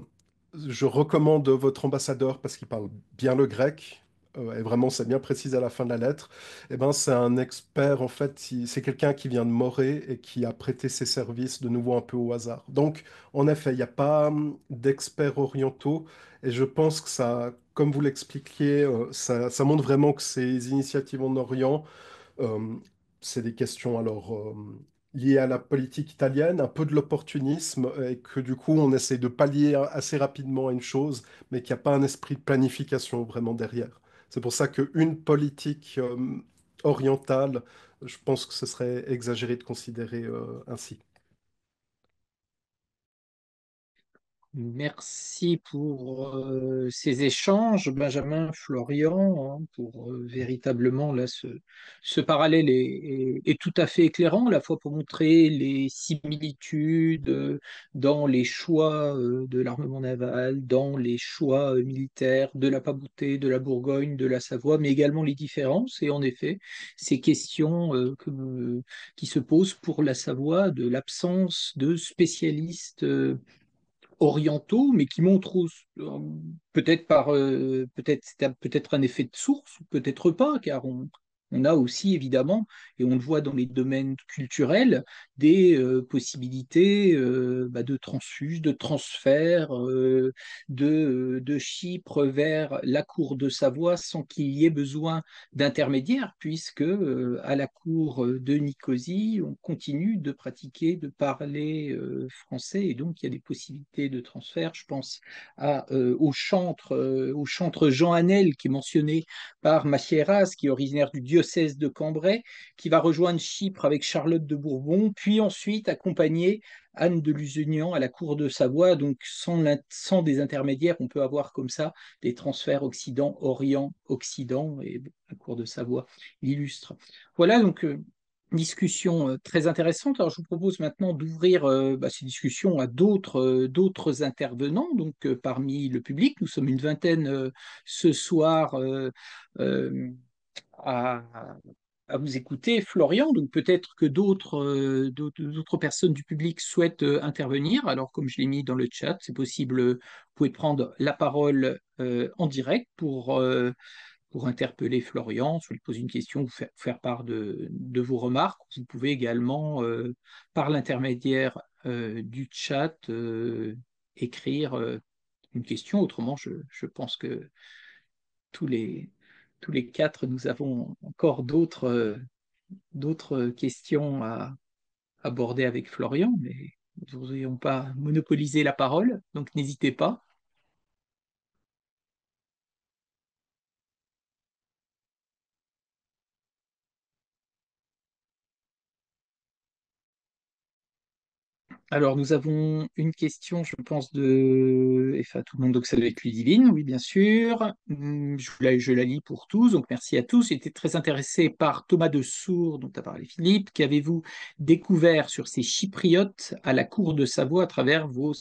je recommande votre ambassadeur parce qu'il parle bien le grec. Et vraiment, c'est bien précisé à la fin de la lettre. Eh ben, c'est un expert, en fait, c'est quelqu'un qui vient de Morée et qui a prêté ses services de nouveau un peu au hasard. Donc, en effet, il n'y a pas d'experts orientaux. Et je pense que ça, comme vous l'expliquiez, ça montre vraiment que ces initiatives en Orient, euh, c'est des questions alors liées à la politique italienne, un peu de l'opportunisme, et que du coup on essaie de pallier assez rapidement à une chose, mais qu'il n'y a pas un esprit de planification vraiment derrière. C'est pour ça qu'une politique orientale, je pense que ce serait exagéré de considérer ainsi. Merci pour ces échanges, Benjamin, Florian, hein, pour véritablement là ce parallèle est tout à fait éclairant, à la fois pour montrer les similitudes dans les choix de l'armement naval, dans les choix militaires de la Paboutée, de la Bourgogne, de la Savoie, mais également les différences. Et en effet, ces questions qui se posent pour la Savoie de l'absence de spécialistes orientaux, mais qui montrent peut-être peut-être c'est peut-être un effet de source, ou peut-être pas, car on a aussi évidemment, et on le voit dans les domaines culturels, des possibilités de transfuge, de transfert de Chypre vers la cour de Savoie sans qu'il y ait besoin d'intermédiaire, puisque à la cour de Nicosie, on continue de pratiquer, de parler français, et donc il y a des possibilités de transfert. Je pense au chantre Jean Hanel, qui est mentionné par Macieras, qui est originaire du diocèse de Cambrai, qui va rejoindre Chypre avec Charlotte de Bourbon, puis ensuite accompagner Anne de Lusignan à la cour de Savoie. Donc sans des intermédiaires, on peut avoir comme ça des transferts Occident-Orient-Occident, et la cour de Savoie l'illustre. Voilà donc discussion très intéressante. Alors, je vous propose maintenant d'ouvrir ces discussions à d'autres intervenants. Donc, parmi le public, nous sommes une vingtaine ce soir euh, à, à vous écouter, Florian. Donc, peut-être que d'autres personnes du public souhaitent intervenir. Alors, comme je l'ai mis dans le chat, c'est possible, vous pouvez prendre la parole en direct pour interpeller Florian, soit lui poser une question ou faire part de vos remarques. Vous pouvez également, par l'intermédiaire du chat, écrire une question. Autrement, je pense que tous les, tous les quatre, nous avons encore d'autres questions à aborder avec Florian, mais nous ne voudrions pas monopoliser la parole, donc n'hésitez pas. Alors, nous avons une question, je pense, enfin, tout le monde, donc ça doit être Ludivine, oui, bien sûr. Je la lis pour tous, donc merci à tous. J'étais très intéressé par Thomas de Sourds, dont a parlé Philippe. Qu'avez-vous découvert sur ces Chypriotes à la cour de Savoie à travers vos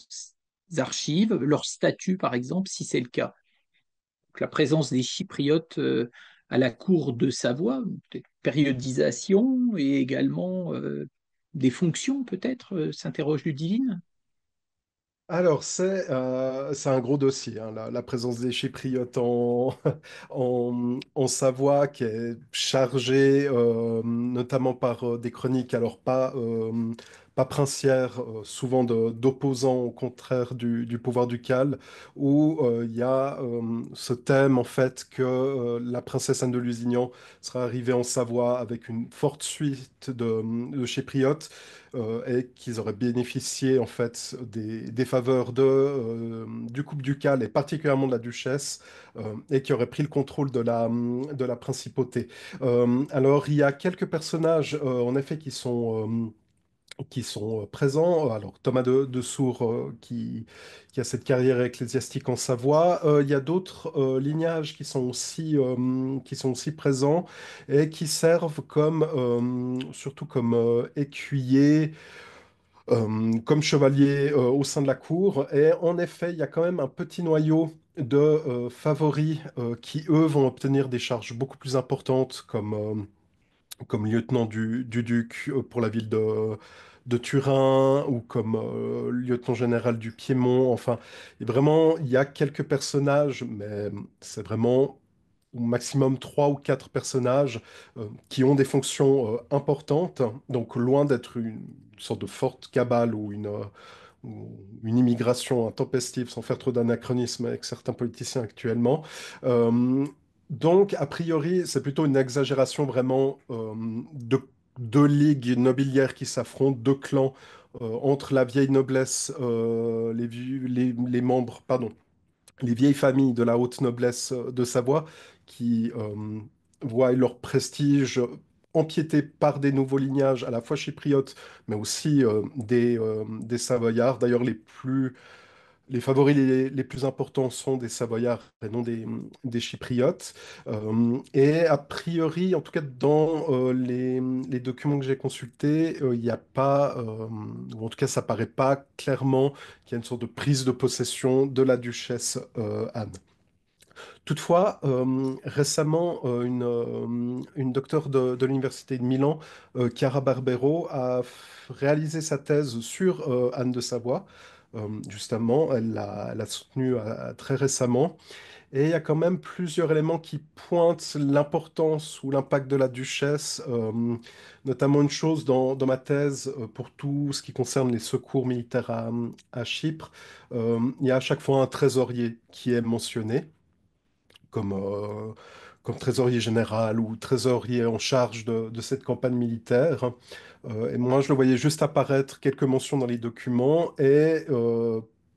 archives, leur statut, par exemple, si c'est le cas? la présence des Chypriotes à la cour de Savoie, peut-être périodisation et également des fonctions peut-être, s'interroge Ludivine. Alors, c'est un gros dossier, hein, la présence des Chypriotes en Savoie, qui est chargée notamment par des chroniques, alors pas princières, souvent d'opposants au contraire du pouvoir ducal, où il y a ce thème en fait que la princesse Anne de Lusignan sera arrivée en Savoie avec une forte suite de Chypriotes et qu'ils auraient bénéficié en fait des faveurs du couple ducal et particulièrement de la duchesse et qui auraient pris le contrôle de la principauté. Alors il y a quelques personnages en effet qui sont présents. Alors Thomas de Sours qui a cette carrière ecclésiastique en Savoie. Il y a d'autres lignages qui sont aussi présents et qui servent surtout comme écuyers comme chevalier au sein de la cour. Et en effet, il y a quand même un petit noyau de favoris qui, eux, vont obtenir des charges beaucoup plus importantes, comme lieutenant du duc pour la ville de Turin, ou comme lieutenant général du Piémont. Enfin, et vraiment, il y a quelques personnages, mais c'est vraiment au maximum trois ou quatre personnages qui ont des fonctions importantes, donc loin d'être une sorte de forte cabale ou une immigration intempestive, sans faire trop d'anachronisme avec certains politiciens actuellement. Euh, donc, a priori, c'est plutôt une exagération vraiment de deux ligues nobiliaires qui s'affrontent, deux clans entre la vieille noblesse, les membres, pardon, les vieilles familles de la haute noblesse de Savoie qui voient leur prestige empiété par des nouveaux lignages, à la fois chypriotes, mais aussi des Savoyards. D'ailleurs, les favoris les plus importants sont des Savoyards et non des Chypriotes. Et a priori, en tout cas dans les documents que j'ai consultés, il n'y a pas, ou en tout cas ça paraît pas clairement qu'il y a une sorte de prise de possession de la duchesse Anne. Toutefois, récemment, une docteure de l'Université de Milan, Chiara Barbero, a réalisé sa thèse sur Anne de Savoie. Justement, elle l'a soutenue très récemment. Et il y a quand même plusieurs éléments qui pointent l'importance ou l'impact de la duchesse, notamment une chose dans ma thèse pour tout ce qui concerne les secours militaires à Chypre. Il y a à chaque fois un trésorier qui est mentionné comme, comme trésorier général ou trésorier en charge de cette campagne militaire. Et moi, je le voyais juste apparaître quelques mentions dans les documents et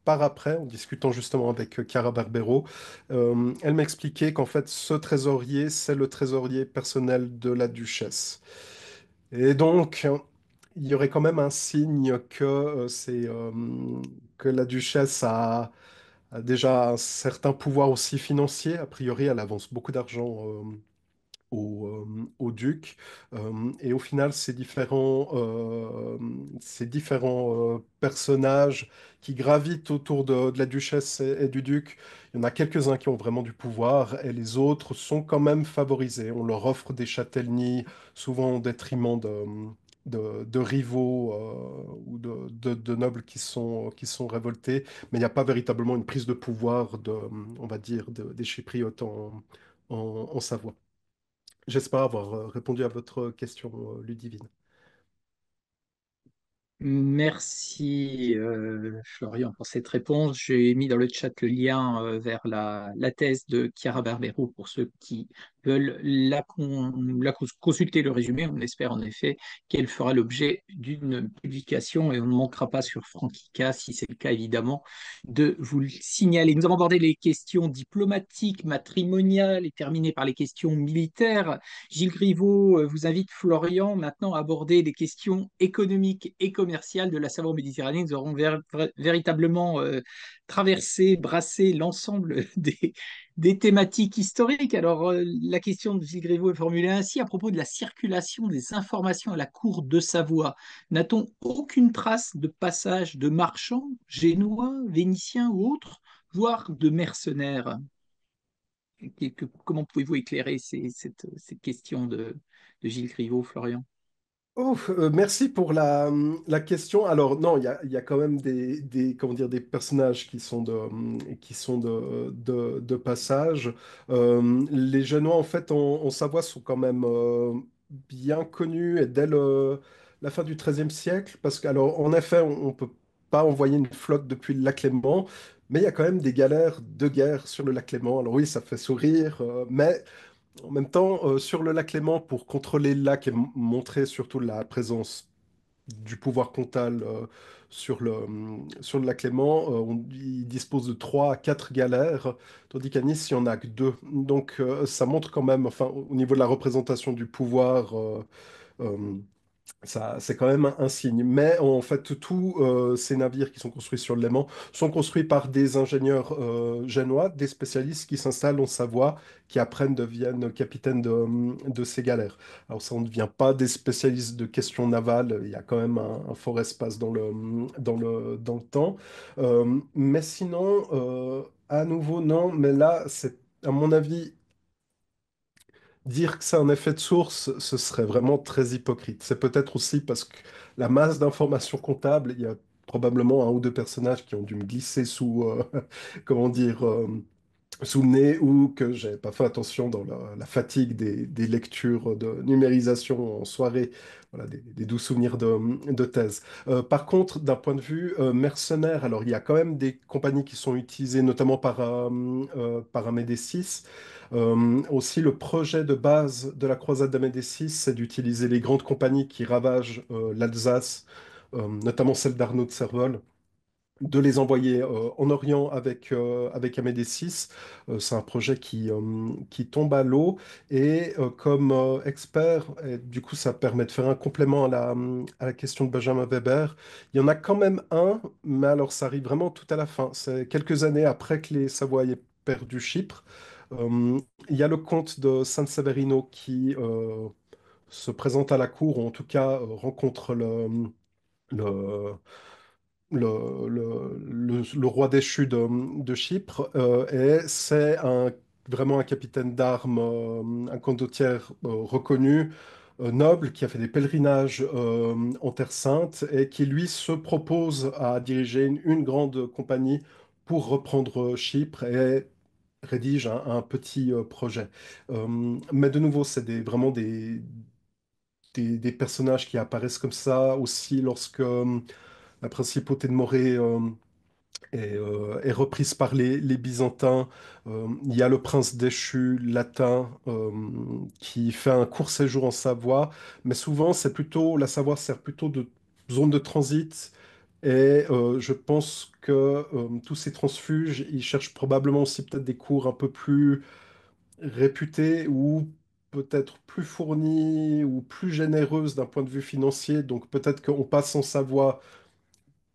par après, en discutant justement avec Chiara Barbero, elle m'expliquait qu'en fait, ce trésorier, c'est le trésorier personnel de la duchesse. Et donc, il y aurait quand même un signe que la duchesse a déjà un certain pouvoir aussi financier. A priori, elle avance beaucoup d'argent au duc. Et au final, ces différents personnages qui gravitent autour de la duchesse et du duc, il y en a quelques-uns qui ont vraiment du pouvoir et les autres sont quand même favorisés. On leur offre des châtellenies, souvent au détriment de rivaux ou de nobles qui sont révoltés, mais il n'y a pas véritablement une prise de pouvoir on va dire, des Chypriotes en Savoie. J'espère avoir répondu à votre question, Ludivine. Merci Florian pour cette réponse. J'ai mis dans le chat le lien vers la thèse de Chiara Barbero pour ceux qui veulent consulter le résumé. On espère en effet qu'elle fera l'objet d'une publication et on ne manquera pas sur Franquica, si c'est le cas évidemment, de vous le signaler. Nous avons abordé les questions diplomatiques, matrimoniales et terminé par les questions militaires. Gilles Griveaux vous invite, Florian, maintenant à aborder les questions économiques et commerciales de la Savoie Méditerranée. Nous aurons véritablement traversé, brassé l'ensemble des thématiques historiques. Alors, la question de Gilles Griveaux est formulée ainsi: à propos de la circulation des informations à la cour de Savoie, n'a-t-on aucune trace de passage de marchands, génois, vénitiens ou autres, voire de mercenaires? Comment pouvez-vous éclairer cette question de Gilles Griveau, Florian? Oh, merci pour la question. Alors non, il y a quand même comment dire, des personnages qui sont de passage. Les Génois, en fait, en Savoie, sont quand même bien connus et dès la fin du XIIIe siècle, parce qu'alors, en effet, on ne peut pas envoyer une flotte depuis le lac Léman, mais il y a quand même des galères de guerre sur le lac Léman. Alors oui, ça fait sourire, mais en même temps, sur le lac Léman, pour contrôler le lac et montrer surtout la présence du pouvoir comtal sur le lac Léman, il dispose de 3 à 4 galères, tandis qu'à Nice, il n'y en a que 2. Donc ça montre quand même, enfin, au niveau de la représentation du pouvoir, euh, ça, c'est quand même un signe. Mais en fait, tous ces navires qui sont construits sur le Léman sont construits par des ingénieurs génois, des spécialistes qui s'installent en Savoie, qui apprennent, deviennent capitaines de ces galères. Alors ça, on ne devient pas des spécialistes de questions navales, il y a quand même un fort espace dans le temps. Mais sinon, à nouveau, non, mais là, c'est à mon avis dire que c'est un effet de source, ce serait vraiment très hypocrite. C'est peut-être aussi parce que la masse d'informations comptables, il y a probablement un ou deux personnages qui ont dû me glisser sous, comment dire, sous le nez ou que j'ai pas fait attention dans la fatigue des lectures de numérisation en soirée, voilà, des doux souvenirs de thèse. Par contre, d'un point de vue mercenaire, alors il y a quand même des compagnies qui sont utilisées, notamment par Amédée VI. Aussi, le projet de base de la croisade d'Amédée VI, c'est d'utiliser les grandes compagnies qui ravagent l'Alsace, notamment celle d'Arnaud de Servolles, de les envoyer en Orient avec Amédée VI. C'est un projet qui tombe à l'eau et comme expert, et du coup ça permet de faire un complément à la question de Benjamin Weber, il y en a quand même un, mais alors ça arrive vraiment tout à la fin. C'est quelques années après que les Savoie aient perdu Chypre. Il y a le comte de San Severino qui se présente à la cour, ou en tout cas rencontre le, le roi déchu de Chypre, et c'est vraiment un capitaine d'armes, un condottiere reconnu, noble, qui a fait des pèlerinages en Terre Sainte et qui, lui, se propose à diriger une grande compagnie pour reprendre Chypre et rédige un petit projet. Mais de nouveau, c'est vraiment des personnages qui apparaissent comme ça aussi lorsque la principauté de Morée est reprise par les Byzantins. Il y a le prince déchu latin qui fait un court séjour en Savoie, mais souvent la Savoie sert plutôt de zone de transit. Et je pense que tous ces transfuges, ils cherchent probablement aussi peut-être des cours un peu plus réputés ou peut-être plus fournies ou plus généreuses d'un point de vue financier. Donc peut-être qu'on passe en Savoie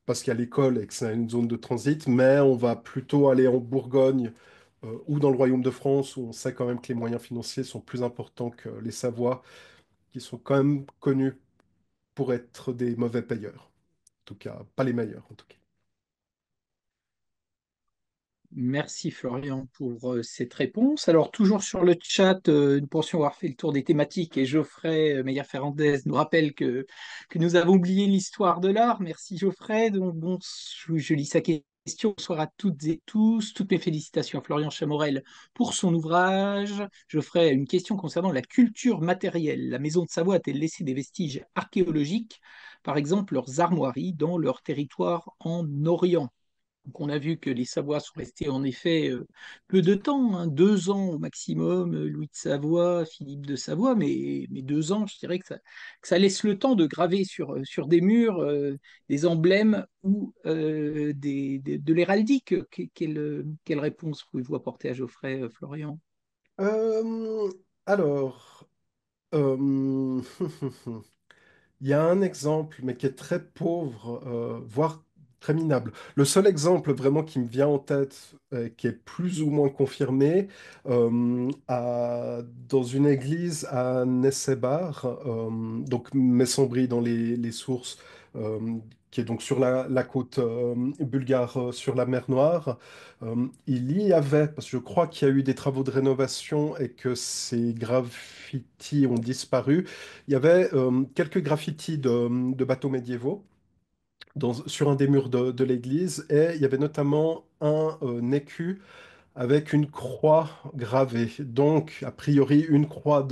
parce qu'il y a l'école et que c'est une zone de transit, mais on va plutôt aller en Bourgogne ou dans le Royaume de France, où on sait quand même que les moyens financiers sont plus importants que les Savoies, qui sont quand même connus pour être des mauvais payeurs. En tout cas, pas les meilleurs, en tout cas. Merci Florian pour cette réponse. Alors, toujours sur le chat, nous pensions avoir fait le tour des thématiques et Geoffrey Meyer-Fernandez nous rappelle que nous avons oublié l'histoire de l'art. Merci Geoffrey. Donc, bon, je lis sa question. Bonsoir à toutes et tous. Toutes mes félicitations à Florian Chamorel pour son ouvrage. Geoffrey a une question concernant la culture matérielle. La Maison de Savoie a-t-elle laissé des vestiges archéologiques, par exemple leurs armoiries, dans leur territoire en Orient? Donc on a vu que les Savoies sont restés en effet peu de temps, hein, 2 ans au maximum, Louis de Savoie, Philippe de Savoie, mais 2 ans, je dirais que ça laisse le temps de graver sur des murs des emblèmes ou de l'héraldique. Quelle réponse pouvez-vous apporter à Geoffrey, Florian? Euh, alors, euh, il y a un exemple, mais qui est très pauvre, voire très minable. Le seul exemple vraiment qui me vient en tête, qui est plus ou moins confirmé, dans une église à Nessebar, donc Messambry dans les sources, euh, qui est donc sur la côte bulgare, sur la mer Noire. Il y avait, parce que je crois qu'il y a eu des travaux de rénovation et que ces graffitis ont disparu, il y avait quelques graffitis de bateaux médiévaux sur un des murs de l'église, et il y avait notamment un écu avec une croix gravée. Donc, a priori, une croix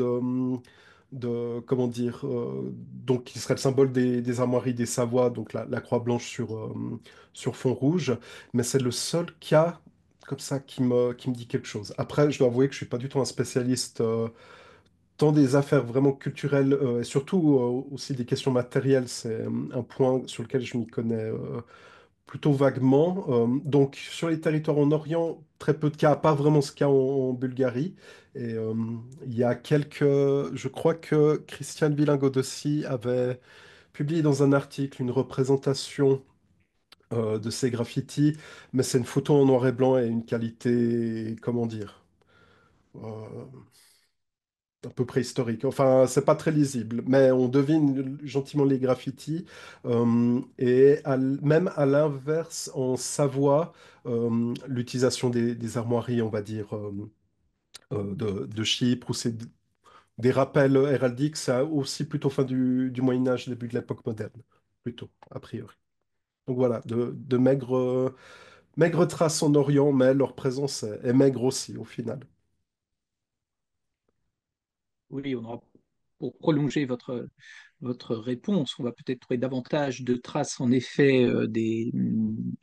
comment dire, donc qui serait le symbole des armoiries des Savoie, donc la croix blanche sur fond rouge. Mais c'est le seul cas comme ça qui me dit quelque chose. Après, je dois avouer que je suis pas du tout un spécialiste tant des affaires vraiment culturelles et surtout aussi des questions matérielles. C'est un point sur lequel je m'y connais plutôt vaguement. Donc, sur les territoires en Orient, très peu de cas, à part vraiment ce cas en Bulgarie. Et il y a je crois que Christiane Villain-Godessi avait publié dans un article une représentation de ces graffitis, mais c'est une photo en noir et blanc et une qualité, comment dire, euh, un peu préhistorique. Enfin, c'est pas très lisible, mais on devine gentiment les graffitis. Et même à l'inverse, en Savoie, l'utilisation des armoiries, on va dire, de Chypre, ou des rappels héraldiques, ça aussi plutôt fin du Moyen Âge, début de l'époque moderne, plutôt, a priori. Donc voilà, de maigres traces en Orient, mais leur présence est maigre aussi au final. Oui, on aura, pour prolonger votre réponse, on va peut-être trouver davantage de traces en effet des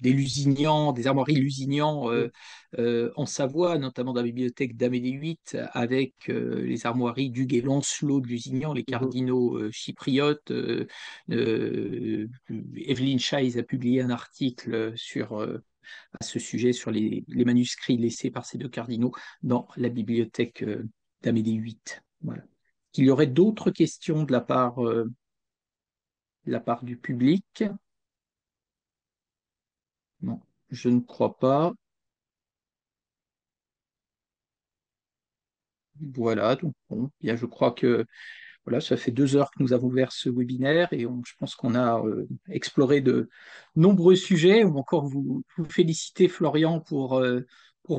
Lusignans, des armoiries Lusignans en Savoie, notamment dans la bibliothèque d'Amélie VIII, avec les armoiries d'Hugues et Lancelot de Lusignan, les Mhm. cardinaux chypriotes. Evelyne Chaise a publié un article à ce sujet sur les manuscrits laissés par ces deux cardinaux dans la bibliothèque d'Amélie VIII. Voilà. Qu'il y aurait d'autres questions de la part du public? Non, je ne crois pas. Voilà, donc bon, bien, je crois que voilà, ça fait 2 heures que nous avons ouvert ce webinaire et je pense qu'on a exploré de nombreux sujets. On va encore vous féliciter, Florian, pour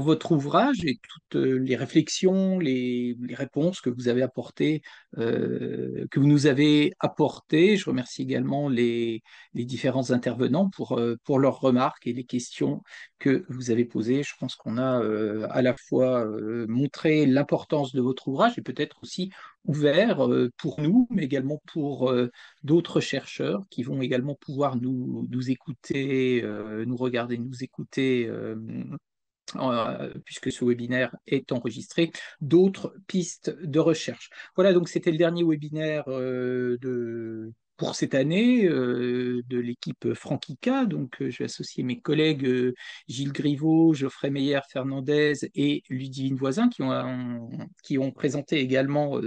votre ouvrage et toutes les réflexions, les réponses que vous avez apportées, que vous nous avez apportées. Je remercie également les différents intervenants pour leurs remarques et les questions que vous avez posées. Je pense qu'on a à la fois montré l'importance de votre ouvrage et peut-être aussi ouvert pour nous, mais également pour d'autres chercheurs qui vont également pouvoir nous écouter, nous regarder, nous écouter, puisque ce webinaire est enregistré, d'autres pistes de recherche. Voilà, donc c'était le dernier webinaire pour cette année de l'équipe Franquica. Donc, je vais associer mes collègues Gilles Griveaux, Geoffrey Meyer-Fernandez et Ludivine Voisin qui ont présenté également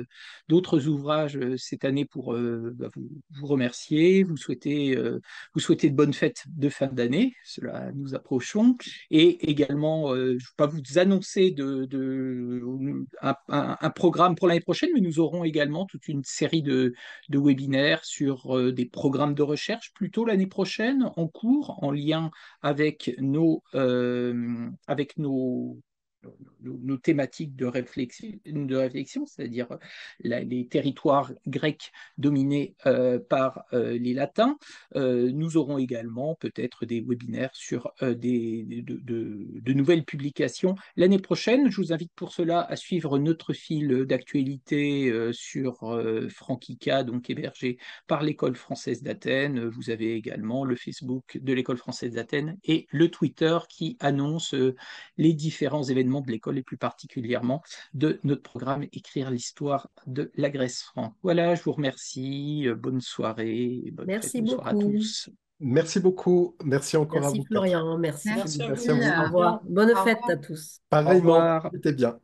d'autres ouvrages cette année pour vous remercier, vous souhaiter de bonnes fêtes de fin d'année. Cela nous approchons. Et également, je ne vais pas vous annoncer un programme pour l'année prochaine, mais nous aurons également toute une série de webinaires sur des programmes de recherche plutôt l'année prochaine en cours, en lien avec nos thématiques de réflexion, c'est-à-dire les territoires grecs dominés par les Latins. Nous aurons également peut-être des webinaires sur de nouvelles publications l'année prochaine. Je vous invite pour cela à suivre notre fil d'actualité sur Franquica, donc hébergé par l'École française d'Athènes. Vous avez également le Facebook de l'École française d'Athènes et le Twitter qui annonce les différents événements de l'école et plus particulièrement de notre programme Écrire l'histoire de la Grèce franque. Voilà, je vous remercie. Bonne soirée, bonne fête, Merci bonsoir à beaucoup. tous. Merci beaucoup. Merci encore à Merci vous quatre. Florian, merci Merci Philippe. à Merci à vous, vous. Au Florian. revoir. Bonne Au fête revoir. à tous. Au Pareillement, revoir. c'était bien.